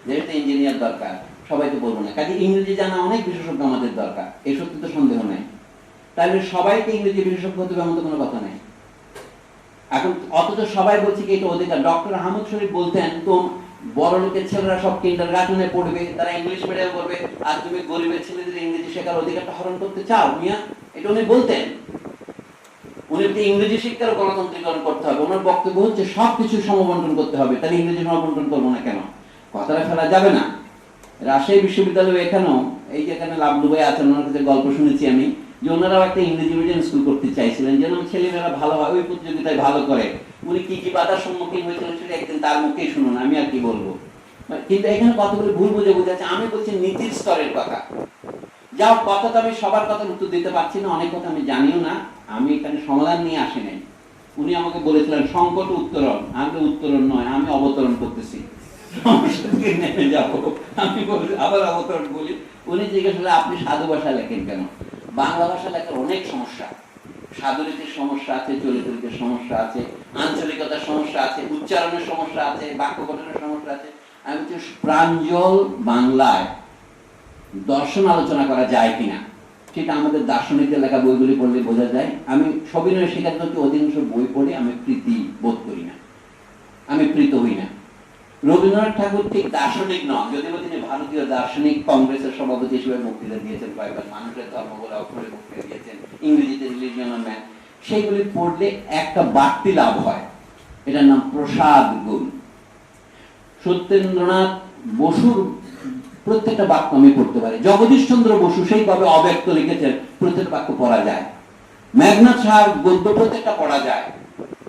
দেশে তো ইঞ্জিনিয়ার দরকার, সবাই তো বলবো না। কাজে ইংরেজি জানা অনেক বিশেষজ্ঞ আমাদের দরকার, এই সত্যি তো সন্দেহ নেই। তাহলে সবাইকে ইংরেজি বিশেষজ্ঞ হতে হবে এমন তো কোনো কথা নেই। এখন অথচ সবাই বলছে কি এটা অধিকার। ডক্টর আহমদ শরীফ বলতেন তো বড় লোকের ছেলেরা সব কিন্ডারগার্টেনে পড়বে, তারা ইংলিশ মিডিয়ামে পড়বে, আর তুমি গরিবের ছেলেদের ইংরেজি শেখার অধিকারটা হরণ করতে চাও মিয়া? এটা উনি বলতেন। উনি ইংরেজি শিক্ষার গণতান্ত্রিকরণ করতে হবে। ওনার বক্তব্য হচ্ছে সবকিছু সমবন্টন করতে হবে। তাহলে ইংরেজি সমবন্টন করবো না কেন? কথাটা ফেলা যাবে না। রাজশাহী বিশ্ববিদ্যালয় এখানেও, এই যে এখানে লাভলু ভাই আছেন, ওনার কাছে গল্প শুনেছি আমি, যে ওনারাও একটা ইংরেজি মিডিয়াম স্কুল করতে চাইছিলেন যেন ছেলেমেয়েরা ভালো হয়, ওই প্রতিযোগিতায় ভালো করে। উনি কি কি বাধার সম্মুখীন হয়েছিলেন সেটা একদিন তার মুখেই শুনুন, আমি আর কি বলবো। কিন্তু এখানে কতগুলো ভুল বুঝে বোঝাচ্ছে। আমি বলছি নীতির স্তরের কথা। যাও কথা তো আমি সবার কথার উত্তর দিতে পারছি না, অনেক কথা আমি জানিও না। আমি এখানে সমাধান নিয়ে আসি নাই। উনি আমাকে বলেছিলেন সংকট উত্তরণ, আমি উত্তরণ নয়, আমি অবতরণ করতেছি, নেমে যাবো। আমি আবার অবতরণ বলি। উনি জিজ্ঞেস করলেন আপনি সাধু ভাষা লেখেন কেন? বাংলা ভাষা লেখার অনেক সমস্যা, সাধুরীতির সমস্যা আছে, চরিত্রের সমস্যা আছে, আঞ্চলিকতার সমস্যা আছে, উচ্চারণের সমস্যা আছে, বাক্য গঠনের সমস্যা আছে। আমি প্রাঞ্জল বাংলায় দর্শন আলোচনা করা যায় কিনা, সেটা আমাদের দার্শনিকদের লেখা বইগুলি পড়লে বোঝা যায়। আমি সবিনয় স্বীকার করছি, অধিকাংশ বই পড়ে আমি প্রীতি বোধ করি না, আমি প্রীত হই না। রবীন্দ্রনাথ ঠাকুর ঠিক দার্শনিক নন, যদিও তিনি ভারতীয় দার্শনিক কংগ্রেসের সভাপতি হিসেবে বক্তৃতা দিয়েছেন কয়েকবার, মানুষের ধর্ম বলে অক্ষরে বক্তৃতা দিয়েছেন, ইংরেজিতে রিলিজিয়ন অফ ম্যান। সেইগুলি পড়লে একটা বাড়তি লাভ হয়, এটার নাম প্রসাদ গুণ। সত্যেন্দ্রনাথ বসুর প্রত্যেকটা বাক্য আমি পড়তে পারি, জগদীশ চন্দ্র বসু সেইভাবে অব্যক্ত লিখেছেন, প্রত্যেকটা বাক্য পড়া যায়। মেঘনাথ সাহার গদ্য প্রত্যেকটা পড়া যায়,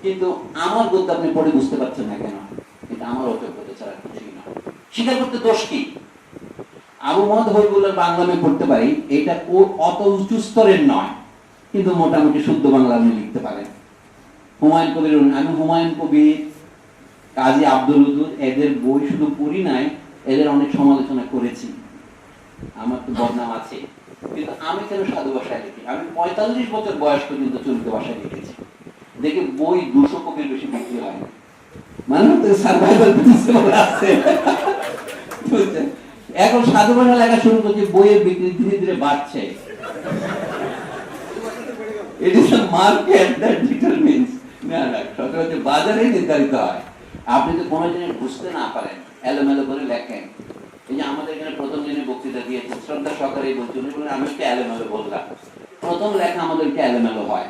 কিন্তু আমার গদ্য আপনি পড়ে বুঝতে পারছেন না কেন? এটা আমার অযোগ্যতা ছাড়া কিছুই না। স্বীকার করতে দোষ কি? আবু মোহাম্মদ হবিবুল্লাহ বাংলা আমি পড়তে পারি, এটা ও অত উঁচু স্তরের নয়, কিন্তু মোটামুটি শুদ্ধ বাংলা আপনি লিখতে পারেন। হুমায়ুন কবির, আমি হুমায়ুন কবির, কাজী আব্দুল উদ্দুদ, এদের বই শুধু পড়ি নাই, এদের অনেক সমালোচনা করেছি, আমার তো বদনাম আছে। কিন্তু আমি কেন সাধু ভাষায় লিখি? আমি 45 বছর বয়স পর্যন্ত চলিত ভাষায় লিখেছি, দেখে বই 200 কপির বেশি বিক্রি হয়। মানে তো সার্ভাইভাল প্রিন্সিপাল আছে। এখন সাধু ভাষা লেখা শুরু করছি, বইয়ের বিক্রি ধীরে ধীরে বাড়ছে। It is a market that determines, না সচরাচর বাজারে নির্ধারিত হয়। আপনি তো কোনো জিনিস বুঝতে না পারেন, এলোমেলো করে লেখেন। এই যে আমাদের এখানে প্রথম দিনে বক্তৃতা দিয়েছে, শ্রদ্ধা সহকারে বলছেন, আমি একটু এলোমেলো বললাম। প্রথম লেখা আমাদেরকে এলোমেলো হয়,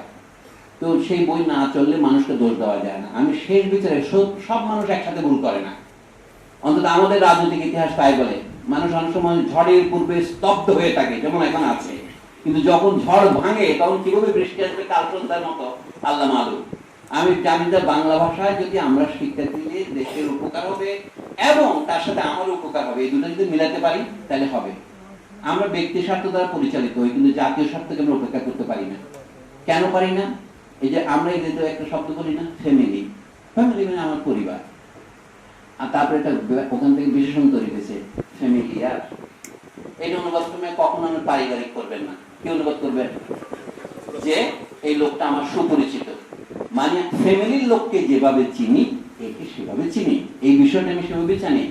তো সেই বই না চললে মানুষকে দোষ দেওয়া যায় না। আমি শেষ বিচারে সব মানুষ একসাথে ভুল করে না, অন্তত আমাদের রাজনৈতিক ইতিহাস তাই বলে। মানুষ অনেক সময় ঝড়ের পূর্বে স্তব্ধ হয়ে থাকে, যেমন এখন আছে, কিন্তু যখন ঝড় ভাঙে তখন কিভাবে বৃষ্টি আসবে কাল সন্ধ্যার মতো আল্লাহ মালুম। আমি জানি যে বাংলা ভাষায় যদি আমরা শিক্ষা দিলে দেশের উপকার হবে এবং তার সাথে আমার উপকার হবে, এই দুটো যদি মিলাতে পারি তাহলে হবে। আমরা ব্যক্তি স্বার্থ দ্বারা পরিচালিত হই, কিন্তু জাতীয় স্বার্থকে আমরা উপেক্ষা করতে পারি না। কেন পারি না? এই যে আমরা এই যে একটা শব্দ বলি না, ফ্যামিলি, ফ্যামিলি মানে আমার পরিবার, আর তারপরে একটা ওখান থেকে বিশেষণ তৈরি হয়েছে ফ্যামিলিয়ার। এই অনুবাদ তুমি কখনো আমি পারিবারিক করবেন না। কি অনুবাদ করবেন? যে এই লোকটা আমার সুপরিচিত, মানে ফ্যামিলির লোককে যেভাবে চিনি একে সেভাবে চিনি, এই বিষয়টা আমি সেভাবে জানি।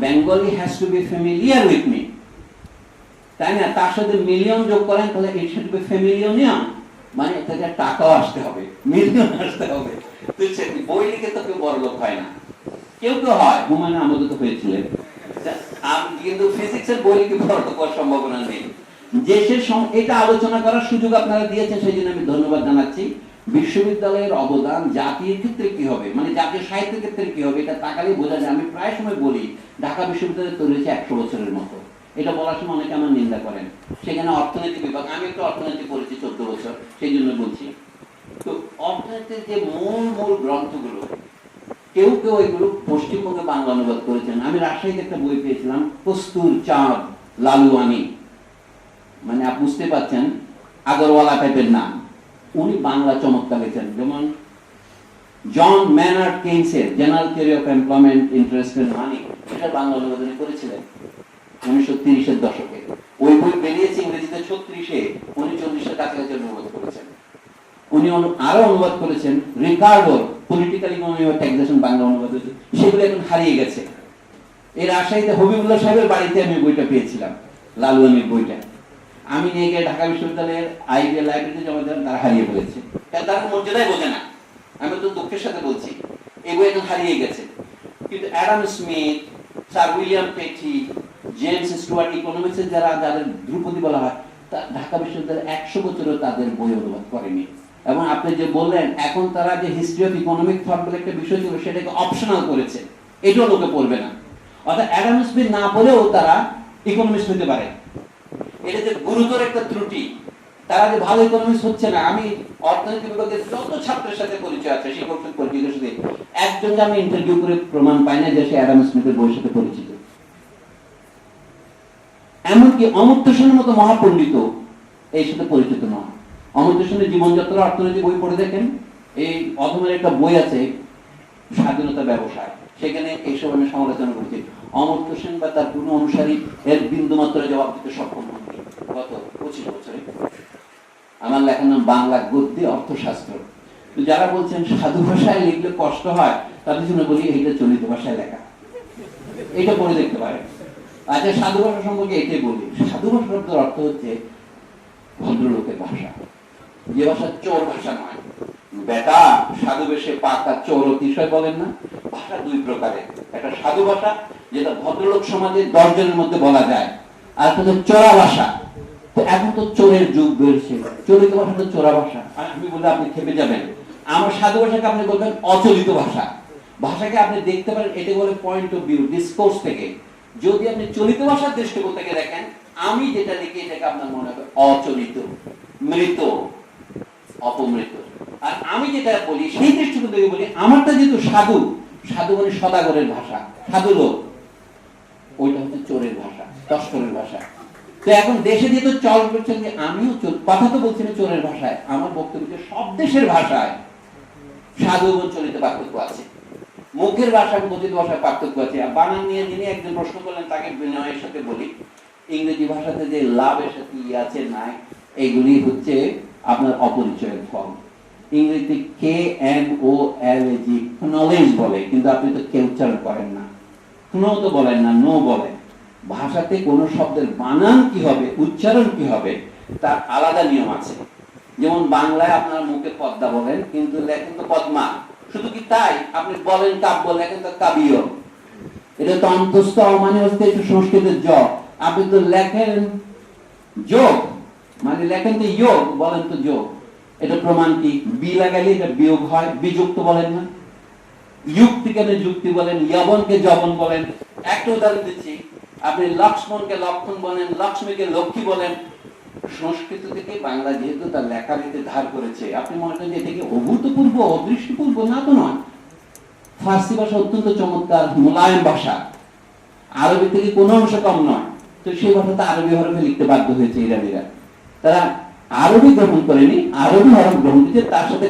Bengali has to B familiar with me, তাই না? তার সাথে মিলিয়ন যোগ করেন তাহলে ইট শুড বি ফ্যামিলিয়নিয়াম, মানে এটাকে টাকাও আসতে হবে, মিলিয়ন আসতে হবে। তো বই লিখে তো কেউ বড় লোক হয় না, কেউ কেউ হয়, হুমায়ুন আহমেদ তো হয়েছিলেন, কিন্তু ফিজিক্সের বই লিখে বড় লোক হওয়ার সম্ভাবনা নেই। দেশের এটা আলোচনা করার সুযোগ আপনারা দিয়েছেন, সেই জন্য আমি ধন্যবাদ জানাচ্ছি। বিশ্ববিদ্যালয়ের অবদান জাতীয় ক্ষেত্রে কি হবে, মানে জাতীয় সাহিত্যের ক্ষেত্রে কি হবে, এটা তাকালে বোঝা যায়। আমি প্রায় সময় বলি ঢাকা বিশ্ববিদ্যালয় তৈরি হয়েছে 100 বছরের মতো। এটা বলার সময় অনেকে আমার নিন্দা করেন। সেখানে অর্থনীতি বিভাগ, আমি একটু অর্থনীতি পড়েছি 14 বছর, সেই জন্য বলছি। তো অর্থনীতির যে মূল গ্রন্থগুলো, কেউ কেউ এগুলো পশ্চিমবঙ্গে বাংলা অনুবাদ করেছেন। আমি রাজশাহীতে একটা বই পেয়েছিলাম, কস্তুর চাঁদ লালুয়ানি, মানে আপনি বুঝতে পারছেন আগরওয়ালা টাইপের নাম, উনি বাংলা চমৎকার লিখেছেন। যেমন জন ম্যানার্ড কেইন্সের general theory of employment, interest and money, এটা বাংলা অনুবাদ করেছিলেন 1930-এর দশকে। ওই বই বেরিয়েছে ইংরেজিতে 36-এ, উনি 40-এর কাছাকাছি অনুবাদ করেছেন। উনি আরো অনুবাদ করেছেন রিকার্ডোর political economy of taxation, Bangla অনুবাদ হয়েছে, সেগুলো এখন হারিয়ে গেছে। এই রাজশাহীতে হবিবুল্লাহ সাহেবের বাড়িতে আমি বইটা পেয়েছিলাম, লালুয়ানির বইটা। আমি নিয়ে গিয়ে ঢাকা বিশ্ববিদ্যালয়ের আইডিয়া লাইব্রেরিতে জমা দিলাম, তারা হারিয়ে ফেলেছে। তার মর্যাদাই বোঝে না, আমি তো দুঃখের সাথে বলছি, এই বই এখন হারিয়ে গেছে। কিন্তু অ্যাডাম স্মিথ, স্যার উইলিয়াম পেটি, জেমস স্টুয়ার্ট, ইকোনমিক্সের যাদের ধ্রুপদী বলা হয়, ঢাকা বিশ্ববিদ্যালয় 100 বছরও তাদের বই অনুবাদ করেনি। এবং আপনি যে বললেন এখন তারা যে হিস্ট্রি অফ ইকোনমিক থট বলে একটা বিষয় ছিল, সেটাকে অপশনাল করেছে, এটাও লোকে পড়বে না। অর্থাৎ অ্যাডাম স্মিথ না পড়েও তারা ইকোনমিস্ট হতে পারে, এটা যে গুরুতর একটা ত্রুটি। তারা যে ভালো ইকোনমিস্ট হচ্ছে না। আমি অর্থনীতি বিভাগের যত ছাত্রের সাথে পরিচয় আছে, শিক্ষক পরিচিতের সাথে, একজনকে আমি ইন্টারভিউ করে প্রমাণ পাই না যে সে অ্যাডাম স্মিথের বইয়ের সাথে পরিচিত। এমনকি অমর্ত্য সেনের মতো মহাপণ্ডিত এই সাথে পরিচিত নয়। অমর্ত্য সেনের জীবনযাত্রা অর্থনীতি বই পড়ে দেখেন, এই অধমের একটা বই আছে স্বাধীনতা ব্যবসায়, সেখানে এইসব আমি সমালোচনা করছি। অমর্ত্য সেন বা তার পূর্ণ অনুসারী এর বিন্দুমাত্র জবাব দিতে সক্ষম হননি গত 25 বছরে। আমার লেখার নাম বাংলা গদ্যে অর্থশাস্ত্র। যারা বলছেন সাধু ভাষায় লিখলে কষ্ট হয়, তাদের জন্য বলি এইটা চলিত ভাষায় লেখা, এটা পড়ে দেখতে পারেন। আচ্ছা, সাধু ভাষা সম্পর্কে এটাই বলি। সাধু ভাষা শব্দের অর্থ হচ্ছে ভদ্রলোকের ভাষা, যে ভাষা চোর ভাষা নয়। বেটা সাধু বেশে পাকা চোর অতিশয় বলেন না, ভাষা দুই প্রকারের, একটা সাধু ভাষা যেটা ভদ্রলোক সমাজে 10 জনের মধ্যে বলা যায়, আর একটা চোরা ভাষা। তো এখন তো চোরের যুগ বেড়েছে, চলিত ভাষা তো চোরা ভাষা। আর আমি বললে আপনি খেপে যাবেন, আমার সাধু ভাষাকে আপনি বলবেন অচলিত ভাষা। ভাষাকে আপনি দেখতে পারেন এটা বলে পয়েন্ট অফ ভিউ, ডিসকোর্স থেকে। যদি আপনি চলিত ভাষার দৃষ্টিকোণ থেকে দেখেন, আমি যেটা লিখি এটাকে আপনার মনে হবে অচলিত, মৃত, অপমৃত। আর আমি যেটা বলি সেই দৃষ্টিকোণ থেকে বলি, আমারটা যেহেতু সাধু, সাধু মানে সদাগরের ভাষা, সাধু লোক, ওইটা হচ্ছে চোরের ভাষা, তস্করের ভাষা। তো এখন দেশে যেহেতু চল করছেন যে আমিও কথা তো বলছি না চোরের ভাষায়, আমার বক্তব্য সব দেশের ভাষায় সাধু এবং চলিত পার্থক্য আছে, মুখের ভাষা এবং কথিত ভাষায় পার্থক্য আছে। আর বানান নিয়ে যিনি একজন প্রশ্ন করলেন তাকে বিনয়ের সাথে বলি, ইংরেজি ভাষাতে যে লাভের সাথে ই আছে নাই, এগুলি হচ্ছে আপনার অপরিচয়ের ফল। ইংরেজিতে KNOLEDG নলেজ বলে, কিন্তু আপনি তো কে উচ্চারণ করেন না, নো তো বলেন না, নো বলেন। ভাষাতে কোন শব্দের বানান কি হবে, উচ্চারণ কি হবে, তার আলাদা নিয়ম আছে। যেমন বাংলায় আপনার মুখে পদ্মা বলেন, কিন্তু লেখেন তো পদ্মা। শুধু কি তাই, আপনি বলেন কাব্য, লেখেন তো কাব্য। এটা তো অন্তস্থ মানে হচ্ছে একটু সংস্কৃতের জ, আপনি তো লেখেন যোগ, মানে লেখেন তো যোগ, বলেন তো যোগ। এটা প্রমাণ কি, বি লাগাইলে এটা বিয়োগ হয়, বিযুক্ত বলেন না। যুক্তিকে যুক্তি বলেন, যবনকে যবন বলেন। একটা উদাহরণ দিচ্ছি, আপনি লক্ষ্মণকে লক্ষণ বলেন, লক্ষ্মীকে লক্ষ্মী বলেন। সংস্কৃত থেকে বাংলা যেহেতু তার লেখালিতে ধার করেছে, আপনি মনে করেন যে এটাকে অভূতপূর্ব, অদৃষ্টপূর্ব, না তো নয়। ফার্সি ভাষা অত্যন্ত চমৎকার, মোলায়েম ভাষা, আরবি থেকে কোনো অংশ কম নয়। তো সেই ভাষাতে আরবি হরফে লিখতে বাধ্য হয়েছে ইরানিরা। তারা আরবি গ্রহণ করেনি, আরবি হরফ গ্রহণ করেছে, তার সাথে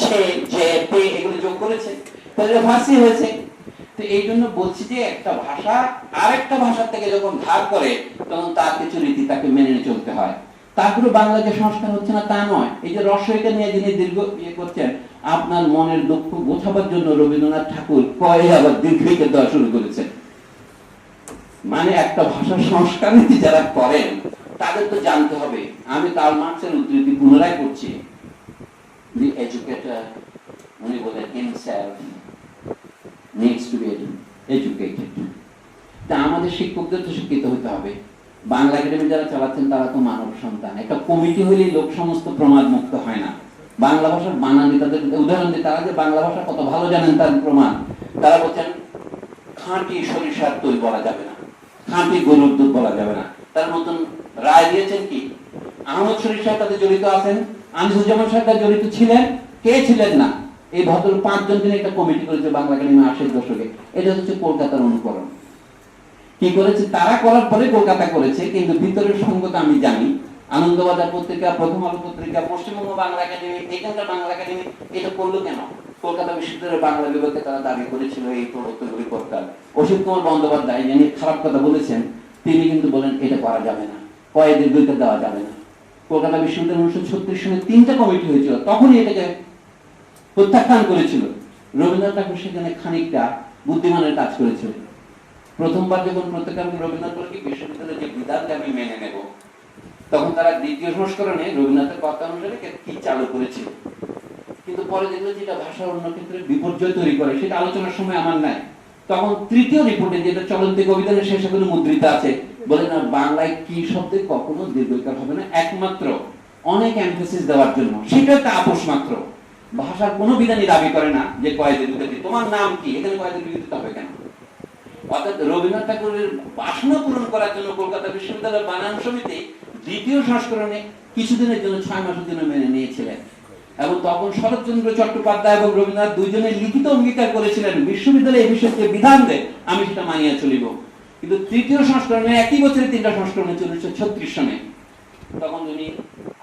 ছে, জে, পে এগুলো যোগ করেছে, তাহলে ফার্সি হয়েছে। তো এই জন্য বলছি যে একটা ভাষা আরেকটা ভাষার থেকে যখন ধার করে, তখন তার কিছু রীতি তাকে মেনে চলতে হয়। তারপরে বাংলা যে সংস্কার হচ্ছে না তা নয়। এই যে রসইটা নিয়ে যিনি দীর্ঘ ইয়ে করছেন, আপনার মনের দুঃখ গোছাবার জন্য রবীন্দ্রনাথ ঠাকুর কয়ে আবার দীর্ঘইকে দেওয়া শুরু করেছেন। মানে একটা ভাষার সংস্কার নীতি যারা করেন তাদের তো জানতে হবে। আমি কার্ল মার্কসের উদ্ধৃতি পুনরায় করছি, দি এডুকেটর উনি বলেন himself needs to be educated। তা আমাদের শিক্ষকদের তো শিক্ষিত হতে হবে। বাংলা একাডেমি যারা চালাচ্ছেন তারা তো মানব সন্তান, একটা কমিটি হলেই লোক সমস্ত প্রমাদ মুক্ত হয় না। বাংলা ভাষার বানানি তাদের উদাহরণ দিয়ে, তারা যে বাংলা ভাষা কত ভালো জানেন তার প্রমাণ। তারা বলছেন খাঁটি সরিষার দই বলা যাবে না, খাঁটি গরুর দুধ বলা যাবে না। তার মতন রায় দিয়েছেন কি, আহমদ শরীফ সাহেব তাদের জড়িত আছেন, আনিসুজ্জামান সাহেব তাদের জড়িত ছিলেন, কে ছিলেন না। এই ভদ্র 5 জন তিনি একটা কমিটি করেছে বাংলা একাডেমি 80 দশকে। এটা হচ্ছে কলকাতার অনুকরণ। কি করেছে তারা, করার পরে কলকাতা করেছে, কিন্তু ভিতরের সঙ্গত আমি জানি। আনন্দবাজার পত্রিকা, প্রথম আলো পত্রিকা, পশ্চিমবঙ্গ বাংলা একাডেমি, এখানকার বাংলা একাডেমি এটা করলো কেন? কলকাতা বিশ্ববিদ্যালয়ের বাংলা বিভাগে তারা দাবি করেছিল এই প্রবর্তনগুলি করতে। অসিত কুমার বন্দ্যোপাধ্যায় যিনি খারাপ কথা বলেছেন, তিনি কিন্তু বলেন এটা করা যাবে না, কয়েদের বইতে দেওয়া যাবে না। কলকাতা বিশ্ববিদ্যালয় 1936 সালে 3টা কমিটি হয়েছিল, তখনই এটাকে প্রত্যাখ্যান করেছিল। রবীন্দ্রনাথ ঠাকুর সেখানে খানিকটা বুদ্ধিমানের কাজ করেছিল। প্রথমবার যখন প্রত্যাখ্যান রবীন্দ্রনাথ বলে কি বিশ্ববিদ্যালয়ের যে বিধানকে আমি মেনে নেব, তখন তারা দ্বিতীয় সংস্করণে রবীন্দ্রনাথের কথা অনুসারে কি চালু করেছিল। কিন্তু পরে দেখলো যে এটা ভাষার অন্য ক্ষেত্রে বিপর্যয় তৈরি করে, সেটা আলোচনার সময় আমার নাই। তখন তৃতীয় রিপোর্টে, যেটা চলন্তি কবিতার শেষে কোনো মুদ্রিত আছে, বলে না বাংলায় কি শব্দে কখনো দীর্ঘইকার হবে না, একমাত্র অনেক এমফেসিস দেওয়ার জন্য। সেটা একটা আপোষ মাত্র। ভাষার কোনো বিধানই দাবি করে না যে কয়েদের বিকৃতি, তোমার নাম কি, এখানে কয়েদের বিকৃতি হবে কেন? অর্থাৎ রবীন্দ্রনাথ ঠাকুরের বাসনা পূরণ করার জন্য কলকাতা বিশ্ববিদ্যালয়ের বানান সমিতি দ্বিতীয় সংস্করণে কিছুদিনের জন্য 6 মাসের জন্য মেনে নিয়েছিলেন। এবং তখন শরৎচন্দ্র চট্টোপাধ্যায় এবং রবীন্দ্রনাথ দুইজনে লিখিত অঙ্গীকার করেছিলেন বিশ্ববিদ্যালয়ে এই বিষয়কে বিধান দেয়, আমি সেটা মানিয়ে চলিব। কিন্তু তৃতীয় সংস্করণে একই বছরে 3টা সংস্করণ হচ্ছে 1936 সনে, তখন উনি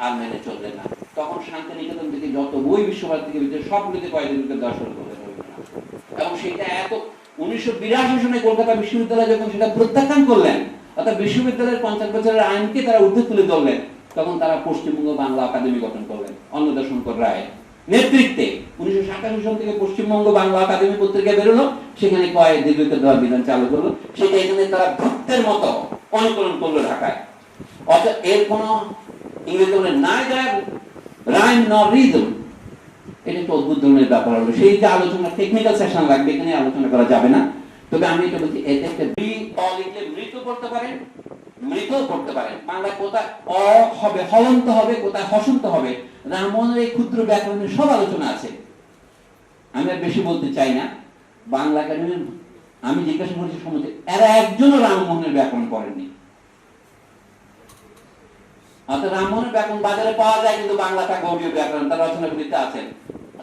আর মেনে চললেন না। তখন শান্তিনিকেতন থেকে যত বই বিশ্বভারতী থেকে ভিতরে সবগুলিতে কয়েকদিনকে দেওয়া শুরু করলেন রবীন্দ্রনাথ। এবং সেটা এত 1982 সনে কলকাতা বিশ্ববিদ্যালয় যখন সেটা প্রত্যাখ্যান করলেন, অর্থাৎ বিশ্ববিদ্যালয়ের 50 বছরের আইনকে তারা ঊর্ধ্বে তুলে ধরলেন, তখন তারা পশ্চিমবঙ্গ বাংলা একাডেমি গঠন করলেন অন্নদাশঙ্কর রায় নেতৃত্বে। 1987 সাল থেকে পশ্চিমবঙ্গ বাংলা একাডেমি পত্রিকা বেরোলো, সেখানে কয়েক দীর্ঘিত দেওয়ার বিধান চালু করলো। সেটা এখানে তারা ভক্তের মতো অনুকরণ করলো ঢাকায়। অর্থাৎ এর কোনো ইংরেজি বলে নাইদার রাইম নর রিদম। এটা একটা অদ্ভুত ধরনের ব্যাপার হলো, সেই যে আলোচনা টেকনিক্যাল সেশন লাগবে, এখানে আলোচনা করা যাবে না। তবে আমি এটা বলছি, এটা একটা লিখলে মৃত পড়তে পারেন, মৃতও পড়তে পারেন। বাংলায় কোথায় অ হবে হলন্ত হবে, কোথায় হসন্ত হবে, রামমোহনের এই ক্ষুদ্র ব্যাকরণের সব আলোচনা আছে। আমি আর বেশি বলতে চাই না। বাংলা একাডেমির আমি জিজ্ঞাসা করেছি সমাজে, এরা একজনও রামমোহনের ব্যাকরণ পড়েননি। অর্থাৎ রামমোহনের ব্যাকরণ বাজারে পাওয়া যায়, কিন্তু বাংলাটা গৌরীয় ব্যাকরণ তার রচনাগুলিতে আছেন।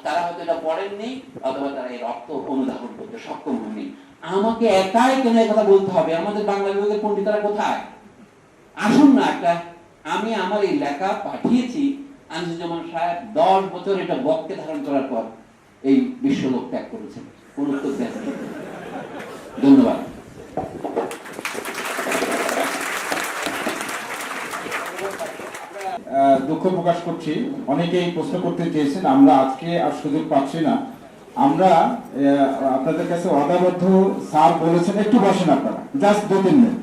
তারা হয়তো এটা পড়েননি, অথবা তারা এর অর্থ অনুধাবন করতে সক্ষম হয়নি। আমাকে একাই কেন এই কথা বলতে হবে? আমাদের বাংলা বিভাগের পণ্ডিতরা কোথায়? আসুন না, একটা আমি আমার এই লেখা পাঠিয়েছি, আনিসুজ্জামান সাহেব 10 বছর এটা বক্কে ধারণ করার পর এই বিশ্বলোক ত্যাগ করেছেন, কোন উত্তর দেন। ধন্যবাদ। দুঃখ প্রকাশ করছি, অনেকেই প্রশ্ন করতে চেয়েছেন, আমরা আজকে আর সুযোগ পাচ্ছি না। আমরা আপনাদের কাছে অদাবদ্ধ, স্যার বলেছেন একটু বসেন আপনারা, জাস্ট 2-3 মিনিট।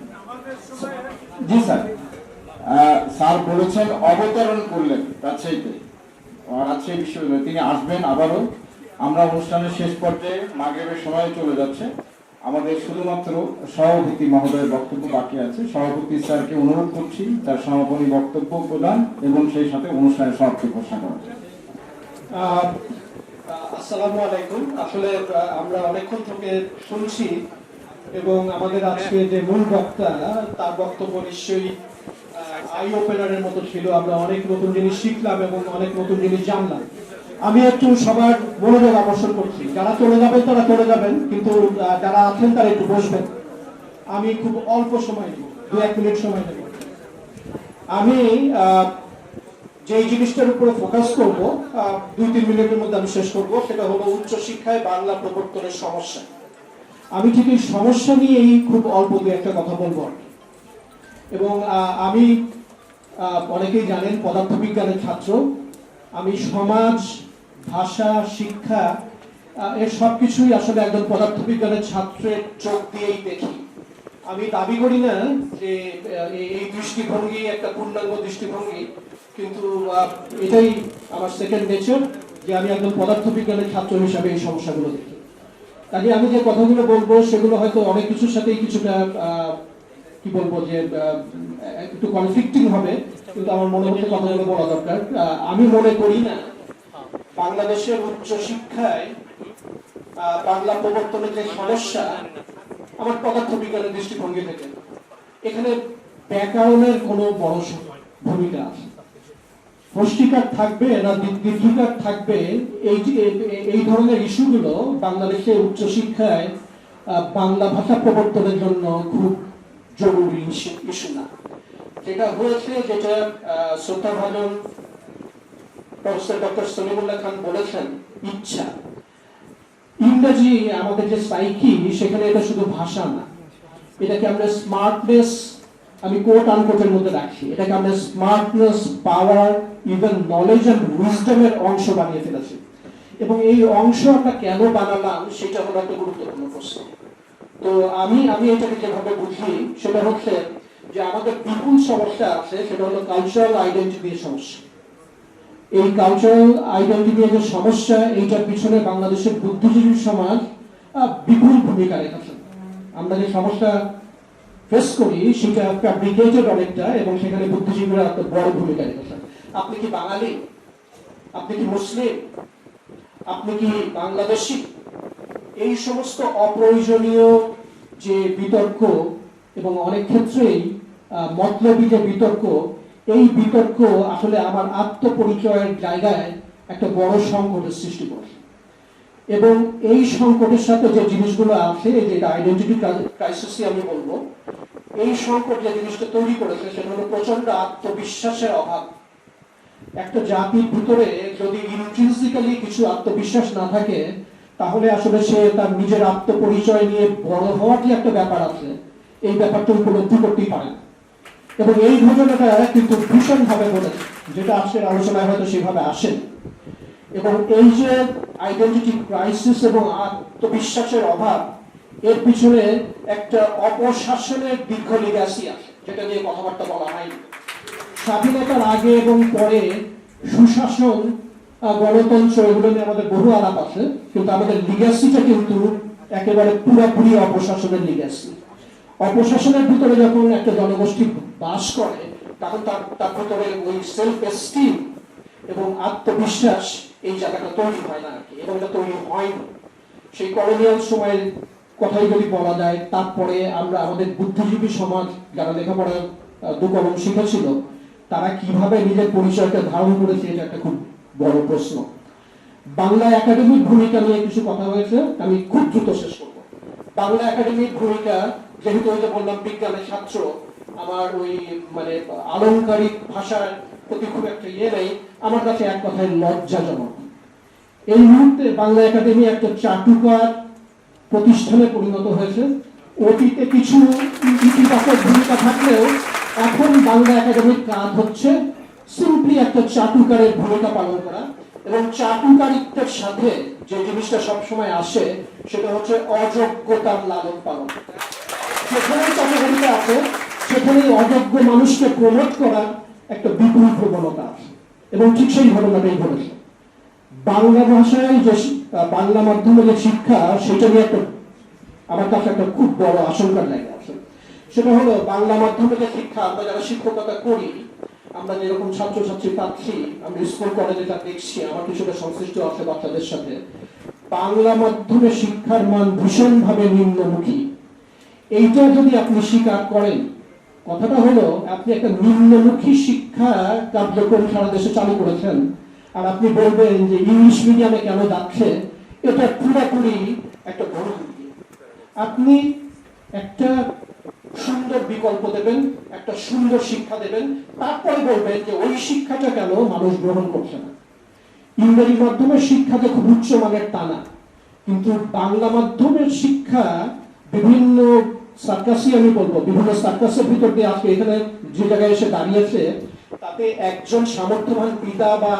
জি স্যার, স্যার বলেছেন অবতরণ করলেন রাজশাহীতে, রাজশাহী বিশ্ববিদ্যালয়ে তিনি আসবেন আবারও। আমরা অনুষ্ঠানের শেষ পর্যায়ে মাগরিবের সময় চলে যাচ্ছে, আমাদের শুধুমাত্র সভাপতি মহোদয়ের বক্তব্য বাকি আছে। সভাপতি স্যারকে অনুরোধ করছি তার সমাপনী বক্তব্য প্রদান এবং সেই সাথে অনুষ্ঠানের সমাপ্তি ঘোষণা করা। আসসালামু আলাইকুম। আসলে আমরা অনেকক্ষণ থেকে শুনছি এবং আমাদের আজকে যে মূল বক্তা তার বক্তব্য নিশ্চয়ই আই ওপেনারের মতো ছিল। আমরা অনেক নতুন জিনিস শিখলাম এবং অনেক নতুন জিনিস জানলাম। আমি একটু সবার মনোযোগ আকর্ষণ করছি, যারা চলে যাবেন তারা চলে যাবেন, কিন্তু যারা আছেন তারা একটু বসবেন। আমি খুব অল্প সময় নেব, 2-1 মিনিট সময় নেব। আমি যে জিনিসটার উপরে ফোকাস করব 2-3 মিনিটের মধ্যে আমি শেষ করব, সেটা হলো উচ্চশিক্ষায় বাংলা প্রবর্তনের সমস্যা। আমি ঠিক এই সমস্যা নিয়েই খুব অল্প 2-1টা কথা বলবো। এবং আমি অনেকেই জানেন পদার্থবিজ্ঞানের ছাত্র। আমি সমাজ, ভাষা, শিক্ষা এর সবকিছুই আসলে একজন পদার্থবিজ্ঞানের ছাত্রের চোখ দিয়েই দেখি। আমি দাবি করি না যে এই দৃষ্টিভঙ্গি একটা পূর্ণাঙ্গ দৃষ্টিভঙ্গি, কিন্তু এটাই আমার সেকেন্ড নেচার যে আমি একজন পদার্থবিজ্ঞানের ছাত্র হিসাবে এই সমস্যাগুলো দেখি। কাজে আমি যে কথাগুলো বলবো সেগুলো হয়তো অনেক কিছুর সাথেই কিছুটা কি বলবো যে একটু কনফ্লিক্টিং হবে, কিন্তু আমার মনে হচ্ছে কথাগুলো বলা দরকার। আমি মনে করি না বাংলাদেশের উচ্চশিক্ষায় বাংলা প্রবর্তনের যে সমস্যা, আমার পদার্থবিজ্ঞানের দৃষ্টিভঙ্গি থেকে এখানে ব্যাকরণের কোনো বড় ভূমিকা আছে। পুষ্টিকার থাকবে না দীর্ঘিকার থাকবে, এই ধরনের ইস্যুগুলো বাংলাদেশের উচ্চশিক্ষায় বাংলা ভাষা প্রবর্তনের জন্য খুব জরুরি ইস্যু না। যেটা হয়েছে, যেটা শ্রদ্ধাভাজন প্রফেসর ডক্টর সলিমুল্লাহ খান বলেছেন, ইচ্ছা। ইংরেজি আমাদের যে সাইকি, সেখানে এটা শুধু ভাষা না, এটাকে আমরা স্মার্টনেস, আমি কোট আনকোটের মধ্যে রাখছি, এটাকে আমরা smartness, power, even knowledge and উইজডমের অংশ বানিয়ে ফেলেছি। এবং এই অংশ আমরা কেন বানালাম সেটা হলো একটা গুরুত্বপূর্ণ প্রশ্ন। তো আমি এটাকে যেভাবে বুঝি সেটা হচ্ছে যে আমাদের বিপুল সমস্যা আছে, সেটা হলো কালচারাল আইডেন্টিটির সমস্যা। এই কালচারাল আইডেন্টিটির যে সমস্যা, এইটার পিছনে বাংলাদেশের বুদ্ধিজীবী সমাজ বিপুল ভূমিকা রেখেছে। আমরা যে সমস্যা ফেস করি সেটা ফ্যাব্রিকেটেড অনেকটা, এবং সেখানে বুদ্ধিজীবীরা একটা বড় ভূমিকা রেখেছেন। আপনি কি বাঙালি? আপনি কি মুসলিম? আপনি কি বাংলাদেশী? এই সমস্ত অপ্রয়োজনীয় যে বিতর্ক এবং অনেক ক্ষেত্রেই মতলবী যে বিতর্ক, এই বিতর্ক আসলে আমার আত্মপরিচয়ের জায়গায় একটা বড় সংকটের সৃষ্টি করে। এবং এই সংকটের সাথে যে জিনিসগুলো আছে, যেটা আইডেন্টিটি ক্রাইসিস আমি বলবো, এই সংকট যে জিনিসটা তৈরি করেছে সেটা হলো প্রচন্ড আত্মবিশ্বাসের অভাব। একটা জাতির ভিতরে যদি ইন্ট্রিনসিক্যালি কিছু আত্মবিশ্বাস না থাকে, তাহলে আসলে সে তার নিজের আত্মপরিচয় নিয়ে বড় হওয়ার যে একটা ব্যাপার আছে, এই ব্যাপারটা উপলব্ধি করতেই পারে না। এবং এই ঘটনাটা কিন্তু ভীষণ ভাবে ঘটেছে, যেটা আজকের আলোচনায় হয়তো সেভাবে আসেন। এবং এই যে আইডেন্টিটি ক্রাইসিস এবং আত্মবিশ্বাসের অভাব, এর পিছনে একটা অপশাসনের দীর্ঘ লিগ্যাসি আছে, যেটা নিয়ে কথাবার্তা বলা হয়নি। স্বাধীনতার আগে এবং পরে সুশাসন, গণতন্ত্র, এগুলো নিয়ে আমাদের বহু আলাপ আছে, কিন্তু আমাদের লিগ্যাসিটা কিন্তু একেবারে পুরোপুরি অপশাসনের লিগ্যাসি। অপশাসনের ভিতরে যখন একটা জনগোষ্ঠী বাস করে, তখন তার ভিতরে ওই সেলফ এস্টিম এবং আত্মবিশ্বাস এই জায়গাটা তৈরি হয় না আর কি, এবং এটা তৈরি হয়নি। সেই কলোনিয়াল সময়ের কথাই যদি বলা যায়, তারপরে আমরা আমাদের বুদ্ধিজীবী সমাজ যারা লেখাপড়া দু কলম শিখেছিল, তারা কিভাবে নিজের পরিচয়কে ধারণ করেছে, এটা একটা খুব বড় প্রশ্ন। বাংলা একাডেমির ভূমিকা নিয়ে কিছু কথা হয়েছে, আমি খুব দ্রুত শেষ করব। বাংলা একাডেমির ভূমিকা, যেহেতু ওই যে বললাম বিজ্ঞানের ছাত্র, আমার ওই মানে আলংকারিক ভাষার প্রতি খুব একটা ইয়ে নেই, আমার কাছে এক কথায় লজ্জাজনক। এই মুহূর্তে বাংলা একাডেমি একটা চাটুকার প্রতিষ্ঠানে পরিণত হয়েছে। অতীতে কিছু ইতিবাচক ভূমিকা থাকলেও এখন বাংলা একাডেমির কাজ হচ্ছে সিম্পলি একটা চাটুকারের ভূমিকা পালন করা, এবং চাটুকারিত্বের সাথে যে জিনিসটা সবসময় আসে সেটা হচ্ছে অযোগ্যতার লালন পালন। যেখানেই চাটুকারিতা আছে সেখানেই অযোগ্য মানুষকে প্রমোট করার একটা বিপুল প্রবণতা আছে, এবং ঠিক সেই ঘটনাটাই ঘটেছে। বাংলা ভাষায় যে বাংলা মাধ্যমে যে শিক্ষা, সেটা নিয়ে একটা আমার কাছে একটা খুব বড় আশঙ্কার জায়গা আছে। সেটা হলো বাংলা মাধ্যমে যে শিক্ষা, আমরা যারা শিক্ষকতা করি, আমরা যেরকম ছাত্রছাত্রী পাচ্ছি, আমরা স্কুল কলেজে যা দেখছি, আমার কিছুটা সংশ্লিষ্ট আছে বাচ্চাদের সাথে, বাংলা মাধ্যমে শিক্ষার মান ভীষণভাবে নিম্নমুখী। এইটা যদি আপনি স্বীকার করেন, কথাটা হলো আপনি একটা নিম্নমুখী শিক্ষা কার্যক্রম সারা দেশে চালু করেছেন, আর আপনি বলবেন যে ইংলিশ মিডিয়ামে কেন যাচ্ছে, এটা পুরোপুরি একটা ভুল। আপনি একটা সুন্দর বিকল্প দেবেন, একটা সুন্দর শিক্ষা দেবেন, তারপরে বলবেন যে ওই শিক্ষাটা কেন মানুষ গ্রহণ করছে না। ইংরেজি মাধ্যমের শিক্ষা যে খুব উচ্চ মানের তা না, কিন্তু বাংলা মাধ্যমের শিক্ষা বিভিন্ন সার্কাসই আমি বলবো, বিভিন্ন সার্কাসের ভিতর দিয়ে আজকে এখানে যে জায়গায় এসে দাঁড়িয়েছে, তাতে একজন সামর্থ্যবান পিতা বা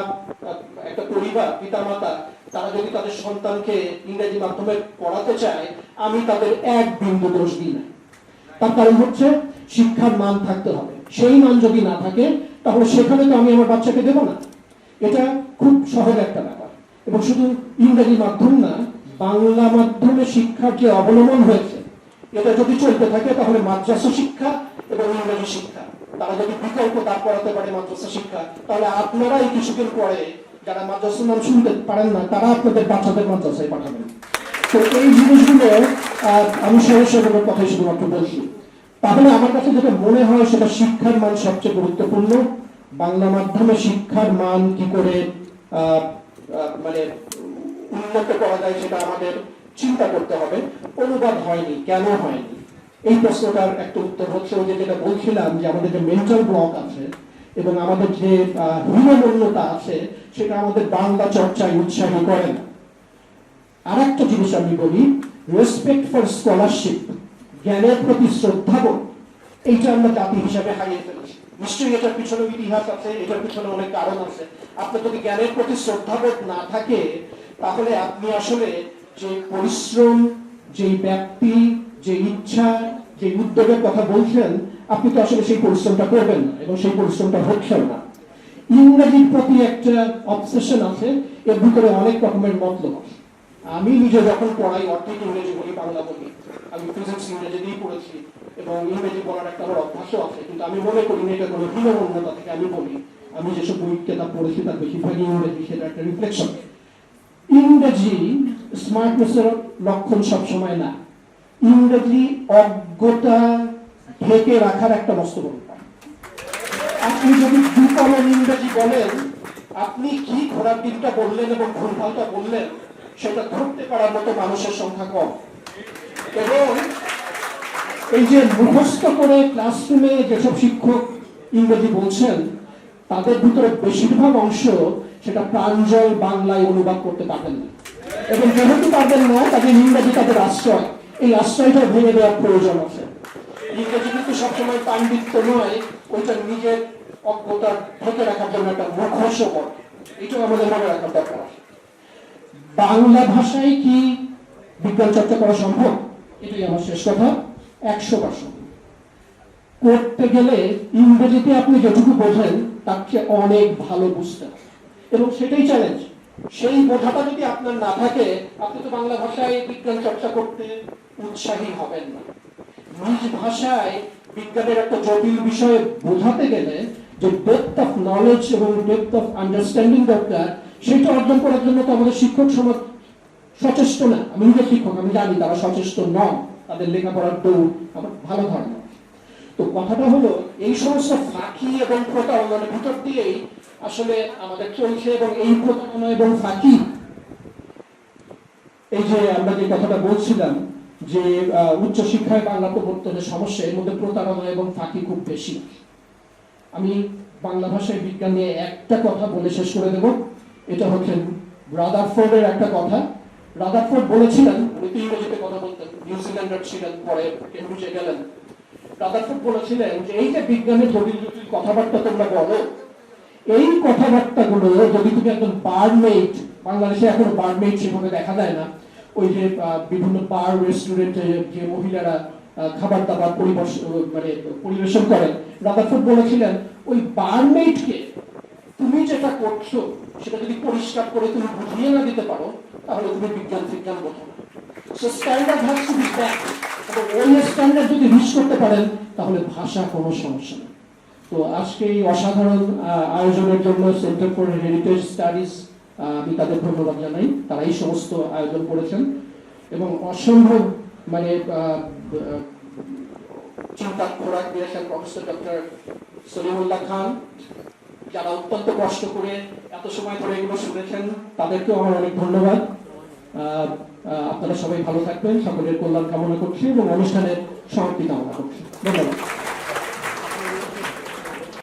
একটা পরিবার, পিতা মাতা, তারা যদি তাদের সন্তানকে ইংরেজি মাধ্যমে পড়াতে চায়, আমি তাদের এক বিন্দু দোষ দিই না। তার কারণ হচ্ছে শিক্ষার মান থাকতে হবে। সেই মান যদি না থাকে, তাহলে সেখানে তো আমি আমার বাচ্চাকে দেবো না। এটা খুব সহজ একটা ব্যাপার। এবং শুধু ইংরেজি মাধ্যম না, বাংলা মাধ্যমে শিক্ষার যে অবলম্বন হয়েছে, এটা যদি চলতে থাকে, তাহলে মাদ্রাসা শিক্ষা এবং ইংরেজি শিক্ষা, তারা যদি বিকল্প দাঁড় করাতে পারে মাদ্রাসা শিক্ষা, তাহলে আপনারা এই কিছুদিন পরে যারা মাদ্রাসার নাম শুনতে পারেন না, তারা আপনাদের বাচ্চাদের মাদ্রাসায় পাঠাবেন। তো এই জিনিসগুলো আমি সরাসরি কথাই শুধুমাত্র বলছি। তাহলে আমার কাছে যেটা মনে হয়, সেটা শিক্ষার মান সবচেয়ে গুরুত্বপূর্ণ। বাংলা মাধ্যমে শিক্ষার মান কি করে মানে উন্নত করা যায়, সেটা আমাদের চিন্তা করতে হবে। অনুবাদ হয়নি, কেন হয়নি? এই প্রশ্নটার একটা উত্তর হচ্ছে ওই যে যেটা বলছিলাম, যে আমাদের যে মেন্টাল ব্লক আছে এবং আমাদের যে হীনমন্যতা আছে, সেটা আমাদের বাংলা চর্চায় উৎসাহী করে না। আর একটা জিনিস আমি বলি, রেসপেক্ট ফর স্কলারশিপ, জ্ঞানের প্রতি শ্রদ্ধাবোধ, এইটা আমরা জাতি হিসাবে হারিয়ে ফেলেছি। নিশ্চয়ই এটার পিছনে ইতিহাস আছে, এটার পিছনে অনেক কারণ আছে। আপনার যদি জ্ঞানের প্রতি শ্রদ্ধাবোধ না থাকে, তাহলে আপনি আসলে যে পরিশ্রম, যে ব্যক্তি, যে ইচ্ছা, যে উদ্যোগের কথা বলছেন, আপনি তো আসলে সেই পরিশ্রমটা করবেন না, এবং সেই পরিশ্রমটা হচ্ছে না। ইংরেজির প্রতি একটা অবসেশন আছে, এর ভিতরে অনেক রকমের মতলব আছে। আমি নিজে যখন পড়াই, অর্ধেক ইংরেজি বলি, বাংলা বলি। আমি ফিজিক্স ইংরেজি দিয়েই পড়েছি, এবং ইংরেজি বলার একটা আমার অভ্যাসও আছে, কিন্তু আমি মনে করি না এটা কোনো হীনমন্যতা থেকে আমি বলি। আমি যেসব বই কেতাব পড়েছি তার বেশিরভাগই ইংরেজি, সেটা একটা রিফ্লেকশন। ইংরেজি স্মার্টনেসের লক্ষণ সবসময় না। ইংরেজি অজ্ঞতা ঢেকে রাখার একটা মস্ত ভূমিকা। আপনি যদি দুকলম ইংরেজি বলেন, আপনি কি ঘোড়ার দিকটা বললেন এবং ভুলভালটা বললেন, সেটা ধরতে পারার মতো মানুষের সংখ্যা কম। এবং এই যে মুখস্থ করে ক্লাসরুমে যেসব শিক্ষক ইংরেজি বলছেন, তাদের ভিতরে বেশিরভাগ অংশ সেটা প্রাঞ্জল বাংলায় অনুবাদ করতে পারবেন না, এবং যেহেতু পারবেন না, তাদের ইংরেজি তাদের আশ্রয়। এই আশ্রয়টা ভেঙে দেওয়ার প্রয়োজন আছে। ইংরেজি কিন্তু সবসময় পাণ্ডিত্য নয়, ওইটা নিজের অজ্ঞতা ঢেকে রাখার জন্য একটা মুখোশ করে। এটাও আমাদের মনে রাখার দরকার আছে। বাংলা ভাষায় কি বিজ্ঞান চর্চা করা সম্ভব? এটাই আমার শেষ কথা। 100%। করতে গেলে ইংরেজিতে আপনি যেটুকু বোঝেন তার চেয়ে অনেক ভালো বুঝতে হবে, এবং সেটাই চ্যালেঞ্জ। সেই বোঝাটা যদি আপনার না থাকে, আপনি তো বাংলা ভাষায় বিজ্ঞান চর্চা করতে উৎসাহী হবেন না। নিজ ভাষায় বিজ্ঞানের একটা জটিল বিষয় বোঝাতে গেলে যে ডেপথ অফ নলেজ এবং ডেপথ অফ আন্ডারস্ট্যান্ডিং দরকার, সেটা অর্জন করার জন্য তো আমাদের শিক্ষক সমাজ সচেষ্ট না। আমি নিজের শিক্ষক, আমি জানি তারা সচেষ্ট নন, তাদের লেখাপড়ার দৌড় আমার ভালো ধারণা। তো কথাটা হলো, এই সমস্ত ফাঁকি এবং প্রতারণার ভিতর দিয়েই আসলে আমাদের চলছে, এবং এই প্রতারণা এবং ফাঁকি, এই যে আমরা যে কথাটা বলছিলাম যে উচ্চশিক্ষায় বাংলা প্রবর্তনের সমস্যা, এর মধ্যে প্রতারণা এবং ফাঁকি খুব বেশি। আমি বাংলা ভাষায় বিজ্ঞান নিয়ে একটা কথা বলে শেষ করে দেব। এটা হচ্ছে রাদারফোর্ডের একটা কথা। রাদারফোর্ড বলেছিলেন, উনি তো ইংরেজিতে কথা বলতেন, নিউজিল্যান্ডার ছিলেন, পরে কেমব্রিজে গেলেন। রাদারফোর্ড বলেছিলেন যে এই যে বিজ্ঞানের জটিল জটিল কথাবার্তা তোমরা বলো, এই কথাবার্তাগুলো যদি তুমি একজন বারমেইড, বাংলাদেশে এখন বারমেইড সেভাবে দেখা যায় না, ওই যে বিভিন্ন বার রেস্টুরেন্টে যে মহিলারা খাবার দাবার পরিবেশন করেন, রাদারফোর্ড বলেছিলেন ওই বারমেইডকে তুমি যেটা করছো সেটা যদি পরিষ্কার করে তুমি বুঝিয়ে না দিতে পারো, তাহলে তুমি বিজ্ঞান বিজ্ঞান বোঝো না। So standard has to be that, এবং ওই স্ট্যান্ডার্ড যদি রিচ করতে পারেন তাহলে ভাষা কোনো সমস্যা নেই। তো আজকে এই অসাধারণ আয়োজনের জন্য সেন্টার ফর হেরিটেজ স্টাডিজ, আমি তাদের ধন্যবাদ জানাই। তারা এই সমস্ত আয়োজন করেছেন এবং অসম্ভব চিন্তার খোরাক দিয়েছেন প্রফেসর ডক্টর সলিমুল্লাহ খান, যারা অত্যন্ত কষ্ট করে এত সময় ধরে এগুলো শুনেছেন, তাদেরকেও আমার অনেক ধন্যবাদ। আপনারা সবাই ভালো থাকবেন, সকলের কল্যাণ কামনা করছি এবং অনুষ্ঠানের সমাপ্তি কামনা করছি। ধন্যবাদ।